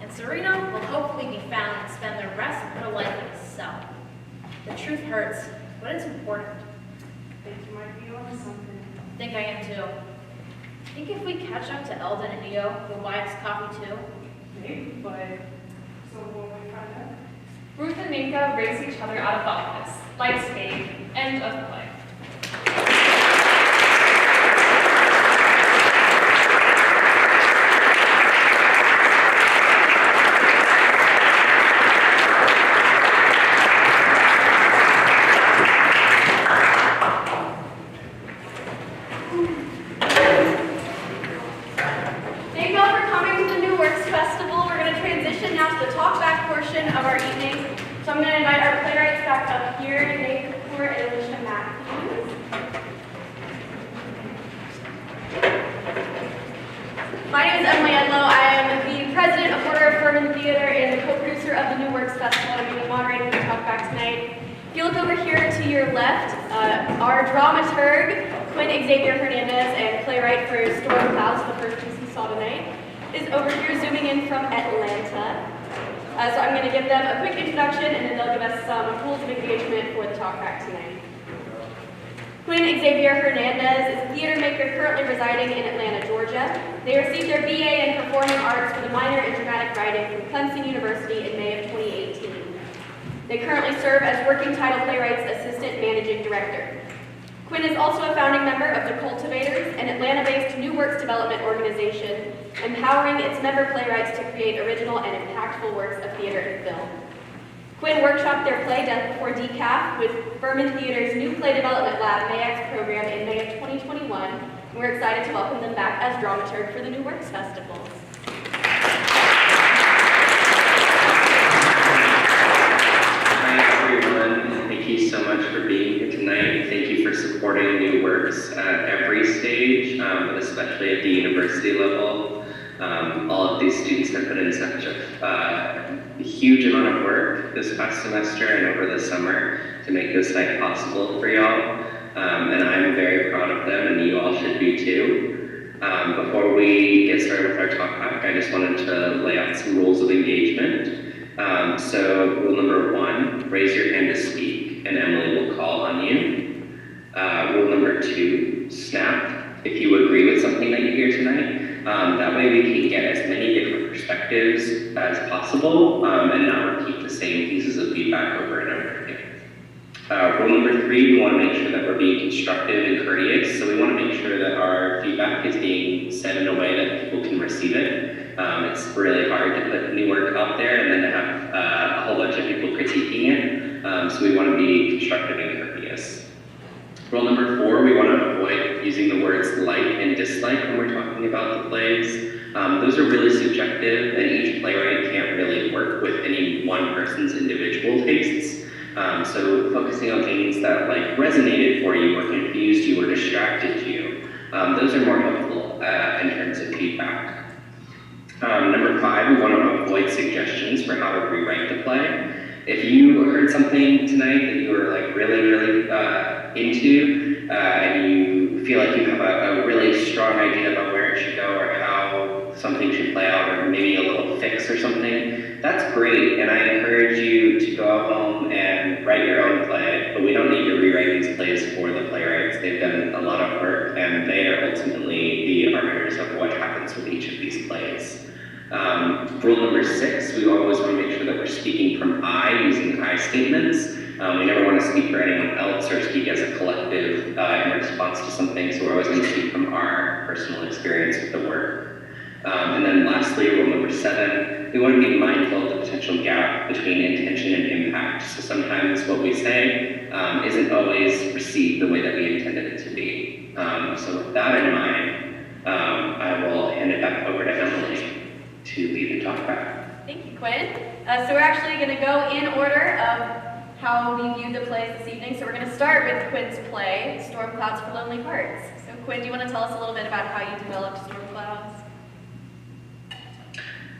And Serena will hopefully be found and spend the rest of her life in a cell. The truth hurts, but it's important. I think you might be on something. I think I am too. I think if we catch up to Eldon and Neo, they'll buy us coffee too. Maybe, but so will we find out? Ruth and Minka race each other out of the office. Lights fade. End of play. Thank you all for coming to the New Works Festival. We're going to transition now to the talkback portion of our evening. So I'm going to invite our playwrights back up here, Nath, Kapoor, and Alicia Matthews. My name is Emily Edlow. I am the president of Order of Furman Theatre and the co-producer of the New Works Festival. I'm going to be moderating the talkback tonight. If you look over here to your left, our dramaturg, Quinn, Xavier, Hernandez, and playwright for Storm Clouds, the first piece you saw tonight, is over here zooming in from Atlanta. So I'm going to give them a quick introduction, and then they'll give us some rules of engagement for the talkback tonight. Quinn Xavier Hernandez is a theater maker currently residing in Atlanta, Georgia. They received their BA in Performing Arts with a minor in dramatic writing from Clemson University in May of 2018. They currently serve as Working Title Playwrights Assistant Managing Director. Quinn is also a founding member of The Cultivators, an Atlanta-based new works development organization, empowering its member playwrights to create original and impactful works of theater and film. Quinn workshopped their play Death Before Decaf with Furman Theater's new Play Development Lab MAX program in May of 2021, and we're excited to welcome them back as dramaturg for the New Works Festival. Hi everyone, thank you so much for being here tonight. Thank you for supporting New Works at every stage, but especially at the university level. All of these students have put in such a huge amount of work this past semester and over the summer to make this night possible for y'all. And I'm very proud of them, and you all should be too. Before we get started with our talkback, I just wanted to lay out some rules of engagement. So rule number 1, raise your hand to speak, and Emily will call on you. Rule number 2, snap if you agree with something that you hear tonight. That way we can get as many different perspectives as possible and not repeat the same pieces of feedback over and over again. Rule number 3, we want to make sure that we're being constructive and courteous. So we want to make sure that our feedback is being said in a way that people can receive it. It's really hard to put new work out there and then to have a whole bunch of people critiquing it. So we want to be constructive and courteous. Rule number 4, we want to avoid using the words like and dislike when we're talking about the plays. Those are really subjective, and each playwright can't really work with any one person's individual tastes. So focusing on things that like resonated for you or confused you or distracted you, those are more helpful in terms of feedback. Number 5, we want to avoid suggestions for how to rewrite the play. If you heard something tonight that you were like really into, and you feel like you have a really strong idea about where it should go or how something should play out, or maybe a little fix or something, that's great. And I encourage you to go out home and write your own play, but we don't need to rewrite these plays for the playwrights. They've done a lot of work, and they are ultimately the arbiters of what happens with each of these plays. Rule number 6, we always want to make sure that we're speaking from I, using I statements. We never want to speak for anyone else or speak as a collective in response to something, so we're always going to speak from our personal experience with the work. And then lastly, rule number 7, we want to be mindful of the potential gap between intention and impact. So sometimes what we say isn't always received the way that we intended it to be. So with that in mind, I will hand it back over to Emily to lead the talkback. Thank you, Quinn. So we're actually going to go in order of how we viewed the plays this evening. So we're going to start with Quinn's play, Storm Clouds for Lonely Hearts. So Quinn, do you want to tell us a little bit about how you developed Storm Clouds?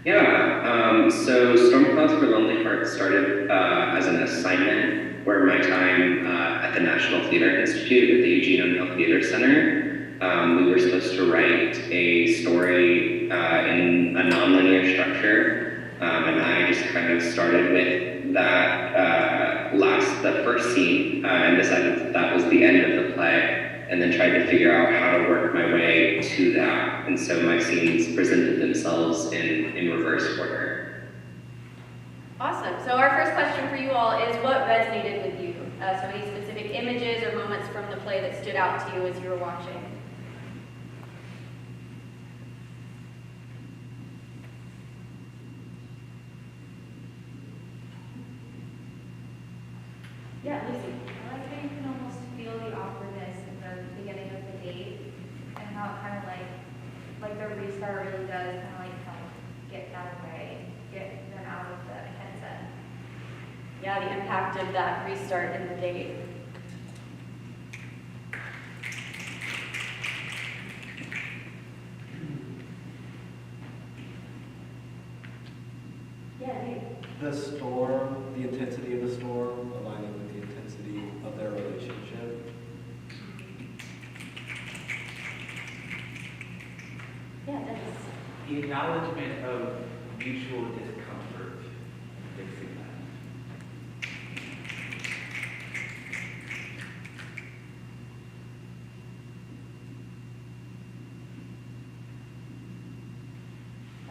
Yeah, so Storm Clouds for Lonely Hearts started as an assignment where my time at the National Theater Institute at the Eugene O'Neill Theater Center. We were supposed to write a story in a nonlinear structure, and I just kind of started with that the first scene, and decided that that was the end of the play, and then tried to figure out how to work my way to that. And so my scenes presented themselves in reverse order. Awesome. So our first question for you all is, what resonated with you? So any specific images or moments from the play that stood out to you as you were watching? Yeah, Lucy. I like how you can almost feel the awkwardness at the beginning of the date, and how it kind of like the restart really does kind of like help get that away, get them out of the headset. Yeah, the impact of that restart in the date. Yeah, Nate. The storm, the intensity of the storm, aligning with the intensity of their relationship. Yeah, that's... The acknowledgement of mutual discomfort, fixing that.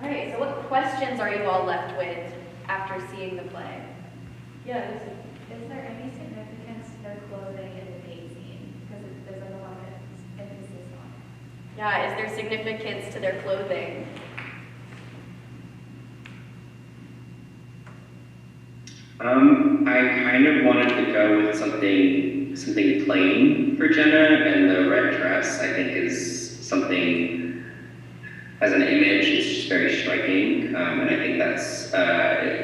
All right, so what questions are you all left with after seeing the play? Yeah, Lucy. Is there any significance to their clothing in the date scene? Because there's like a lot of emphasis on it. Yeah, is there significance to their clothing? I kind of wanted to go with something plain for Jenna, and the red dress I think is something, as an image, it's just very striking, and I think that's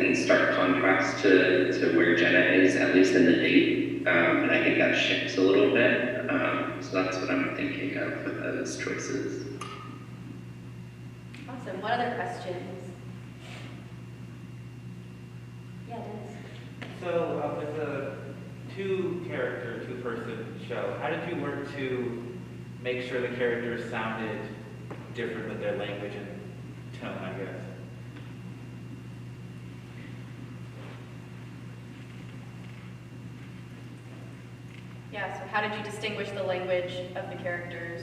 in stark contrast to where Jenna is, at least in the date, and I think that shifts a little bit, so that's what I'm thinking of with those choices. Awesome. What other questions? person show, how did you learn to make sure the characters sounded different with their language and tone, I guess? Yeah, so how did you distinguish the language of the characters?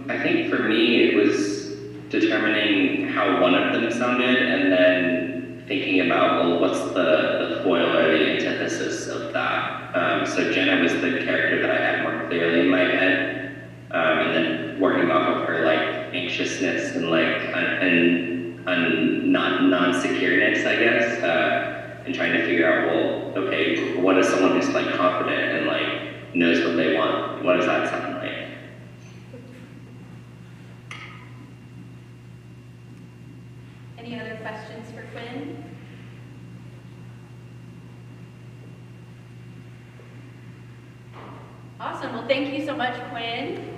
I think for me it was determining how one of them sounded and then thinking about, well, what's the foil or the antithesis of that. So Jenna was the character that I had more clearly in my head, and then working off of her like anxiousness and like non-secureness, I guess, and trying to figure out, well, okay, what is someone who's like confident and like knows what they want? What does that sound like? Any other questions for Quinn? Awesome, well thank you so much, Quinn.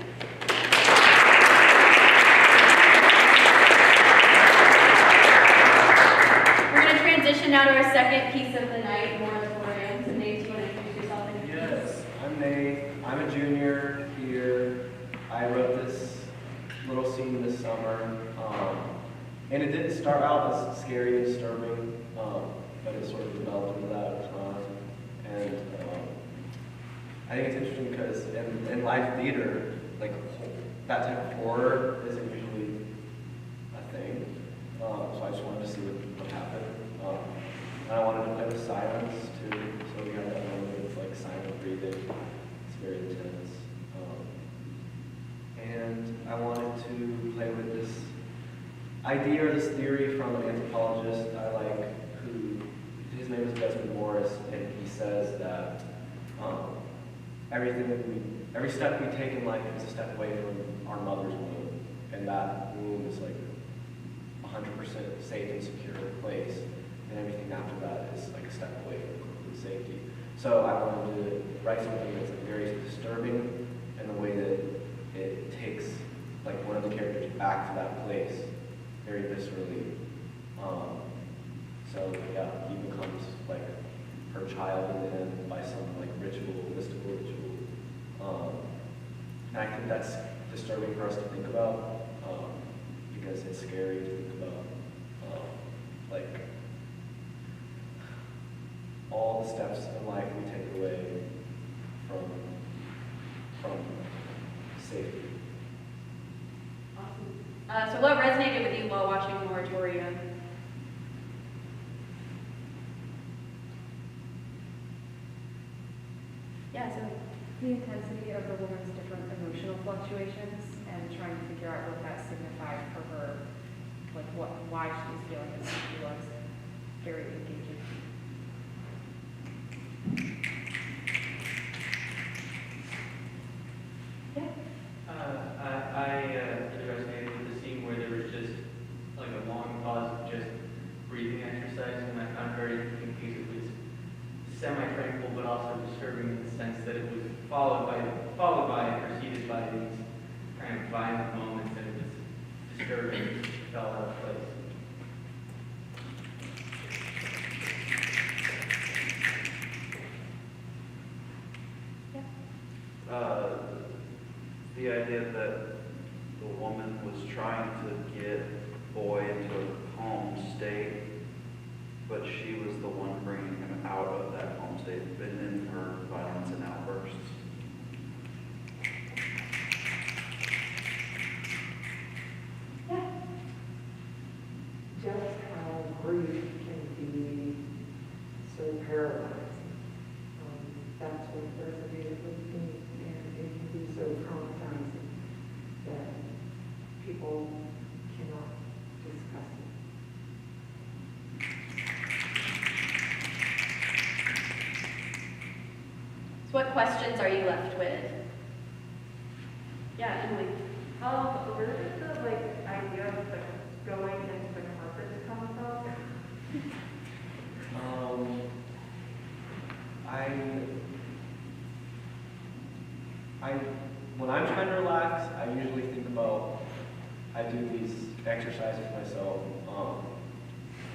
We're going to transition now to our second piece of the night, Moratorium. So Nath, do you want to introduce yourself? Yes, I'm Nath. I'm a junior here. I wrote this little scene this summer. And it didn't start out as scary and disturbing, but it sort of developed into that over time. And I think it's interesting because in live theater, like that type of horror isn't usually a thing. So I just wanted to see what happened. And I wanted to play with silence too. So we had that moment of like silent breathing. It's very intense. And I wanted to play with this idea or this theory from an anthropologist I like, his name is Desmond Morris, and he says that every step we take in life is a step away from our mother's womb, and that womb is like 100% safe and secure place, and everything after that is like a step away from complete safety. So I wanted to write something that's like very disturbing in the way that it takes like one of the characters back to that place very viscerally. So yeah, he becomes like her child in the end by some like mystical ritual. And I think that's disturbing for us to think about, because it's scary to think about like all the steps in life we take away from safety. So what resonated with you while watching Moratorium? Yeah, so the intensity of the woman's different emotional fluctuations and trying to figure out what that signified for her, like why she was feeling as she was. Very engaging. I resonated with the scene where there was just like a long pause of just breathing exercise, and I found very interesting because it was semi-tranquil but also disturbing in the sense that it was followed by and preceded by these kind of violent moments, and it was disturbing. It fell out of place. The idea that the woman was trying to get Boy into a calm state, but she was the one bringing him out of that calm state and in her violence and outbursts. Just how grief can be so paralyzing. That's what resonated with me, and it can be so traumatizing that people cannot discuss it. So what questions are you left with? Yeah, Emily. Where did the idea of going into the carpet come from? When I'm trying to relax, I usually think about, I do these exercises myself,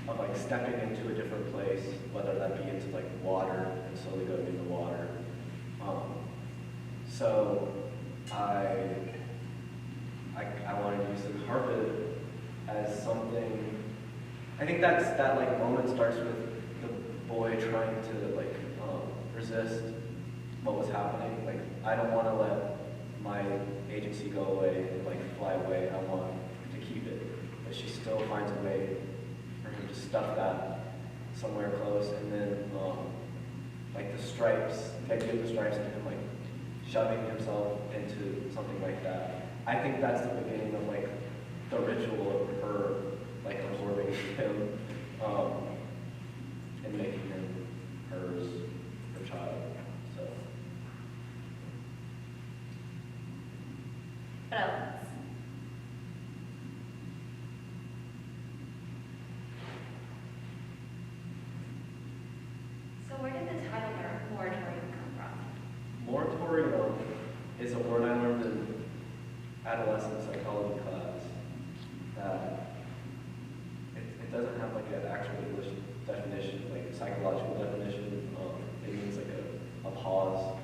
of like stepping into a different place, whether that be into like water and slowly going into water. So I wanted to use the carpet as something. I think that like moment starts with the boy trying to like resist what was happening. Like, I don't want to let my agency go away and like fly away. I want to keep it, but she still finds a way for him to stuff that somewhere close, and then like the stripes, the idea of the stripes and him like shoving himself into something like that. I think that's the beginning of like the ritual of her like absorbing him and making him her child. So. What else? So where did the title Moratorium come from? Moratorium is a word I learned in adolescent psychology class that it doesn't have like an actual English definition, like a psychological definition. It means like a pause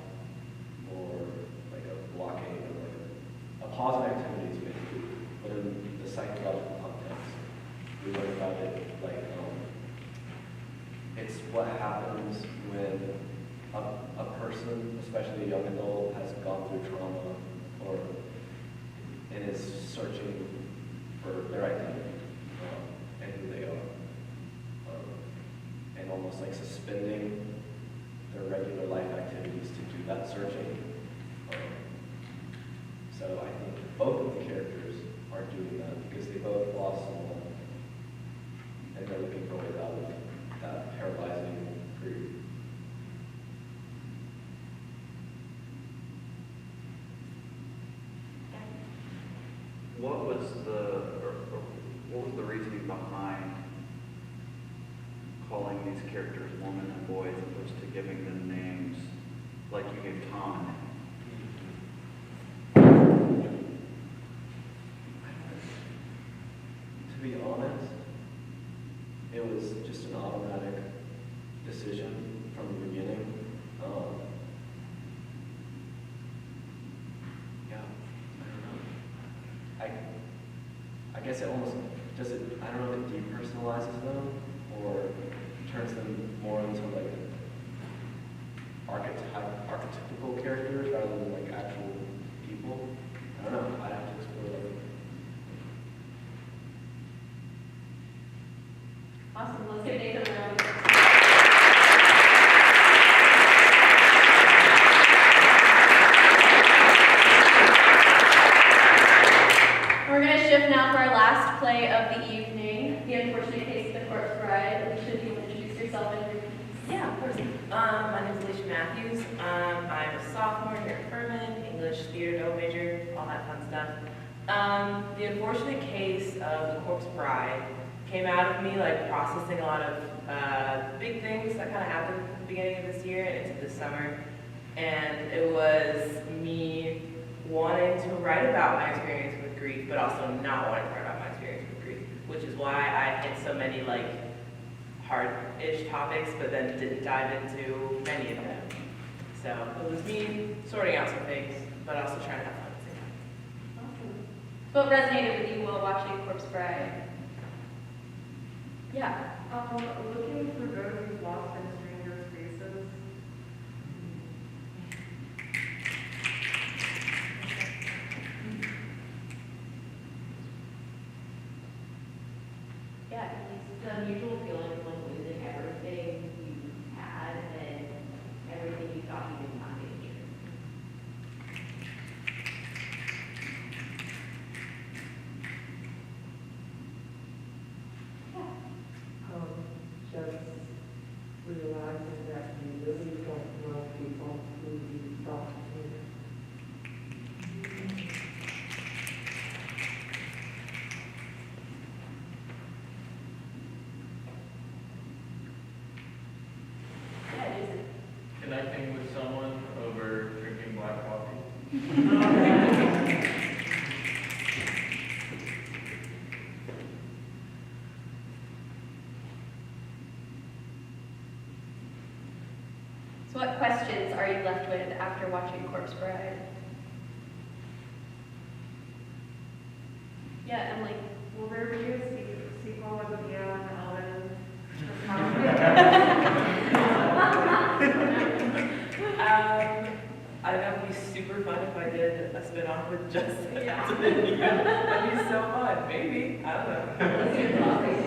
or like a blockade or like a pause in activities basically. But in the psychological context, we learn about it like it's what happens when a person, especially a young adult, has gone through trauma or and is searching for their identity and who they are, and almost like suspending their regular life activities to do that searching. So I think both of the characters are doing that because they both lost someone and they're looking for ways out of that paralyzing grief. What was the reasoning behind calling these characters woman and boy as opposed to giving them names like you gave Tom a name? To be honest, it was just an automatic decision from the beginning. I guess it almost does it. I don't know if it depersonalizes them or turns them more into like archetypical characters rather than like actual people. I don't know. I'd have to explore that. Awesome. Let's give Nathan a round. We're going to shift now to our last play of the evening, The Unfortunate Case of the Corpse Bride. Alicia, do you want to introduce yourself and your piece? Yeah, of course. My name is Alicia Matthews. I'm a sophomore here at Furman, English theater double major, all that fun stuff. The Unfortunate Case of the Corpse Bride came out of me like processing a lot of big things that kind of happened at the beginning of this year and into this summer. And it was me wanting to write about my experience with grief, but also not wanting to write about my experience with grief, which is why I hit so many like hard-ish topics, but then didn't dive into many of them. So it was me sorting out some things, but also trying to have fun at the same time. Awesome. What resonated with you while watching Corpse Bride? Yeah. Looking for those lost in strangers' faces. Yeah, it's the unusual feeling of like losing everything you had and everything you thought you did not be true. Just realizing that you really don't know people who you thought you knew. Connecting with someone over drinking black coffee. What questions are you left with after watching Corpse Bride? Yeah, Emily. Will there be a sequel with Mia and Ellen? I think that would be super fun if I did a spin-off with Justin. Yeah. That'd be so fun. Maybe. I don't know.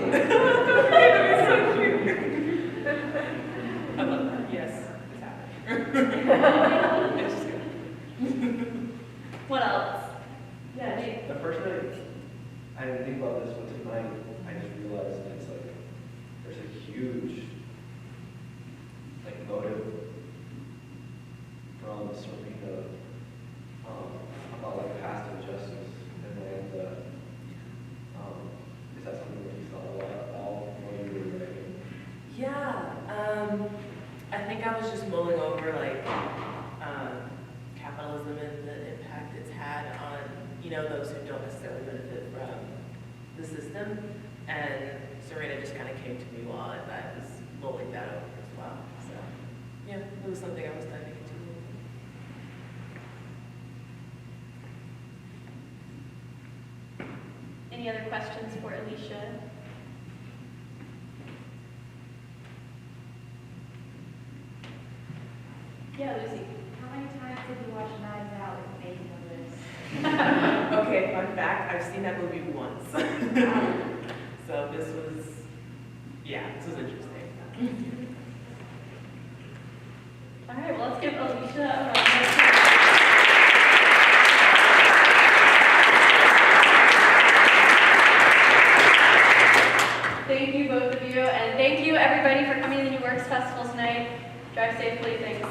That'd be so cute. I love that. Yes, it's happening. It's just good. What else? Yeah, the first night, I didn't think about this, but tonight, I just realized that it's like, there's a huge, like, motive from Serena, about like past injustice, and then, is that something that you thought a lot about when you were writing? Yeah, I think I was just mulling over like capitalism and the impact it's had on, you know, those who don't necessarily benefit from the system. And Serena just kind of came to me while I was mulling that over as well. So yeah, it was something I was diving into. Any other questions for Alicia? Yeah, Lucy. How many times did you watch Knives Out with making of this? Okay, fun fact, I've seen that movie once. So this was interesting. All right, well, let's give Alicia a round of applause. Thank you, both of you, and thank you, everybody, for coming to the New Works Festival tonight. Drive safely, thanks.